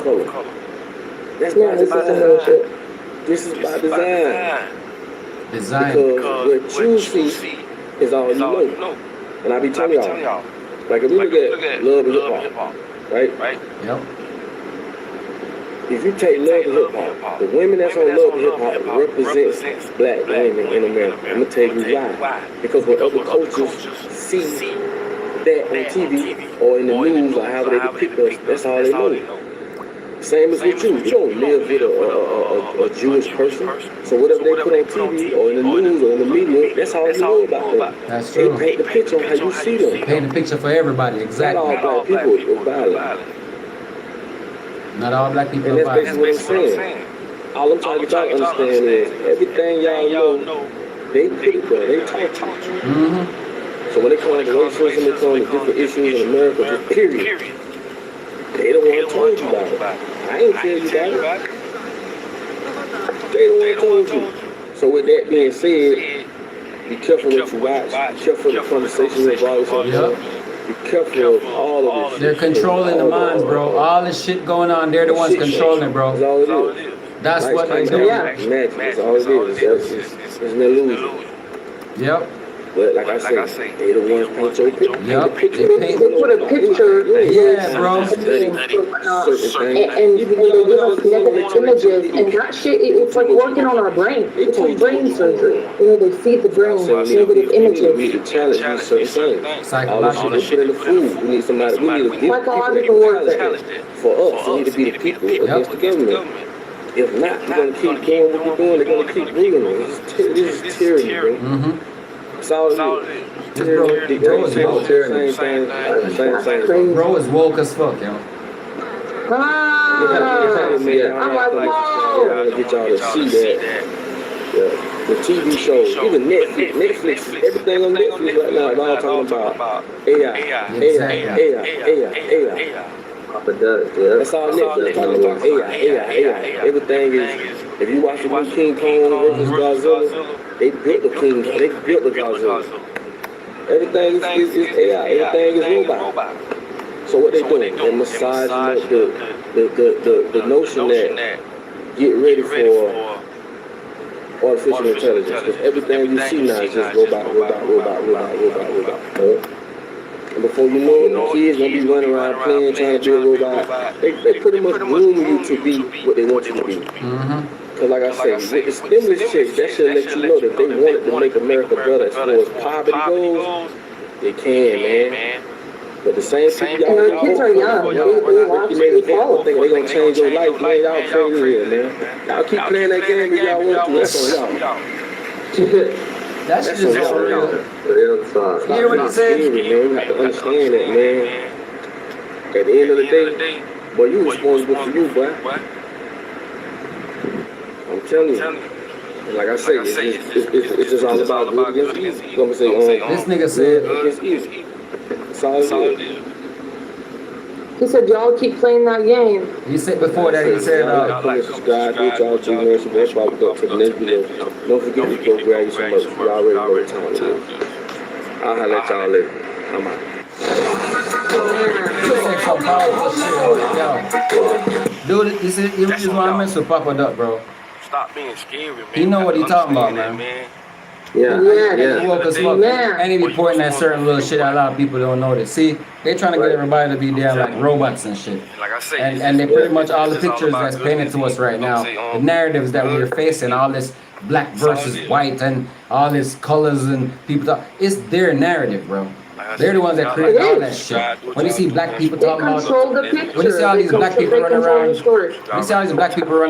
color. That's not design. This is by design. Because what you see is all you know. And I be telling y'all. Like if you look at Love and Hip Hop, right? Yep. If you take Love and Hip Hop, the women that's on Love and Hip Hop represents black women in America. I'm gonna tell you why. Because when other cultures see that on TV or in the news or however they depict us, that's all they know. Same as with you. You don't live with a Jewish person. So whatever they put on TV or in the news or in the media, that's all you know about them. That's true. They paint the picture on how you see them. Paint the picture for everybody, exactly. Not all black people are violent. Not all black people are violent. violent. And that's basically what I'm saying. All I'm trying to get y'all to understand is everything y'all know, they put it there. They taught you. So when they come to racism, they come to different issues in America, just period. They don't want to told you about it. I ain't tell you about it. They don't want to told you. So with that being said, be careful what you watch. Be careful of the conversations you involve. Be careful of all of this. They're controlling the minds, bro. All this shit going on, they're the ones controlling it, bro. That's all it is. That's what they do. Magic. That's all it is. It's an illusion. Yep. But like I said, they the ones paint your picture. Yep. They put a picture. Yeah, bro. And they give us negative images, and that shit, it's like working on our brain. It's like brain surgery. They feed the brain negative images. We need to challenge these certain things. All this shit they put in the food. We need somebody. We need a group of people to challenge it. For us, we need to be the people against the government. If not, we're gonna keep doing what we're doing. They're gonna keep breathing. This is tyranny, bro. That's all it is. Bro is woke as fuck, yo. I'm like, whoa! Get y'all to see that. The TV shows, even Netflix, everything on Netflix right now is all talking about AI. That's all Netflix talking about. AI. Everything is. If you watch the new King Kong versus Godzilla, they built the King. They built the Godzilla. Everything is AI. Everything is robot. So what they doing? They're massaging up the notion that get ready for artificial intelligence. Because everything you see now is just robot. And before you know it, the kids gonna be running around playing, trying to be a robot. They pretty much groom you to be what they want you to be. Because like I said, with the stimulus checks, that should let you know that they wanted to make America better as far as poverty goes. They can, man. But the same people And our kids are young. They watch, they follow. Thinking they gonna change your life, man. Y'all crazy here, man. Y'all keep playing that game if y'all want to. That's on y'all. That shit is so real. Real talk. You hear what he said? Man. You have to understand that, man. At the end of the day, boy, you responsible for you, boy. I'm telling you. Like I say, it's just all about good against evil. You gonna say, This nigga said, against evil. It's all good. He said, y'all keep playing that game. he said before that, he said, Subscribe to y'all too, man. So that's why we go to the next video. Don't forget to go grab you some merch. You already know what time it is. I'll holler at y'all later. I'm out. he said some powerful shit. Yo. Dude, this is why I'm messing with Papa Duck, bro. Stop being scary, man. He know what he talking about, man. Yeah. He woke as fuck. And he be pointing at certain little shit that a lot of people don't notice. See, they trying to get everybody to be there like robots and shit. Like I say, And they pretty much all the pictures that's painted to us right now, the narratives that we're facing, all this black versus white and all this colors and people talk, it's their narrative, bro. They're the ones that create all that shit. When you see black people talking about, when you see all these black people running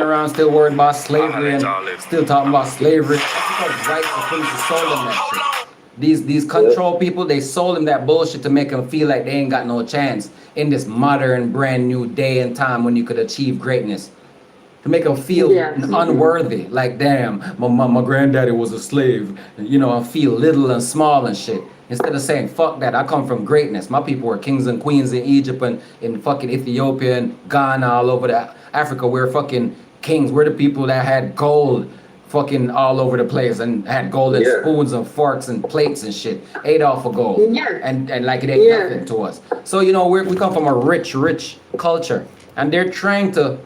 around, still worried about slavery and still talking about slavery, it's because white supremacists sold them that shit. These control people, they sold them that bullshit to make them feel like they ain't got no chance in this modern, brand new day and time when you could achieve greatness. To make them feel unworthy, like damn, my granddaddy was a slave, you know, and feel little and small and shit. Instead of saying, fuck that, I come from greatness. My people were kings and queens in Egypt and in fucking Ethiopia and Ghana, all over Africa. We're fucking kings. We're the people that had gold fucking all over the place and had golden spoons and forks and plates and shit. Ate off of gold. And like it ain't nothing to us. So, you know, we come from a rich culture. And they're trying to,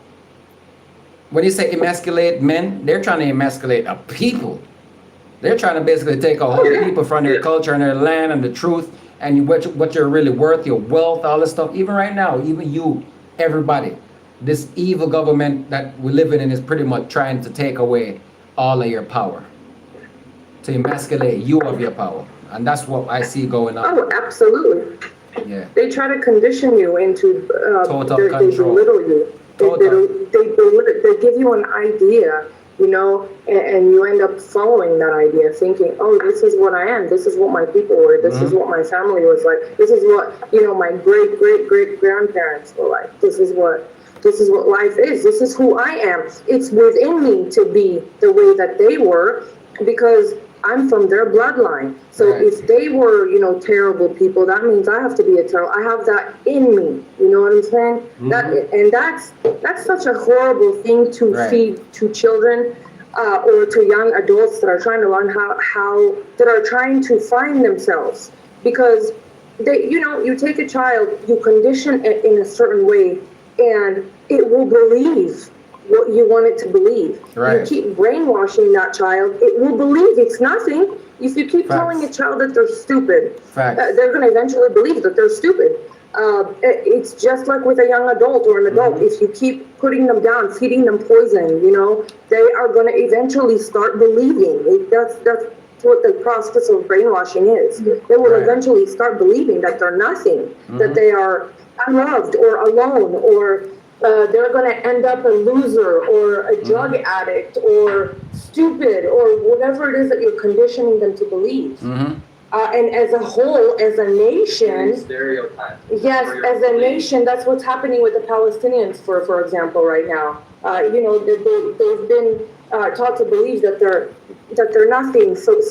when you say emasculate men, they're trying to emasculate a people. They're trying to basically take a whole people from their culture and their land and the truth and what you're really worth, your wealth, all this stuff. Even right now, even you, everybody, this evil government that we're living in is pretty much trying to take away all of your power, to emasculate you of your power. And that's what I see going on. Oh, absolutely. Yeah. They try to condition you into, Total they control. belittle you. They give you an idea, you know, and you end up following that idea, thinking, oh, this is what I am. This is what my people were. This is what my family was like. This is what, you know, my great grandparents were like. This is what life is. This is who I am. It's within me to be the way that they were because I'm from their bloodline. So if they were, you know, terrible people, that means I have to be a terrible. I have that in me. You know what I'm saying? That's such a horrible thing to feed to children or to young adults that are trying to learn how that are trying to find themselves. Because they, you know, you take a child, you condition it in a certain way, and it will believe what you want it to believe. You keep brainwashing that child, it will believe it's nothing. If you keep telling a child that they're stupid, they're going to eventually believe that they're stupid. It's just like with a young adult or an adult. If you keep putting them down, feeding them poison, you know, they are going to eventually start believing. That's what the process of brainwashing is. They will eventually start believing that they're nothing, that they are unloved or alone, or they're going to end up a loser or a drug addict or stupid or whatever it is that you're conditioning them to believe. And as a whole, as a nation, as a nation, that's what's happening with the Palestinians, for example, right now. You know, they've been taught to believe that they're nothing. So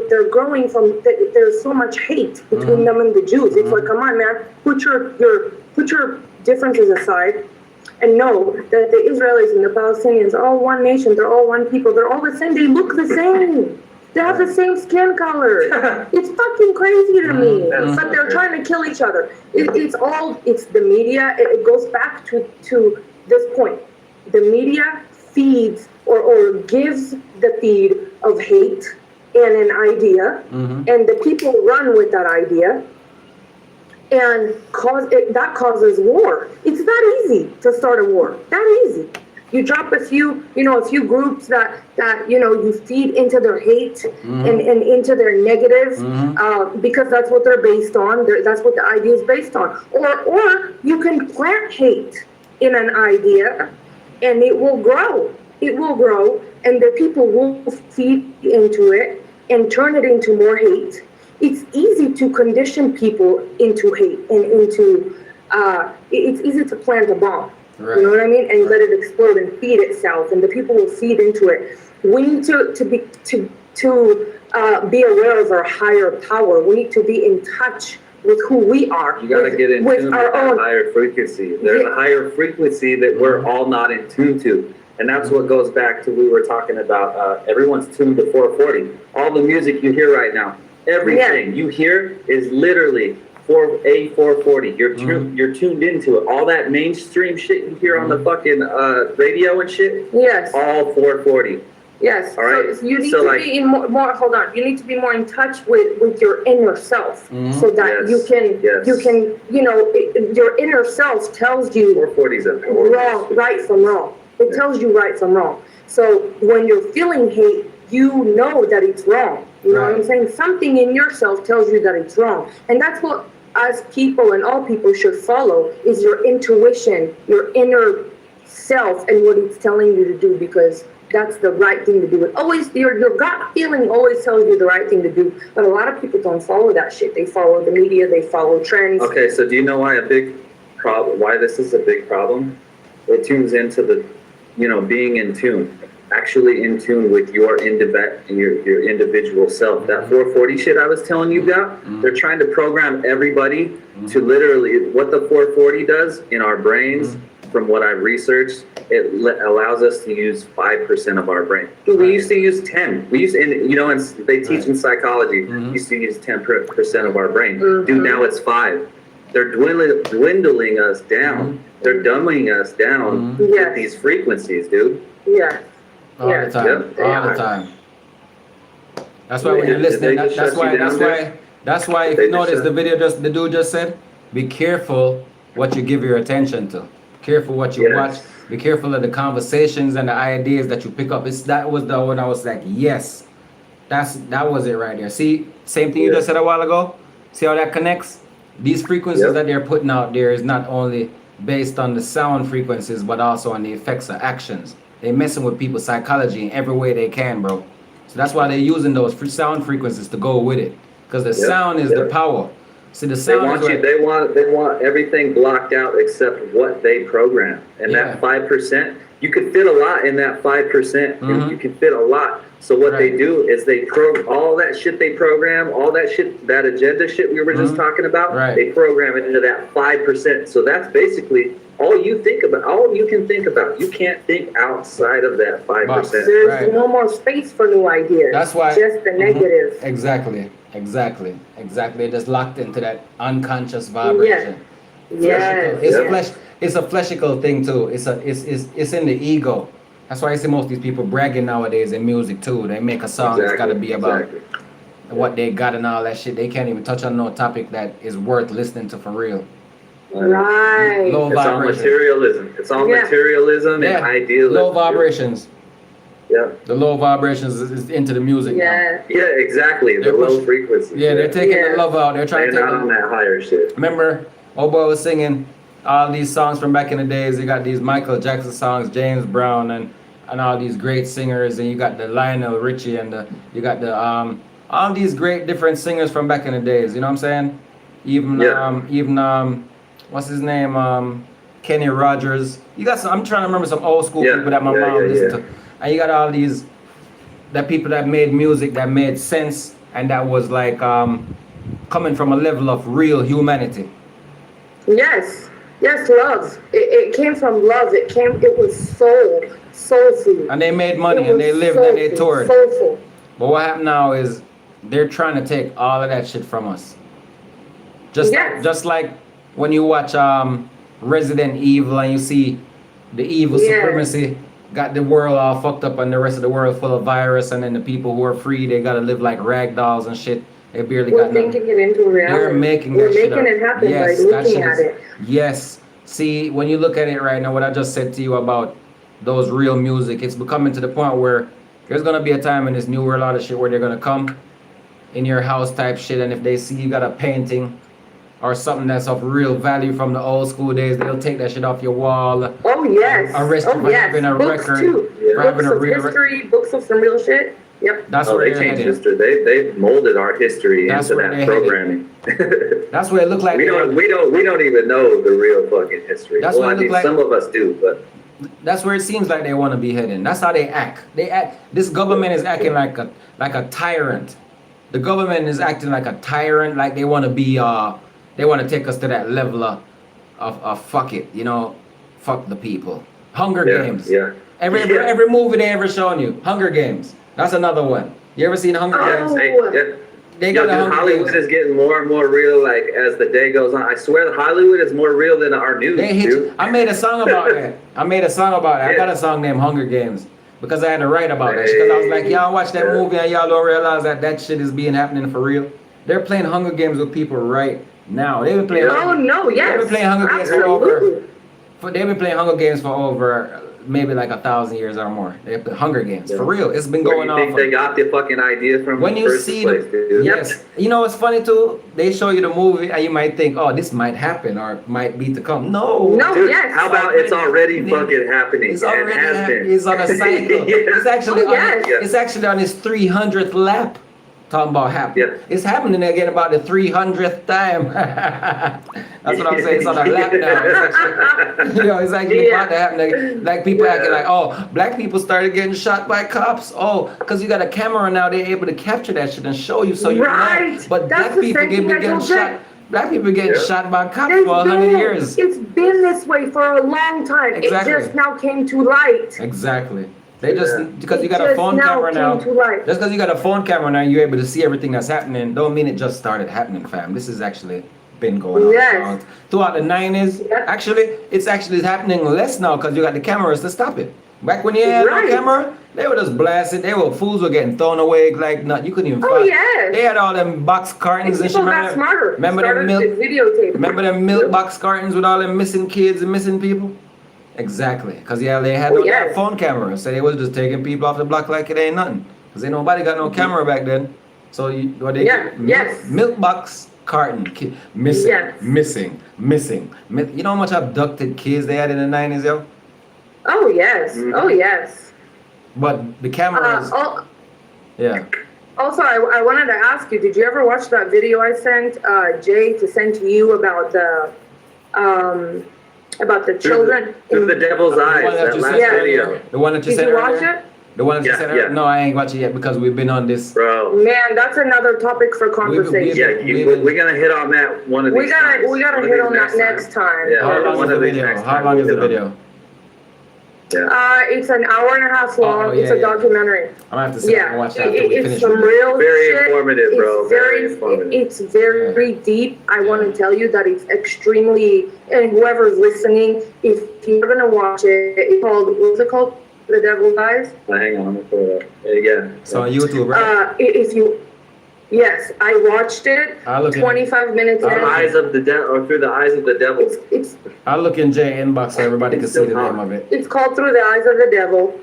they're growing from. There's so much hate between them and the Jews. It's like, come on, man, put your differences aside. And know that the Israelis and the Palestinians are all one nation. They're all one people. They're all the same. They look the same. They have the same skin color. It's fucking crazy to me. But they're trying to kill each other. It's the media. It goes back to this point. The media feeds or gives the feed of hate and an idea. And the people run with that idea. And that causes war. It's that easy to start a war. That easy. You drop a few, a few groups that you feed into their hate and into their negative, because that's what they're based on. That's what the idea is based on. Or you can plant hate in an idea, and it will grow. It will grow, and the people will feed into it and turn it into more hate. It's easy to condition people into hate and into. It's easy to plant a bomb. Right. You know what I mean? And let it explode and feed itself, and the people will feed into it. We need to be aware of our higher power. We need to be in touch with who we are. You got to get in tune with that higher frequency. There's a higher frequency that we're all not in tune to. And that's what goes back to we were talking about. Everyone's tuned to 440. All the music you hear right now, everything you hear is literally 440. You're tuned into it. All that mainstream shit you hear on the fucking radio and shit. Yes. All 440. Yes. All right. So you need to be more. Hold on. You need to be more in touch with your inner self, so that you can your inner self tells you 440's right from wrong. It tells you right from wrong. So when you're feeling hate, you know that it's wrong. You know what I'm saying? Something in yourself tells you that it's wrong, and that's what us people and all people should follow, is your intuition, your inner self, and what it's telling you to do, because that's the right thing to do. It always, your gut feeling always tells you the right thing to do, but a lot of people don't follow that shit. They follow the media, they follow trends. Okay, so do you know why why this is a big problem? It tunes into the, being in tune. Actually in tune with your individual self. That 440 shit I was telling you about, they're trying to program everybody to literally, what the 440 does in our brains, from what I've researched, it allows us to use 5% of our brain. We used to use 10. We used, and they teach in psychology, we used to use 10% of our brain. Dude, now it's 5. They're dwindling us down. They're dumbing us down with these frequencies, dude. Yeah. All the time. All the time. That's why when you're listening, that's why if you notice the video the dude just said, be careful what you give your attention to. Careful what you watch. Be careful of the conversations and the ideas that you pick up. That was the one I was like, yes. That was it right there. See, same thing you just said a while ago? See how that connects? These frequencies that they're putting out there is not only based on the sound frequencies, but also on the effects of actions. They're messing with people's psychology in every way they can, bro. So that's why they're using those sound frequencies to go with it, because the sound is the power. See, the sound they want everything blocked out except what they program, and that 5%. You could fit a lot in that 5%. You can fit a lot. So what they do is they all that shit they program, all that shit, that agenda shit we were just talking about. They program it into that 5%. So that's basically all you think about, all you can think about. You can't think outside of that 5%. There's no more space for new ideas. That's why just the negative. Exactly. They're just locked into that unconscious vibration. It's a fleshical thing too. It's in the ego. That's why I see most of these people bragging nowadays in music too. They make a song that's gotta be about what they got and all that shit. They can't even touch on no topic that is worth listening to for real. Right. Low vibrations. It's all materialism and idealism. Low vibrations. Yeah. The low vibrations is into the music. Yeah, exactly. The low frequency. Yeah, they're taking the love out. They're trying to take not on that higher shit. Remember, old boy was singing all these songs from back in the days. You got these Michael Jackson songs, James Brown, and all these great singers, and you got the Lionel Richie, and you got the all these great different singers from back in the days. You know what I'm saying? Even what's his name? Kenny Rogers. You got some. I'm trying to remember some old school people that my mom listened to. And you got all these people that made music that made sense, and that was like coming from a level of real humanity. Yes, love. It came from love. It was soulful. And they made money, and they lived, and they toured. Soulful. But what happened now is they're trying to take all of that shit from us. Just like when you watch Resident Evil and you see the evil supremacy got the world all fucked up and the rest of the world full of virus, and then the people who are free, they gotta live like rag dolls and shit. They barely got nothing. We're making it into reality. We're making it happen by looking at it. Yes. See, when you look at it right now, what I just said to you about those real music. It's becoming to the point where there's gonna be a time in this new world, a lot of shit where they're gonna come in your house type shit, and if they see you got a painting or something that's of real value from the old school days, they'll take that shit off your wall. Oh yes. Arrest you for having a books record. too. For having Books a of real history, books of some real shit. Yep. That's Oh, where they they're changed headed. history. They molded our history That's into where that they're programming. That's what it looked like. we don't even know the real fucking history. That's well, what I it mean, looked like. some of us do, but That's where it seems like they want to be heading. That's how they act. They act. This government is acting like a tyrant. The government is acting like a tyrant. Like they want to be. They want to take us to that level of fuck it. You know, fuck the people. Hunger Games. Yeah. Every movie they ever shown you. Hunger Games. That's another one. You ever seen Hunger Games? They got dude, Hollywood is getting more and more real. Like as the day goes on, I swear Hollywood is more real than our news. Dude. I made a song about that. I got a song named Hunger Games because I had to write about that. Because I was like, y'all watch that movie and y'all don't realize that shit is happening for real. They're playing Hunger Games with people right now. They've been playing. They've been playing Hunger Games for over. They've been playing Hunger Games for over maybe like 1,000 years or more. They play Hunger Games for real. It's been going on. You think they got the fucking idea from when you see the yes, you know it's funny too. They show you the movie and you might think, oh, this might happen or might be to come. No, dude, how about it's already fucking happening? It's already happening. It's on a cycle. It's actually it's actually on its 300th lap. Talking about happening. It's happening again about the 300th time. That's what I'm saying. It's on a lap now. It's actually about to happen again. Like people acting like, oh, black people started getting shot by cops. Oh, because you got a camera now, they're able to capture that shit and show you so you know. But black people getting shot. Black people getting shot by cops for 100 years. It's been this way for a long time. Exactly. It just now came to light. Exactly. They just because you got a phone camera now. Just because you got a phone camera now, you're able to see everything that's happening. Don't mean it just started happening, fam. This has actually been going on throughout the 90s. Actually, it's actually happening less now because you got the cameras to stop it. Back when you had no camera, they would just blast it. Fools were getting thrown away like nothing. You couldn't even find. They had all them box cartons and shit. Remember them milk box cartons with all them missing kids and missing people? Exactly, because they had no phone camera, so they was just taking people off the block like it ain't nothing. Because ain't nobody got no camera back then. So milk box carton missing. You know how much abducted kids they had in the 90s, yo? Oh yes, oh yes. But the cameras. Also, I wanted to ask you, did you ever watch that video I sent Jay to send to you about the children through the devil's eyes? That last video. The one that you sent. Did you watch it? The one that you sent. No, I ain't watched it yet because we've been on this. Bro, man, that's another topic for conversation. We're gonna hit on that one of these. We gotta hit on that next time. Yeah, How long is the video? How long is the video? It's an hour and a half long. It's a documentary. I'm gonna have to sit and watch that. It's some real very shit. Informative, bro. Very informative. It's very deep. I want to tell you that it's extremely. And whoever's listening, if you're gonna watch it, it's called. What's it called? The Devil's Eyes. Hang on, I'm gonna pull it up. Yeah. So on YouTube, right? If you. Yes, I watched it. 25 minutes in. Through the eyes of the devil. I'll look in Jay inbox so everybody can see the name of it. It's called Through the Eyes of the Devil,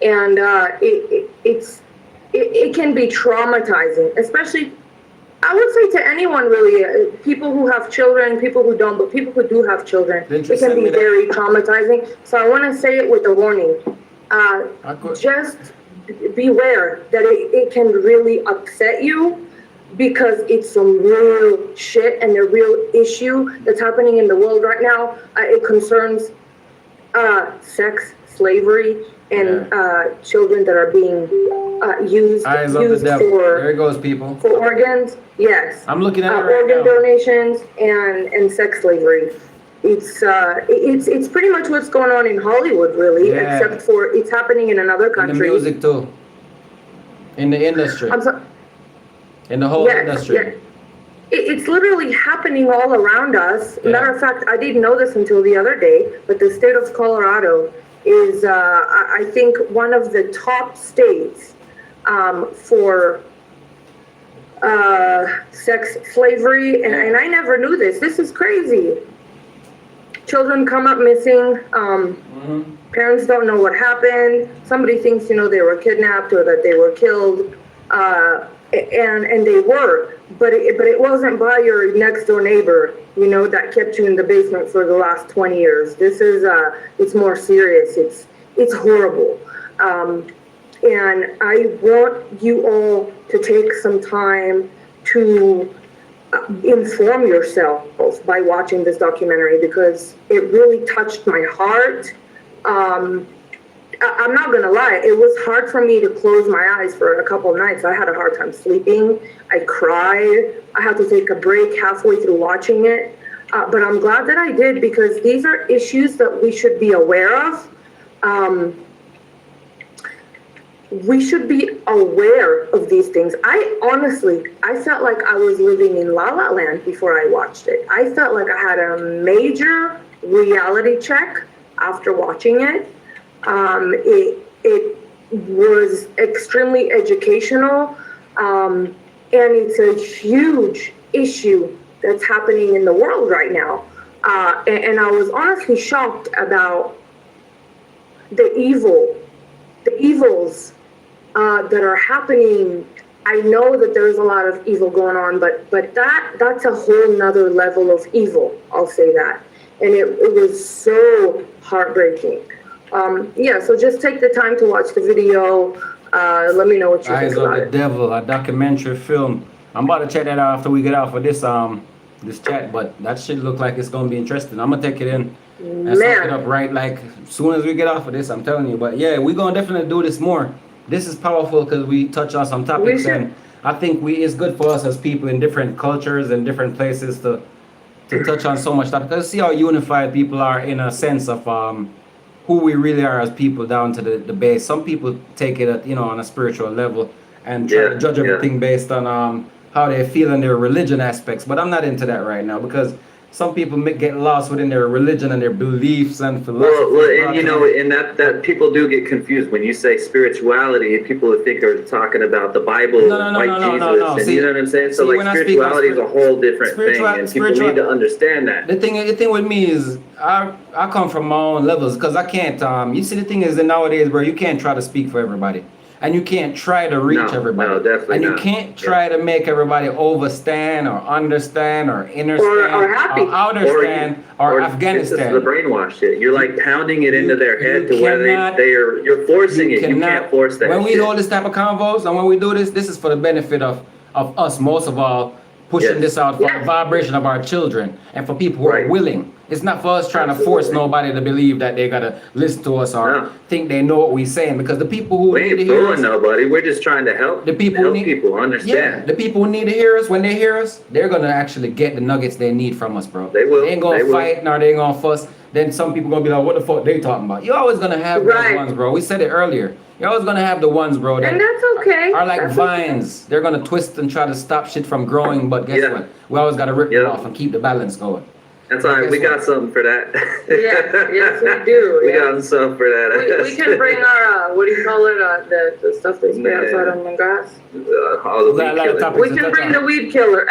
and it can be traumatizing, especially I would say to anyone really, people who have children, people who don't, but people who do have children, it can be very traumatizing. So I want to say it with a warning. Just beware that it can really upset you because it's some real shit and a real issue that's happening in the world right now. It concerns sex, slavery, and children that are being used for there goes people for organs. Yes, I'm looking at organ donations and sex slavery. It's pretty much what's going on in Hollywood, really, except for it's happening in another country. In the music too. In the industry. In the whole industry. Yeah. It's literally happening all around us. Yeah. Matter of fact, I didn't know this until the other day, but the state of Colorado is, I think, one of the top states for sex slavery, and I never knew this. This is crazy. children come up missing. Parents don't know what happened. Somebody thinks, they were kidnapped or that they were killed, and they were. But it wasn't by your next door neighbor, that kept you in the basement for the last 20 years. This is it's more serious. It's horrible. And I want you all to take some time to inform yourselves by watching this documentary, because it really touched my heart. I'm not gonna lie, it was hard for me to close my eyes for a couple of nights. I had a hard time sleeping. I cried. I had to take a break halfway through watching it. But I'm glad that I did, because these are issues that we should be aware of. We should be aware of these things. I felt like I was living in La La Land before I watched it. I felt like I had a major reality check after watching it. It was extremely educational, and it's a huge issue that's happening in the world right now. And I was honestly shocked about the evils that are happening. I know that there's a lot of evil going on, but that's a whole nother level of evil, I'll say that. And it was so heartbreaking. So just take the time to watch the video. Let me know what you think about Eyes of the Devil, a documentary film. I'm about to check that out after we get off of this chat, but that shit look like it's gonna be interesting. I'm gonna take it in and suck it up right like as soon as we get off of this, I'm telling you. But yeah, we're gonna definitely do this more. This is powerful because we touch on some topics, and I think it's good for us as people in different cultures and different places to touch on so much stuff, because see how unified people are in a sense of who we really are as people down to the base. Some people take it at, on a spiritual level and try to judge everything based on how they feel in their religion aspects. But I'm not into that right now, because some people get lost within their religion and their beliefs and philosophy. Well, and that people do get confused when you say spirituality. People think are talking about the Bible, Jesus, and see, you know what I'm saying. So like spirituality is a whole different thing, and people need to understand that. The thing with me is I come from my own levels, because I can't. You see, the thing is that nowadays, bro, you can't try to speak for everybody. And you can't try to reach everybody. No, definitely and you can't try to make everybody overstand or understand or understand or happy. Or understand or Afghanistan. This is the brainwash shit. You're like pounding it into their head to where you're forcing it. You can't force that. When we do this type of convos and when we do this is for the benefit of us, most of all, pushing this out for the vibration of our children and for people who are willing. It's not for us trying to force nobody to believe that they gotta listen to us or think they know what we're saying, because the people who need to hear us, nobody. We're just trying to help the people. People understand. Yeah, the people who need to hear us, when they hear us, they're gonna actually get the nuggets they need from us, bro. They will. They ain't gonna fight nor they ain't gonna fuss. Then some people gonna be like, "What the fuck they talking about?" You're always gonna have those ones, bro. We said it earlier. You're always gonna have the ones, bro, that and that's okay. Are like vines. They're gonna twist and try to stop shit from growing, but guess what? We always gotta rip it off and keep the balance going. That's all right. We got something for that. Yes, we do. We got something for that. We can bring our what do you call it? The stuff they spray outside on the grass. We can bring the weed killer.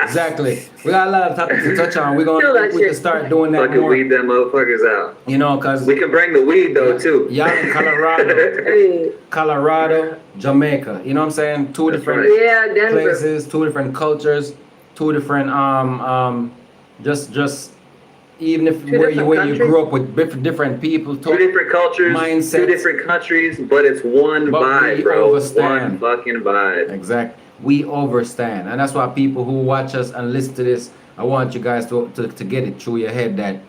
Exactly. We got a lot of topics to touch on. We can start doing that more. More. Weed them motherfuckers out. Cause we can bring the weed though too. Y'all in Colorado, Jamaica. You know what I'm saying? Two different places, two different cultures, two different just even if where you grew up with different people, two different cultures, mindsets, two different countries, but it's one vibe, bro. One fucking vibe. Exactly. We overstand, and that's why people who watch us and listen to this, I want you guys to get it through your head that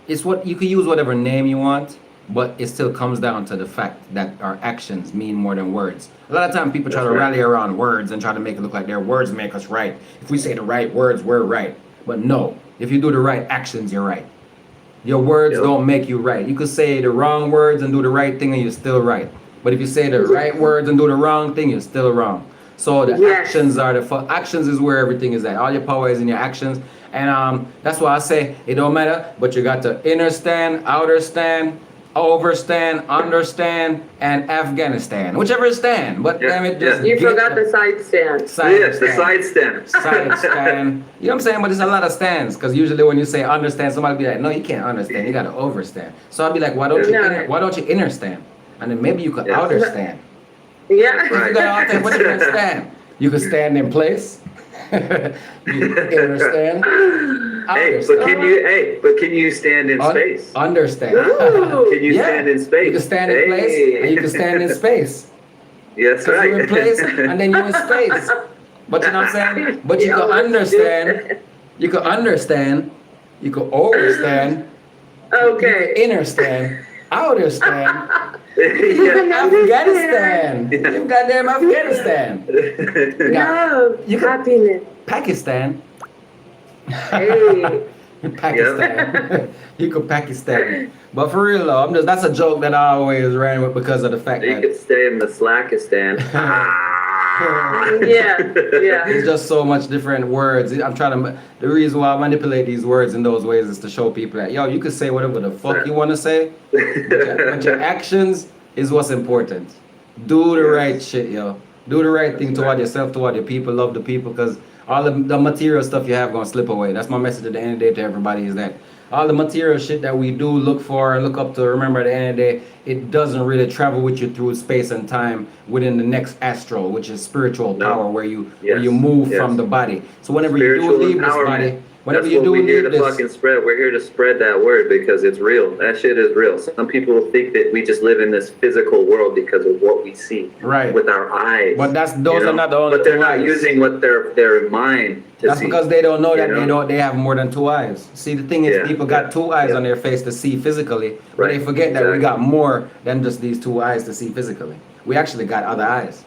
it's what you can use whatever name you want, but it still comes down to the fact that our actions mean more than words. A lot of times people try to rally around words and try to make it look like their words make us right. If we say the right words, we're right. But no, if you do the right actions, you're right. Your words don't make you right. You could say the wrong words and do the right thing and you're still right. But if you say the right words and do the wrong thing, you're still wrong. So the actions are actions is where everything is at. All your power is in your actions. And that's why I say it don't matter, but you got to inner stand, outer stand, overstand, understand, and Afghanistan. Whichever is stand, but damn it, just You get forgot the side stand. Yes, the side stand. Side stand. You know what I'm saying? But it's a lot of stands because usually when you say understand, somebody be like, no, you can't understand. You got to overstand. So I'll be like, why don't you understand? And then maybe you could understand. Yeah. If you got to what you can stand? You could stand in place. You understand? But can you stand in space? Understand. Can you stand in space? You can stand in place and you can stand in space. Yes, right. You're in place and then you're in space. But you know what I'm saying? But you can understand. You can understand. You can overstand. Okay. You can understand. Outerstand. Afghanistan. You goddamn Afghanistan. You happiness. Pakistan. Hey. Pakistan. You could Pakistan. But for real though, that's a joke that I always ran with because of the fact you that could stay in the Slackistan. Yeah. There's just so much different words. I'm trying to. The reason why I manipulate these words in those ways is to show people that you could say whatever the fuck you want to say, but your actions is what's important. Do the right shit, yo. Do the right thing toward yourself, toward your people. Love the people, because all the material stuff you have gonna slip away. That's my message at the end of the day to everybody, is that all the material shit that we do look for and look up to, remember at the end of the day, it doesn't really travel with you through space and time within the next astral, which is spiritual power, where you move from the body. So whenever you do leave this body, whenever you do leave this, fucking spread. We're here to spread that word because it's real. That shit is real. Some people think that we just live in this physical world because of what we see with our eyes. But those are not the only. But they're not using what their mind to see. That's because they don't know that they have more than two eyes. See, the thing is, people got two eyes on their face to see physically, but they forget that we got more than just these two eyes to see physically. We actually got other eyes.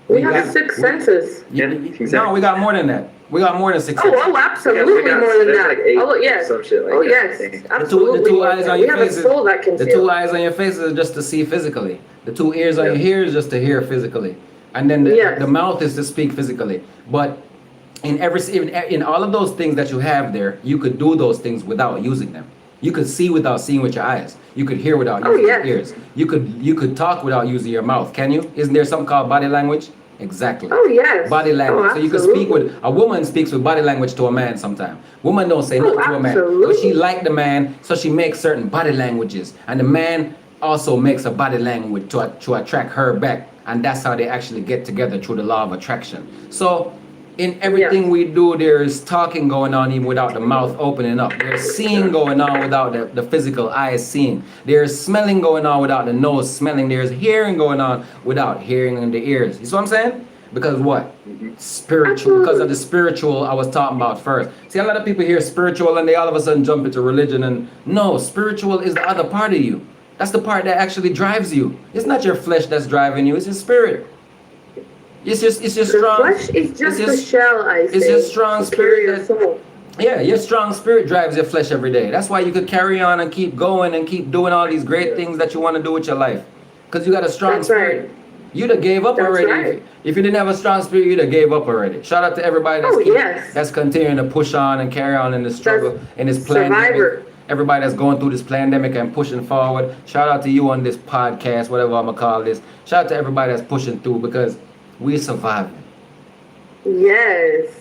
We have six senses. No, we got more than that. We got more than six senses. Oh, absolutely more than that. Like 8, oh, yes. Some shit like oh, that. yes. Absolutely. The two eyes on your face. The two eyes on your face is just to see physically. The two ears on your ear is just to hear physically. And then the mouth is to speak physically. But in all of those things that you have there, you could do those things without using them. You could see without seeing with your eyes. You could hear without using your ears. You could talk without using your mouth. Can you? Isn't there something called body language? Exactly. Oh, yes. Body language. So you can speak with a woman speaks with body language to a man sometimes. Woman don't say nothing to a man, but she like the man, so she makes certain body languages, and the man also makes a body language to attract her back, and that's how they actually get together through the law of attraction. So in everything we do, there's talking going on even without the mouth opening up. There's seeing going on without the physical eyes seeing. There's smelling going on without the nose smelling. There's hearing going on without hearing in the ears. You see what I'm saying? Because what? Spiritual. Because of the spiritual I was talking about first. See, a lot of people hear spiritual and they all of a sudden jump into religion, and no, spiritual is the other part of you. That's the part that actually drives you. It's not your flesh that's driving you, it's your spirit. It's just strong. Flesh is just the shell, I say. It's your strong spirit. Your strong spirit drives your flesh every day. That's why you could carry on and keep going and keep doing all these great things that you want to do with your life. Because you got a strong spirit. Right. You'd have gave up already. Right. If you didn't have a strong spirit, you'd have gave up already. Shout out to everybody that's continuing to push on and carry on in this struggle, in this pandemic. Everybody that's going through this pandemic and pushing forward. Shout out to you on this podcast, whatever I'm going to call this. Shout out to everybody that's pushing through, because we're surviving. Yes.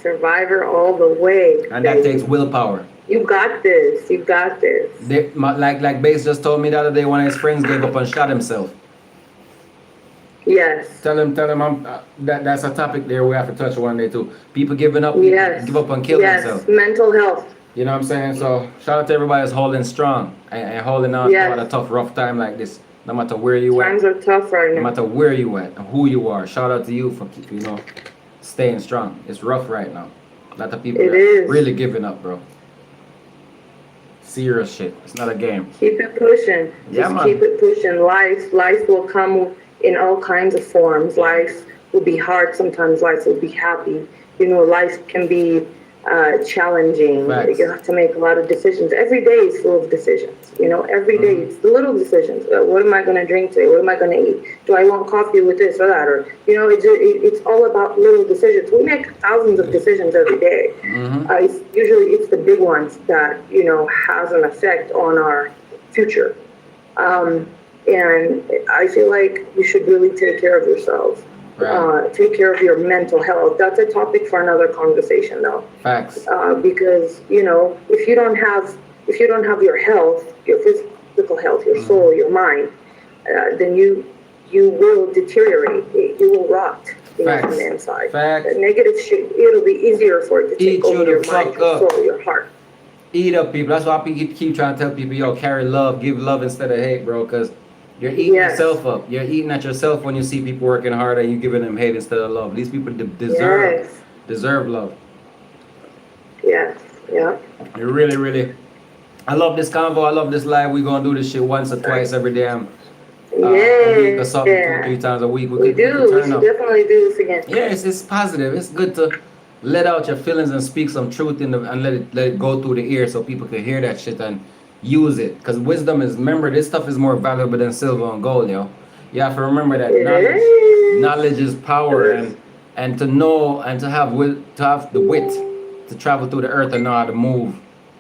Survivor all the way. And that takes willpower. You got this. Like Bass just told me the other day, one of his friends gave up and shot himself. Yes. Tell him that's a topic there we have to touch one day too. People giving up, give up and kill themselves. Mental health. You know what I'm saying? So shout out to everybody that's holding strong and holding on throughout a tough, rough time like this. No matter where you at. Times are tough right now. No matter where you at and who you are. Shout out to you for staying strong. It's rough right now. A lot of people are really giving up, bro. Serious shit. It's not a game. Keep it pushing. Keep it pushing. Life will come in all kinds of forms. Life will be hard sometimes. Life will be happy. Life can be challenging. Right. You have to make a lot of decisions. Every day is full of decisions. Every day it's the little decisions. What am I going to drink today? What am I going to eat? Do I want coffee with this or that? Or it's all about little decisions. We make thousands of decisions every day. It's the big ones that has an effect on our future. And I feel like you should really take care of yourselves. Right. Take care of your mental health. That's a topic for another conversation, though. Facts. Because if you don't have your health, your physical health, your soul, your mind, then you will deteriorate. You will rot from the inside. Facts. The negative shit. It'll be easier for it to take over your mind, your soul, your heart. Eat up, people. That's why I keep trying to tell people, yo, carry love, give love instead of hate, bro. Because you're eating yourself up. You're eating at yourself when you see people working hard and you giving them hate instead of love. These people deserve love. Yes. Yeah. You really, really. I love this convo. I love this live. We're gonna do this shit once or twice every damn week or something, 2-3 times a week. We should definitely do this again. Yeah, it's positive. It's good to let out your feelings and speak some truth and let it go through the ear so people can hear that shit and use it. Because wisdom is, remember, this stuff is more valuable than silver and gold, yo. You have to remember that knowledge is power, and to know and to have the wit to travel through the earth and know how to move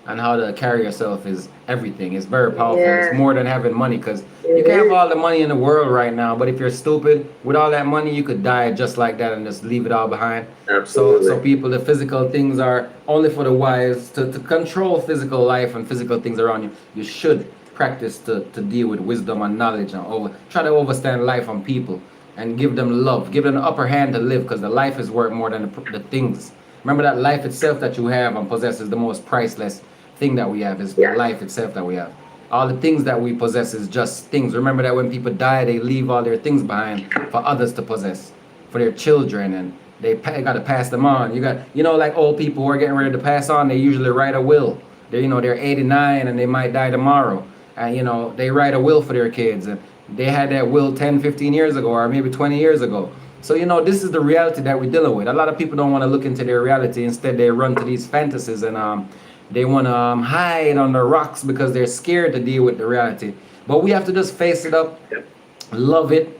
and how to carry yourself is everything. It's very powerful. It's more than having money, because you can have all the money in the world right now, but if you're stupid with all that money, you could die just like that and just leave it all behind. Absolutely. So people, the physical things are only for the wise. To control physical life and physical things around you, you should practice to deal with wisdom and knowledge and try to understand life on people and give them love, give them the upper hand to live, because the life is worth more than the things. Remember that life itself that you have and possess is the most priceless thing that we have, is life itself that we have. All the things that we possess is just things. Remember that when people die, they leave all their things behind for others to possess, for their children, and they got to pass them on. You got, like old people who are getting ready to pass on, they usually write a will. They're 89 and they might die tomorrow. And, they write a will for their kids. And they had that will 10, 15 years ago, or maybe 20 years ago. So, this is the reality that we're dealing with. A lot of people don't want to look into their reality. Instead, they run to these fantasies and they want to hide on the rocks because they're scared to deal with the reality. But we have to just face it up, love it,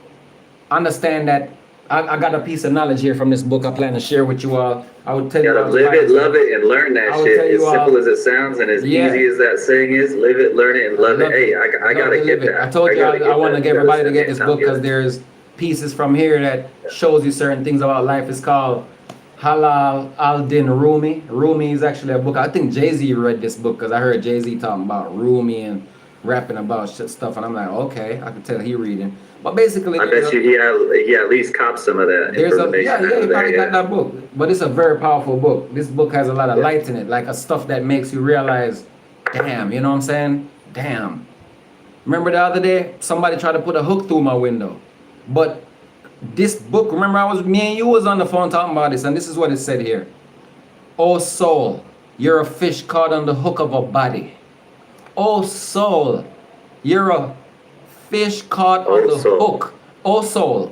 understand that I got a piece of knowledge here from this book I plan to share with you all. I would tell you gotta live it, love it, and learn that shit. As simple as it sounds and as easy as that saying is, live it, learn it, and love it. Hey, I gotta get that. I told you I want to get everybody to get this book because there's pieces from here that shows you certain things about life. It's called Halal al-Din Rumi. Rumi is actually a book. I think Jay-Z read this book because I heard Jay-Z talking about Rumi and rapping about stuff, and I'm like, okay, I can tell he reading. But basically, I bet you he at least copped some of that information. He probably got that book. But it's a very powerful book. This book has a lot of light in it, like a stuff that makes you realize, damn, you know what I'm saying? Damn. Remember the other day, somebody tried to put a hook through my window. But this book, remember me and you was on the phone talking about this, and this is what it said here. Oh soul, you're a fish caught on the hook of a body. Oh soul, you're a fish caught on the hook. Oh soul,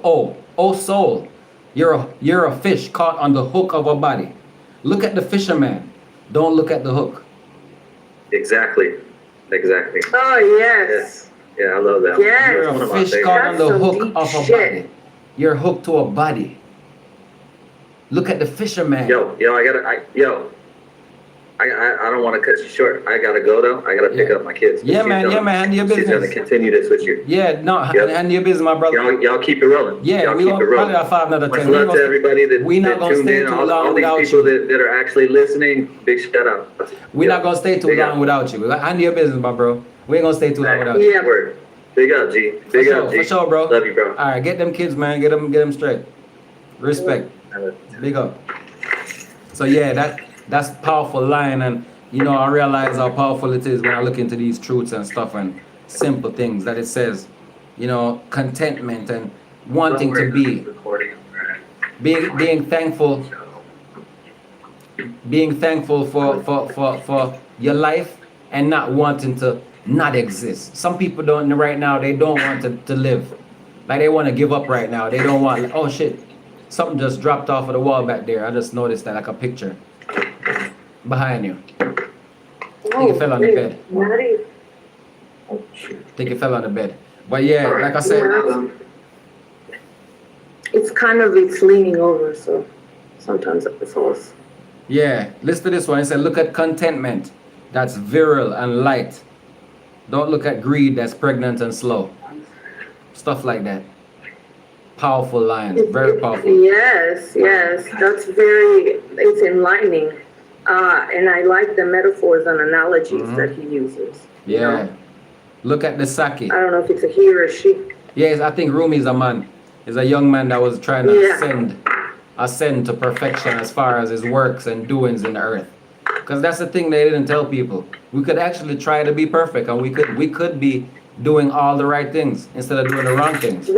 oh soul, you're a fish caught on the hook of a body. Look at the fisherman. Don't look at the hook. Exactly. Oh yes. Yeah, I love that. Yes. You're a fish caught on the hook of a body. You're hooked to a body. Look at the fisherman. I don't want to cut you short. I gotta go though. I gotta pick up my kids. Man. Handle your business. She's gonna continue this with you. Handle your business, my brother. Y'all keep it rolling. Yeah, we gonna probably have 5 another 10. Much love to everybody that tuned in. All these people that are actually listening. Big shout out. We're not gonna stay too long without you. Handle your business, my bro. We ain't gonna stay too long without you. Yeah, word. Big up, G. Big up, G. For sure, bro. Love you, bro. All right, get them kids, man. Get them straight. Respect. Big up. So yeah, that's powerful line, and I realize how powerful it is when I look into these truths and stuff and simple things that it says, contentment and wanting to be, being thankful for your life and not wanting to not exist. Some people right now, they don't want to live. Like they want to give up right now. They don't want, oh shit, something just dropped off of the wall back there. I just noticed that, like a picture behind you. I think it fell on the bed. I think it fell on the bed. But yeah, like I said, it's leaning over, so sometimes it falls. Yeah, listen to this one. It said, look at contentment. That's virile and light. Don't look at greed that's pregnant and slow. Stuff like that. Powerful lines, very powerful. Yes, that's it's enlightening. And I like the metaphors and analogies that he uses. Yeah. You know? Look at the Saki. I don't know if it's a he or a she. Yes, I think Rumi is a man. He's a young man that was trying to ascend to perfection as far as his works and doings in the earth. Because that's the thing they didn't tell people. We could actually try to be perfect, and we could be doing all the right things instead of doing the wrong things.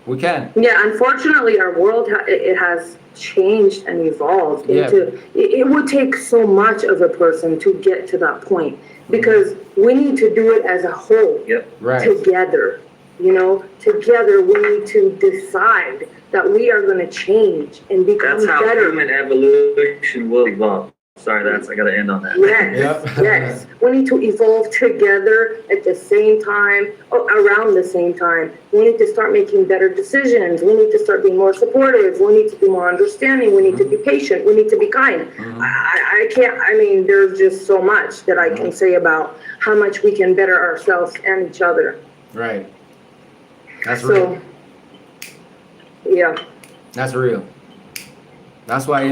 We can. Yeah, unfortunately, our world it has changed and evolved into. It would take so much of a person to get to that point, because we need to do it as a whole, together. You know, together we need to decide that we are going to change and become better. That's how human evolution will evolve. Sorry, I gotta end on that. Yes. We need to evolve together at the same time, around the same time. We need to start making better decisions. We need to start being more supportive. We need to be more understanding. We need to be patient. We need to be kind. There's just so much that I can say about how much we can better ourselves and each other. Right. That's real. Yeah. That's real. That's why,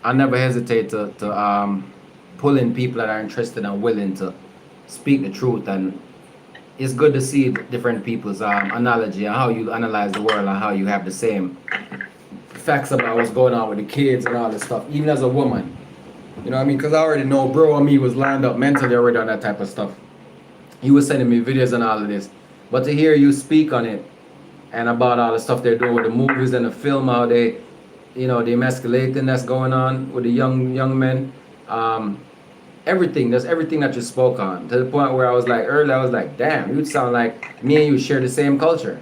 I never hesitate to pull in people that are interested and willing to speak the truth. And it's good to see different people's analogy and how you analyze the world and how you have the same facts about what's going on with the kids and all this stuff, even as a woman. You know what I mean? Because I already know bro and me was lined up mentally already on that type of stuff. He was sending me videos and all of this. But to hear you speak on it and about all the stuff they're doing with the movies and the film, how they, the emasculating that's going on with the young men, everything that you spoke on, to the point where I was like, earlier, I was like, damn, you sound like me and you share the same culture.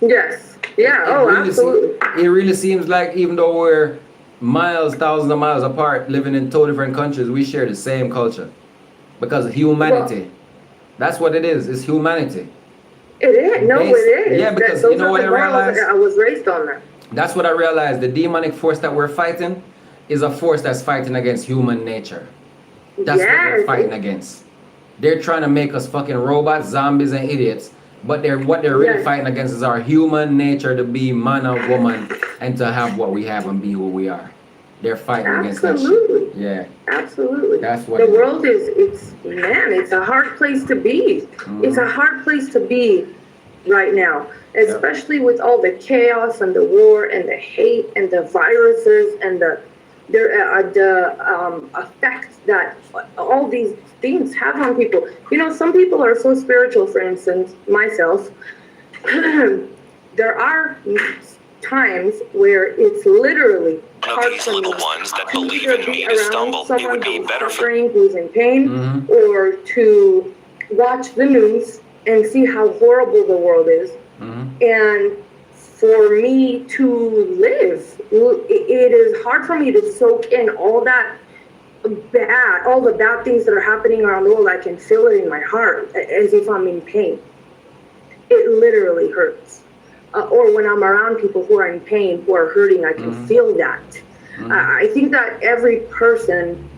Yes. Yeah. Absolutely. It really seems like even though we're thousands of miles apart, living in two different countries, we share the same culture. Because humanity, that's what it is. It's humanity. It is. No, it is. Yeah, because you know what I realized? I was raised on that. That's what I realized. The demonic force that we're fighting is a force that's fighting against human nature. That's what they're fighting against. They're trying to make us fucking robots, zombies, and idiots. But what they're really fighting against is our human nature to be man or woman and to have what we have and be who we are. They're fighting against that shit. Yeah. Absolutely. That's what the world is. It's a hard place to be. Mm-hmm. It's a hard place to be right now, especially with all the chaos and the war and the hate and the viruses and the effect that all these things have on people. Some people are so spiritual, for instance, myself. There are times where it's literally hard these for little me ones that to believe either in me be to around stumble. It someone would be who's better for suffering, who's in pain, or to watch the news and see how horrible the world is. And for me to live, it is hard for me to soak in all the bad things that are happening around the world. I can feel it in my heart as if I'm in pain. It literally hurts. Or when I'm around people who are in pain, who are hurting, I can feel that. I think that every person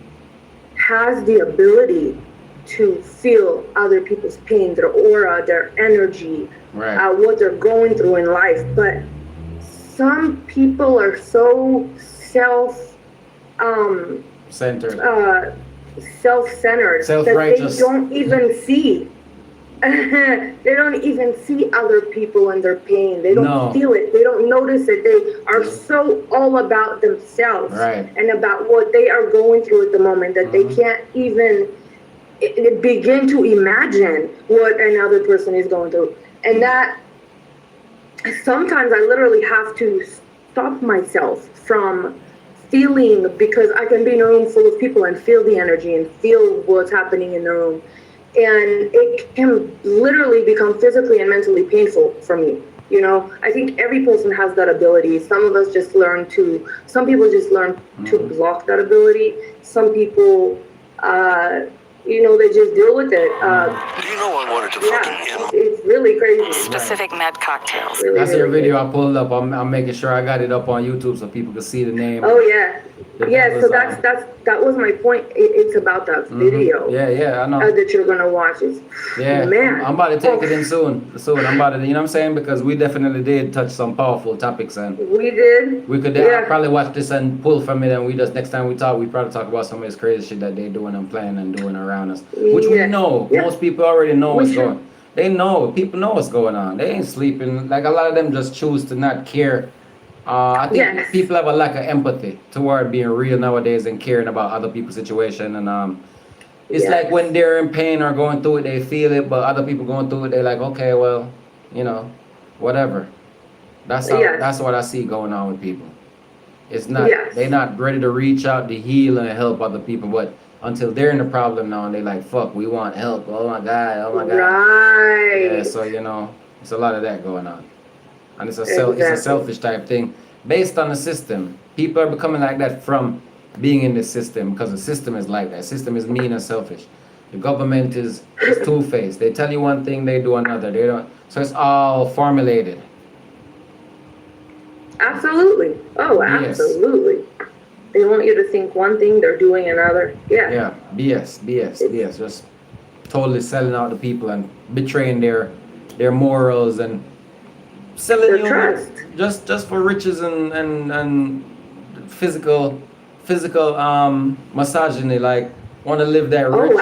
has the ability to feel other people's pain, their aura, their energy, what they're going through in life. But some people are so self-centered that they don't even see. They don't even see other people and their pain. They don't feel it. They don't notice it. They are so all about themselves and about what they are going through at the moment that they can't even begin to imagine what another person is going through. And that sometimes I literally have to stop myself from feeling, because I can be in a room full of people and feel the energy and feel what's happening in the room. And it can literally become physically and mentally painful for me. I think every person has that ability. Some people just learn to block that ability. Some people they just deal with it. You know I wanted to Yeah, it's really crazy. Specific med cocktails. Really, That's your really video crazy. I pulled up. I'm making sure I got it up on YouTube so people can see the name. Oh yeah, The yeah. So devil's that was my point. It's about that video Yeah, I know. that you're gonna watch. It's, Yeah, man. I'm about to take it in soon. I'm about to, you know what I'm saying? Because we definitely did touch some powerful topics, and We did. we could probably watch this and pull from it, and we just, next time we talk, we probably talk about some of this crazy shit that they doing and playing and doing around us, which we know. Yeah. Most people already know what's should. going. They know. People know what's going on. They ain't sleeping. Like, a lot of them just choose to not care. I think Yes. people have a lack of empathy toward being real nowadays and caring about other people's situation, and it's Yes. like when they're in pain or going through it, they feel it, but other people going through it, they're like, okay, well, whatever. That's how, Yes. that's what I see going on with people. It's not, Yes. they're not ready to reach out to heal and help other people, but until they're in the problem now and they like, fuck, we want help. Oh my God. Right. Yeah, so it's a lot of that going on. And it's a selfish type thing based on the system. People are becoming like that from being in the system, because the system is like that. The system is mean and selfish. The government is two-faced. They tell you one thing, they do another. They don't. So it's all formulated. Absolutely. Oh, Yes. absolutely. They want you to think one thing, they're doing another. Yeah. Yeah, BS. Just totally selling out the people and betraying their morals and selling Their you trust. just for riches and physical misogyny. Like, want to live that rich,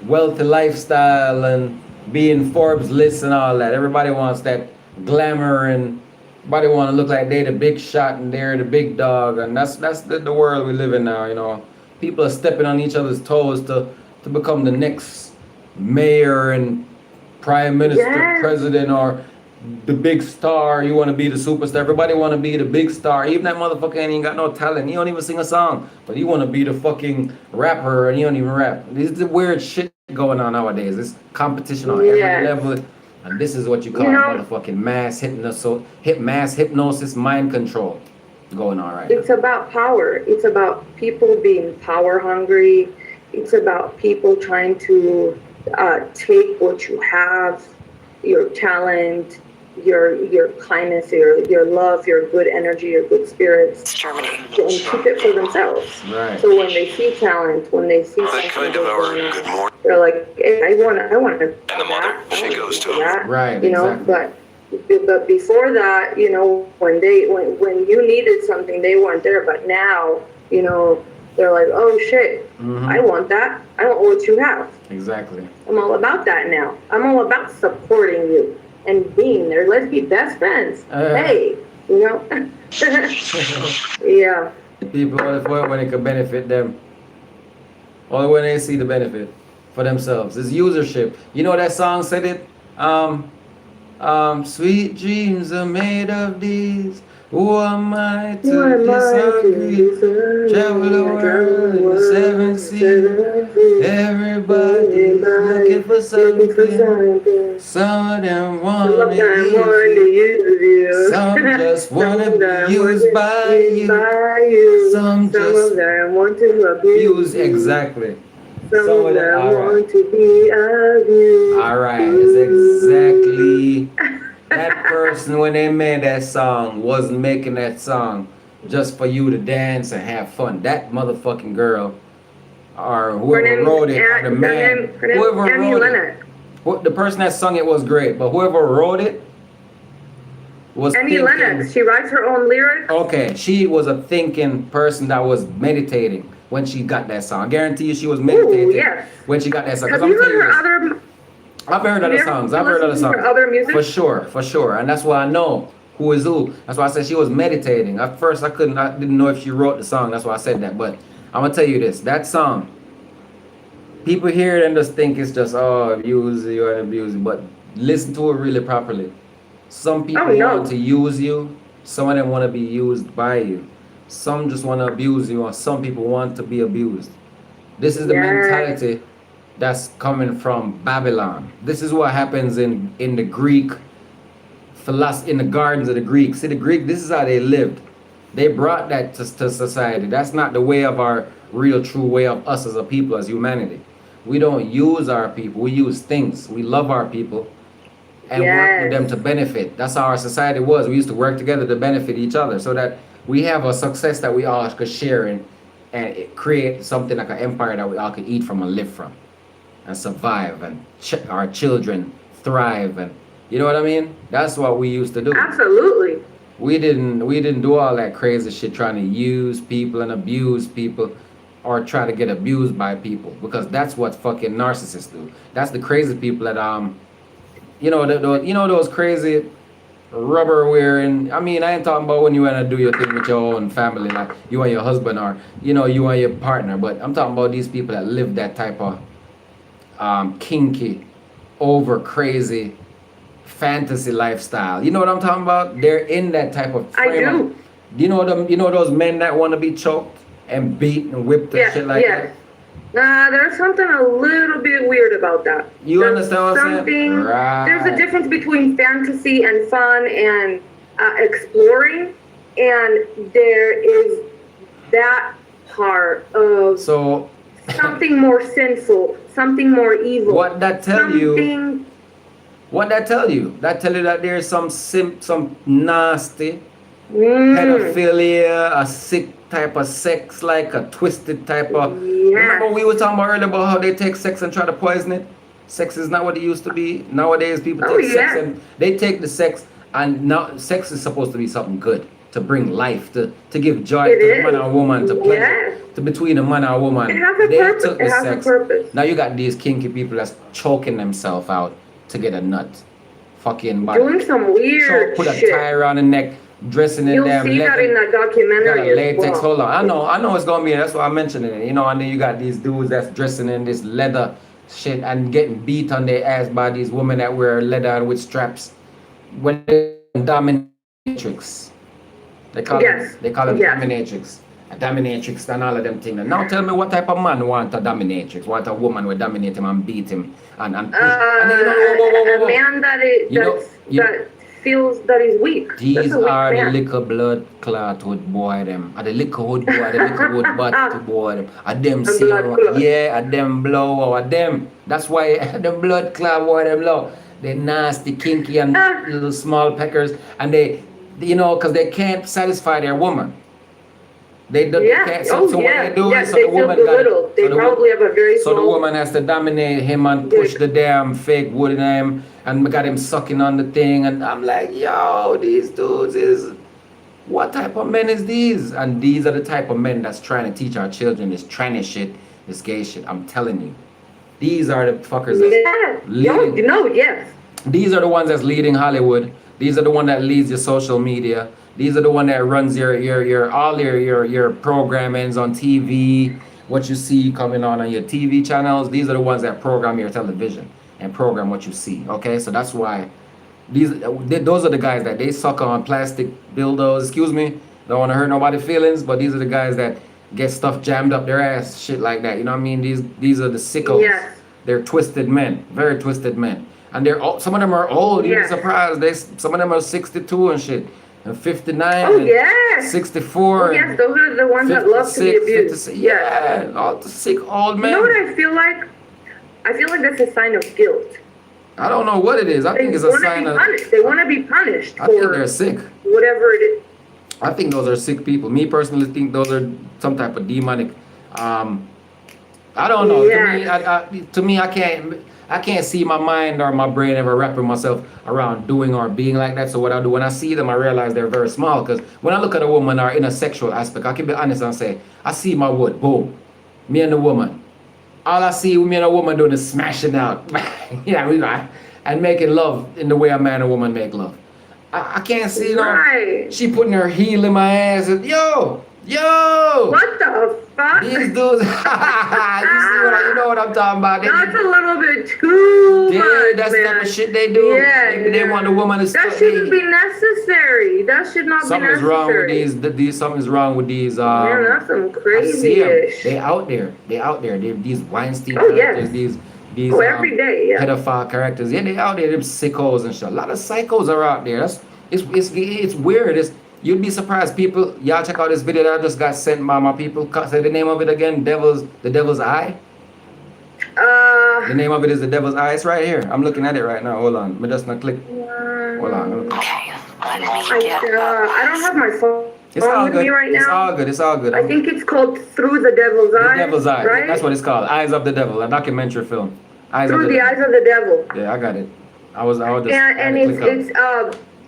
wealthy lifestyle and be in Forbes lists and all that. Everybody wants that glamour, and everybody want to look like they the big shot and they're the big dog, and that's the world we live in now. People are stepping on each other's toes to become the next mayor and prime minister, president, or the big star. You want to be the superstar. Everybody want to be the big star. Even that motherfucker ain't even got no talent. He don't even sing a song, but he want to be the fucking rapper, and he don't even rap. This is the weird shit going on nowadays. This competition on every level. And this is what you call motherfucking mass hypnosis, mind control going on right now. It's about power. It's about people being power hungry. It's about people trying to take what you have, your talent, your kindness, your love, your good energy, your good spirits, Germany, and keep it for themselves. Right. So when they see talent, when they see something kind of our good morning. they're like, hey, I want to. And the mother, she goes to that. Right, But before that, when you needed something, they weren't there. But now, they're like, oh shit, I want that. I want what you have. Exactly. I'm all about that now. I'm all about supporting you and being there. Let's be best friends. Hey, yeah. People only for it when it can benefit them. Only when they see the benefit for themselves. It's usership. You know that song said it? Sweet dreams are made of these. Who am I to disagree? Travel the world in the 7 seas. Everybody looking for something. Some of them want to use you. Some just want to be used by you. Some just want to abuse. Exactly. Some of them want to be abused. Alright, it's exactly. That person, when they made that song, wasn't making that song just for you to dance and have fun. That motherfucking girl, or whoever wrote it, or the man, whoever wrote it, the person that sung it was great, but whoever wrote it was Annie Lennox. She writes her own lyrics. Okay, she was a thinking person that was meditating when she got that song. I guarantee you she was meditating when she got that song. Have you heard her other... I've heard other songs. Other music? For sure. And that's why I know who is who. That's why I said she was meditating. At first I didn't know if she wrote the song. That's why I said that. But I'm gonna tell you this. That song, people hear it and just think it's just, abuse you and abuse you. But listen to it really properly. Some people want to use you. Some of them want to be used by you. Some just want to abuse you, or some people want to be abused. This is the mentality that's coming from Babylon. This is what happens in the Greek philosophy, in the gardens of the Greeks. See, the Greek, this is how they lived. They brought that to society. That's not the way of our real, true way of us as a people, as humanity. We don't use our people. We use things. We love our people and work with them to benefit. That's how our society was. We used to work together to benefit each other so that we have a success that we all could share in and it create something like an empire that we all could eat from and live from and survive and our children thrive. And you know what I mean? That's what we used to do. Absolutely. We didn't do all that crazy shit trying to use people and abuse people or try to get abused by people, because that's what fucking narcissists do. That's the crazy people that those crazy rubber wearing. I mean, I ain't talking about when you wanna do your thing with your own family, like you and your husband or you and your partner, but I'm talking about these people that live that type of kinky, over crazy fantasy lifestyle. You know what I'm talking about? They're in that type of frame. I do. You know them? You know those men that want to be choked and beat and whipped and shit like that? Nah, there's something a little bit weird about that. You understand what I'm saying? Right. There's a difference between fantasy and fun and exploring, and there is that part of something more sinful, something more evil. What that tell you? What that tell you? That tell you that there's some nasty pedophilia, a sick type of sex, like a twisted type of. Remember we were talking about earlier about how they take sex and try to poison it? Sex is not what it used to be. Nowadays people take sex and they take the sex, and now sex is supposed to be something good, to bring life, to give joy to the man and woman, to pleasure to between a man and a woman. It has a purpose. Took the it has sex. a purpose. Now you got these kinky people that's choking themselves out to get a nut. Fucking body. Doing some weird put a shit. tie around the neck, dressing in You'll them. see that in the documentary as latex. well. Hold on. I know it's gonna be. That's why I'm mentioning it. And then you got these dudes that's dressing in this leather shit and getting beat on their ass by these women that wear leather with straps. When they're dominatrix. They call it dominatrix. A dominatrix and all of them things. Now tell me what type of man want a dominatrix? Want a woman will dominate him and beat him and push. A man that feels that he's weak. These are the liquor blood clot hood boy them. The liquor hood boy, the liquor hood butt boy them. A them see a them blow, a them. That's why the blood clot boy them low. They nasty, kinky and little small peckers, and they because they can't satisfy their woman. They can't. So what they do is the woman they probably have a very so the woman has to dominate him and push the damn fake wood in him and got him sucking on the thing, and I'm like, yo, these dudes is what type of men is these? And these are the type of men that's trying to teach our children this tranny shit, this gay shit. I'm telling you, these are the fuckers. These are the ones that's leading Hollywood. These are the one that leads your social media. These are the one that runs your programmings on TV, what you see coming on your TV channels. These are the ones that program your television and program what you see. Okay, so that's why those are the guys that they suck on plastic dildos. Excuse me, don't want to hurt nobody's feelings, but these are the guys that get stuff jammed up their ass, shit like that. You know what I mean? These are the sickos. Yes. They're twisted men, very twisted men, and some of them are old. You'd be surprised. Some of them are 62 and shit. And 59 and 64 yes, those are the ones that love to be abused. All the sick old men. You know what I feel like? I feel like that's a sign of guilt. I don't know what it is. I think it's a sign of they want to be punished. I think they're sick. Whatever it is. I think those are sick people. Me personally think those are some type of demonic. I don't know. To me, I can't see my mind or my brain ever wrapping myself around doing or being like that. So what I do when I see them, I realize they're very small. Because when I look at a woman or in a sexual aspect, I can be honest and say, I see my wood, boom, me and the woman. All I see me and a woman doing is smashing out, and making love in the way a man and woman make love. I can't see, she putting her heel in my ass and, yo. What the fuck? These dudes, you know what I'm talking about. That's a little bit too much, that's the type of shit they do. They want the woman to that shouldn't be necessary. That should not be necessary. Something's wrong with these. That's some crazy-ish. They out there. They're these Weinstein characters. These every day, pedophile characters. Yeah, they out there. Them sickos and shit. A lot of psychos are out there. It's weird. You'd be surprised, people. Y'all check out this video that I just got sent by my people. Say the name of it again. The Devil's Eye. The name of it is The Devil's Eye. It's right here. I'm looking at it right now. Hold on. I'm just gonna click. Hold on. I don't have my phone It's all with good. me right It's now. all good. It's all good. I think it's called Through the Devil's Eye. The Devil's Eye. Right? That's what it's called. Eyes of the Devil, a documentary film. Eyes Through of the Eyes of the Devil. Yeah, I got it. I was just. And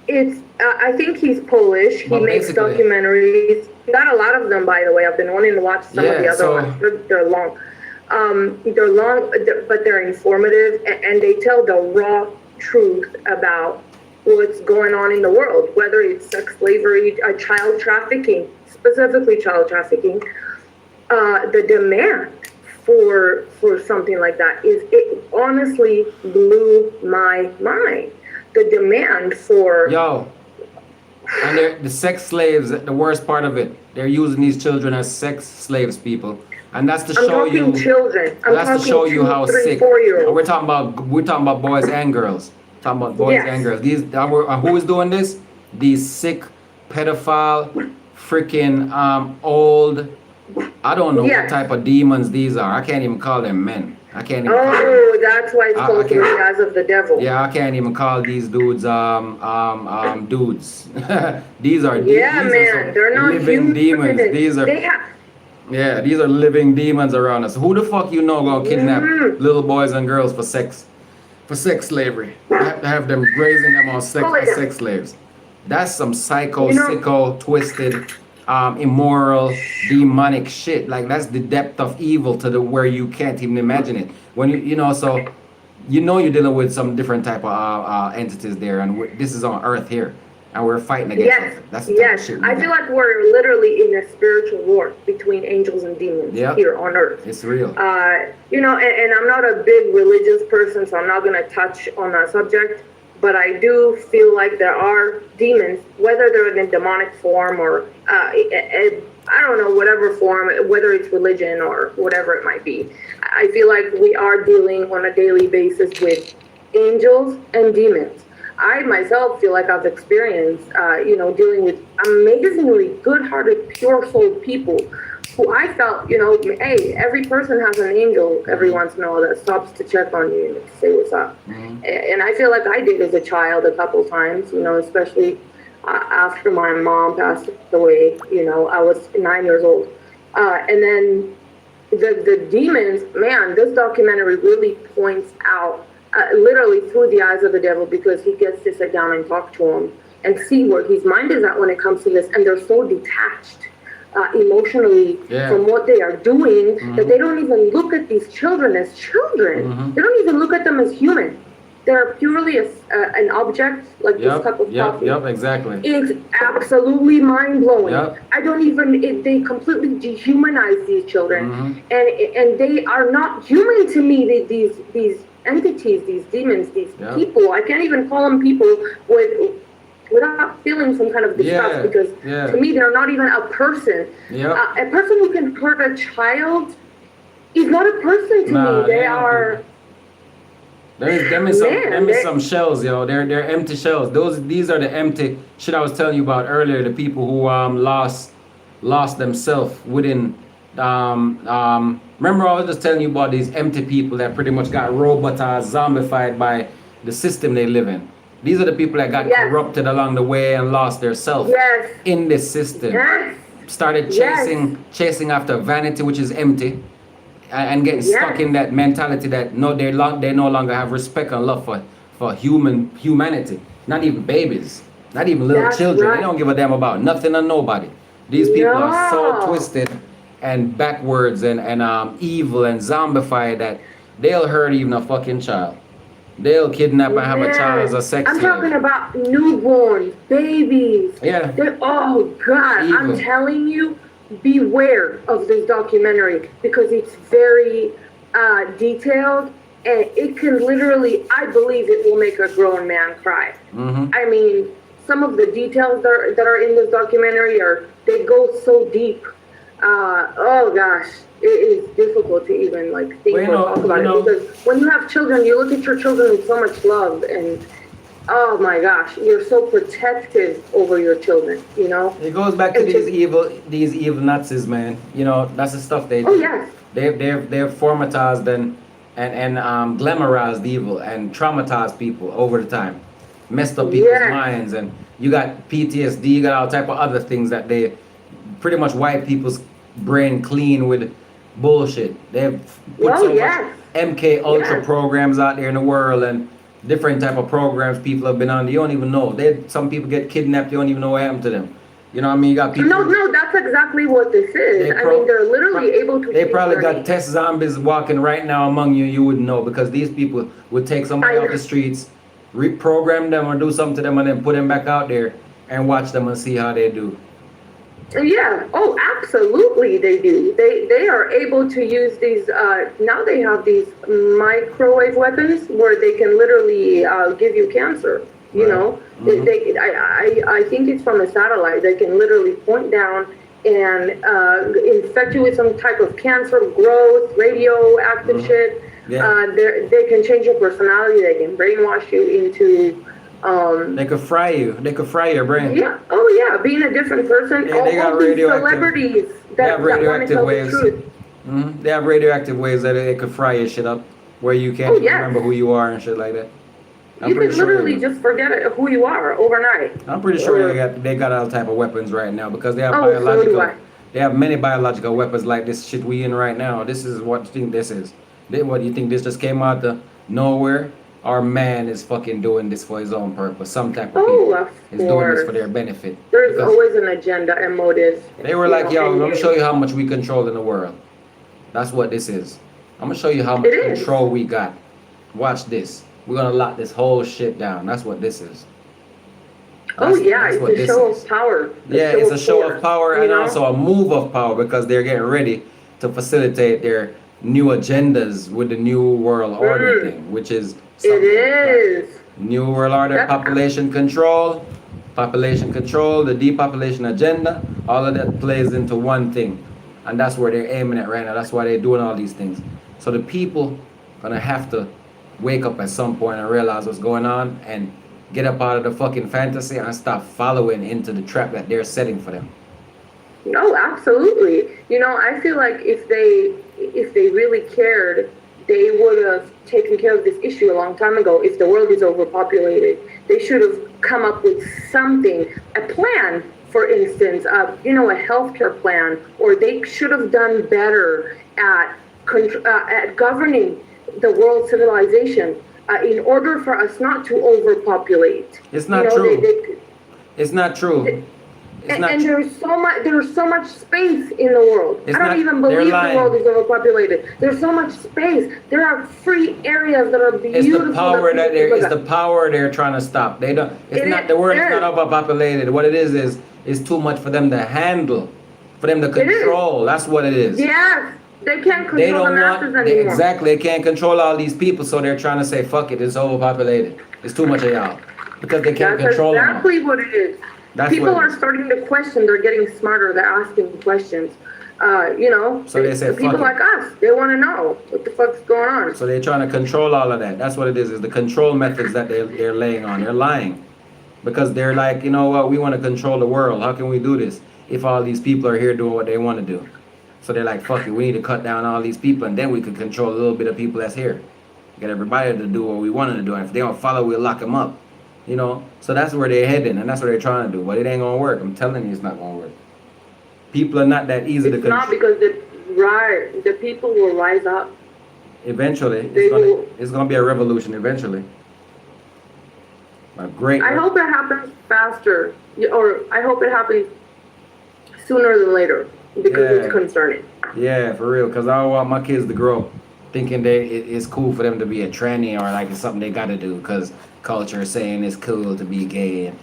it's I think he's Polish. He But makes basically- documentaries. Not a lot of them, by the way. I've been wanting to watch some of the other so- ones. They're long. They're long, but they're informative, and they tell the raw truth about what's going on in the world, whether it's sex slavery, child trafficking, specifically child trafficking. The demand for something like that it honestly blew my mind. The demand for and the sex slaves, the worst part of it, they're using these children as sex slaves, people. And that's to show you children. That's to show you how 2, 3, sick. 4-year-olds. And we're talking about boys and girls. Talking about boys and girls. These who is doing this? These sick, pedophile, freaking old. I don't know what type of demons these are. I can't even call them men. I can't even. Oh, that's why it's called Through the Eyes of the Devil. Yeah, I can't even call these dudes dudes. These are they're not living demons. These are. Yeah, these are living demons around us. Who the fuck you know gonna kidnap little boys and girls for sex slavery? Have them raising them on sex slaves. That's some psycho, sicko, twisted, immoral, demonic shit. Like that's the depth of evil to the where you can't even imagine it. When so you're dealing with some different type of entities there, and this is on Earth here. And we're fighting against it. That's the type of shit I feel like we're literally in a spiritual war between angels and demons here on Earth. It's real. And I'm not a big religious person, so I'm not going to touch on that subject. But I do feel like there are demons, whether they're in a demonic form or I don't know, whatever form, whether it's religion or whatever it might be. I feel like we are dealing on a daily basis with angels and demons. I myself feel like I've experienced, dealing with amazingly good-hearted, pure-souled people who I felt, hey, every person has an angel every once in a while that stops to check on you and to say what's up. Mm-hmm. And I feel like I did as a child a couple times, especially after my mom passed away. I was 9 years old. And then the demons, man, this documentary really points out literally through the eyes of the devil, because he gets to sit down and talk to him and see where his mind is at when it comes to this. And they're so detached emotionally from what they are doing that they don't even look at these children as children. They don't even look at them as human. They're purely an object, like this cup of coffee. Yep, exactly. It's absolutely mind-blowing. Yep. They completely dehumanize these children. And they are not human to me, these entities, these demons, these people. I can't even call them people without feeling some kind of disgust, because to me they're not even a person. A person who can hurt a child is not a person to me. They are. Them is some shells, yo. They're empty shells. These are the empty shit I was telling you about earlier. The people who lost themselves within. Remember I was just telling you about these empty people that pretty much got robotized, zombified by the system they live in. These are the people that got corrupted along the way and lost their self in this system. Started chasing after vanity, which is empty, and getting stuck in that mentality that they no longer have respect and love for humanity. Not even babies, not even little children. They don't give a damn about nothing and nobody. These people are so twisted and backwards and evil and zombified that they'll hurt even a fucking child. They'll kidnap and have a child as a sex slave. I'm talking about newborns, babies. Yeah. Oh God, evil. I'm telling you, beware of this documentary, because it's very detailed, and it can literally, I believe it will make a grown man cry. I mean, some of the details that are in this documentary they go so deep. Oh gosh, it is difficult to even think or talk about it, because when you have children, you look at your children with so much love, and oh my gosh, you're so protective over your children. It goes back to these evil Nazis, man. That's the stuff they do. Oh yes. They're formatized and and glamorized evil and traumatized people over the time, messed up people's minds, and you got PTSD, you got all type of other things that they pretty much wipe people's brain clean with bullshit. They've put so much MK Ultra programs out there in the world and different type of programs people have been on. You don't even know. Some people get kidnapped. You don't even know what happened to them. You know what I mean? You got people. No, that's exactly what this is. I mean, they're literally able to. They probably got test zombies walking right now among you. You wouldn't know because these people would take somebody off the streets, reprogram them or do something to them, and then put them back out there and watch them and see how they do. Yeah. Oh, absolutely, they do. They are able to use these. Now they have these microwave weapons where they can literally give you cancer. You know, I think it's from a satellite. They can literally point down and infect you with some type of cancer growth, radioactive shit. Yeah. They can change your personality. They can brainwash you into. They could fry you. They could fry your brain. Yeah. Oh yeah, being a different person. Yeah, they got radioactive. Celebrities They have radioactive waves. They have radioactive waves that they could fry your shit up, where you can't remember who you are and shit like that. You can literally just forget who you are overnight. I'm pretty sure they got all type of weapons right now because they have biological. They have many biological weapons like this shit we in right now. This is what you think this is. What you think this just came out of nowhere? Our man is fucking doing this for his own purpose. Some type of people is doing this for their benefit. There's always an agenda and motive. They were like, yo, I'm gonna show you how much we control in the world. That's what this is. I'm gonna show you how much control we got. Watch this. We're gonna lock this whole shit down. That's what this is. It's a show of power. It's a show of power and also a move of power because they're getting ready to facilitate their new agendas with the New World Order thing, which is New World Order, population control, the depopulation agenda. All of that plays into one thing, and that's where they're aiming at right now. That's why they're doing all these things. So the people gonna have to wake up at some point and realize what's going on and get up out of the fucking fantasy and stop following into the trap that they're setting for them. No, absolutely. I feel like if they really cared, they would have taken care of this issue a long time ago. If the world is overpopulated, they should have come up with something, a plan, for instance, a healthcare plan, or they should have done better at governing the world civilization in order for us not to overpopulate. It's not true. It's not true. And there's so much space in the world. I don't even believe the world is overpopulated. There's so much space. There are free areas that are beautiful. It's the power they're trying to stop. The world is not overpopulated. What it is too much for them to handle, for them to control. That's what it is. Yes. They can't control the masses anymore. Exactly. They can't control all these people, so they're trying to say, fuck it, it's overpopulated. It's too much of y'all. Because they can't control them. That's exactly what it is. People are starting to question. They're getting smarter. They're asking questions. So they say, people like us, they want to know what the fuck's going on. So they're trying to control all of that. That's what it is the control methods that they're laying on. They're lying. Because they're like, you know what, we want to control the world. How can we do this if all these people are here doing what they want to do? So they're like, fuck it, we need to cut down all these people and then we can control a little bit of people that's here. Get everybody to do what we want them to do. And if they don't follow, we'll lock them up. So that's where they're heading and that's what they're trying to do. But it ain't going to work. I'm telling you, it's not going to work. People are not that easy to control. It's not because the people will rise up. Eventually. It's going to be a revolution eventually. I hope it happens faster. Or I hope it happens sooner than later. Because it's concerning. Yeah, for real. Because I don't want my kids to grow up thinking that it's cool for them to be a tranny or like it's something they got to do because culture is saying it's cool to be gay and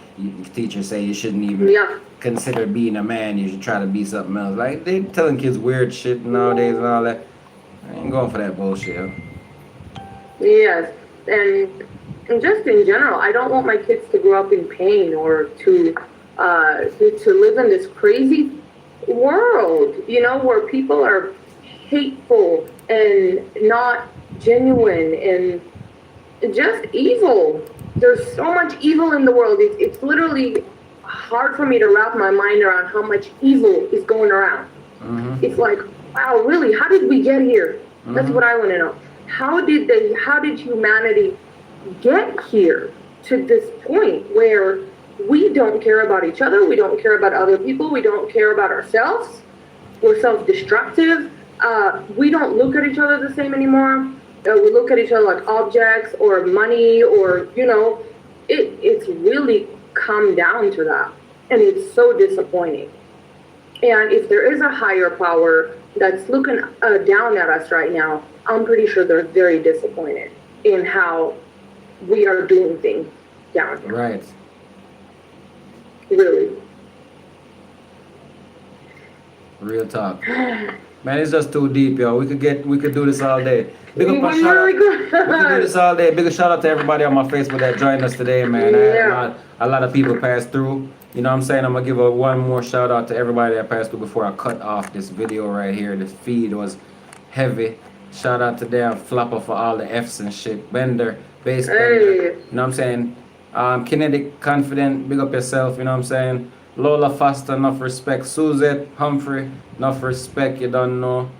teachers say you shouldn't even consider being a man. You should try to be something else. Like they telling kids weird shit nowadays and all that. I ain't going for that bullshit. Yes, and just in general, I don't want my kids to grow up in pain or to live in this crazy world, where people are hateful and not genuine and just evil. There's so much evil in the world. It's literally hard for me to wrap my mind around how much evil is going around. It's like, wow, really? How did we get here? That's what I want to know. how did humanity get here to this point where we don't care about each other, we don't care about other people, we don't care about ourselves, we're self-destructive, we don't look at each other the same anymore, we look at each other like objects or money, or, you know, it's really come down to that, and it's so disappointing. And if there is a higher power that's looking down at us right now, I'm pretty sure they're very disappointed in how we are doing things down here. Right. Really. Real talk. Man, it's just too deep, yo. We could do this all day. Big up We a shout out. really good. We could do this all day. Big shout out to everybody on my Facebook that joined us today, man. Yeah. A lot of people passed through. You know what I'm saying? I'm gonna give one more shout out to everybody that passed through before I cut off this video right here. The feed was heavy. Shout out to them, Flopper for all the F's and shit. Bender, Bass Bender. Hey. You know what I'm saying? Kinetic, Confident, big up yourself, you know what I'm saying? Lola Foster, enough respect. Suzette Humphrey, enough respect, you don't know.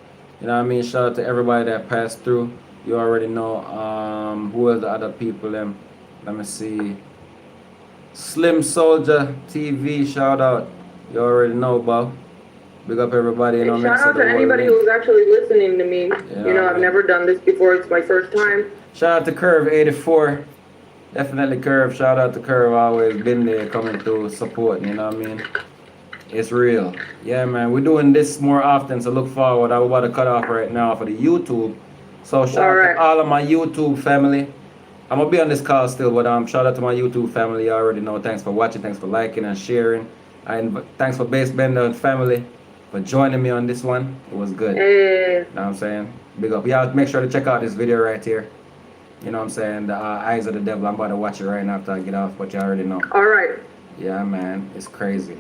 You know what I mean? Shout out to everybody that passed through. You already know. Who are the other people? Let me see. Slim Soldier TV, shout out. You already know, Bob. Big up everybody. You know, Shout out to anybody who's actually listening to me. Yeah, you know, I've never done this before. It's my first time. Shout out to Curve 84. Definitely Curve. Shout out to Curve. Always been there, coming through, supporting. You know what I mean? It's real. Yeah, man. We're doing this more often, so look forward. I'm about to cut off right now for the YouTube. So shout out to all of my YouTube family. I'm gonna be on this call still, but shout out to my YouTube family. You already know. Thanks for watching. Thanks for liking and sharing. And thanks for Bass Bender and family for joining me on this one. It was good. Hey. You know what I'm saying? Big up. Y'all make sure to check out this video right here. You know what I'm saying? The Eyes of the Devil. I'm about to watch it right now after I get off, but you already know. All right. Yeah, man. It's crazy.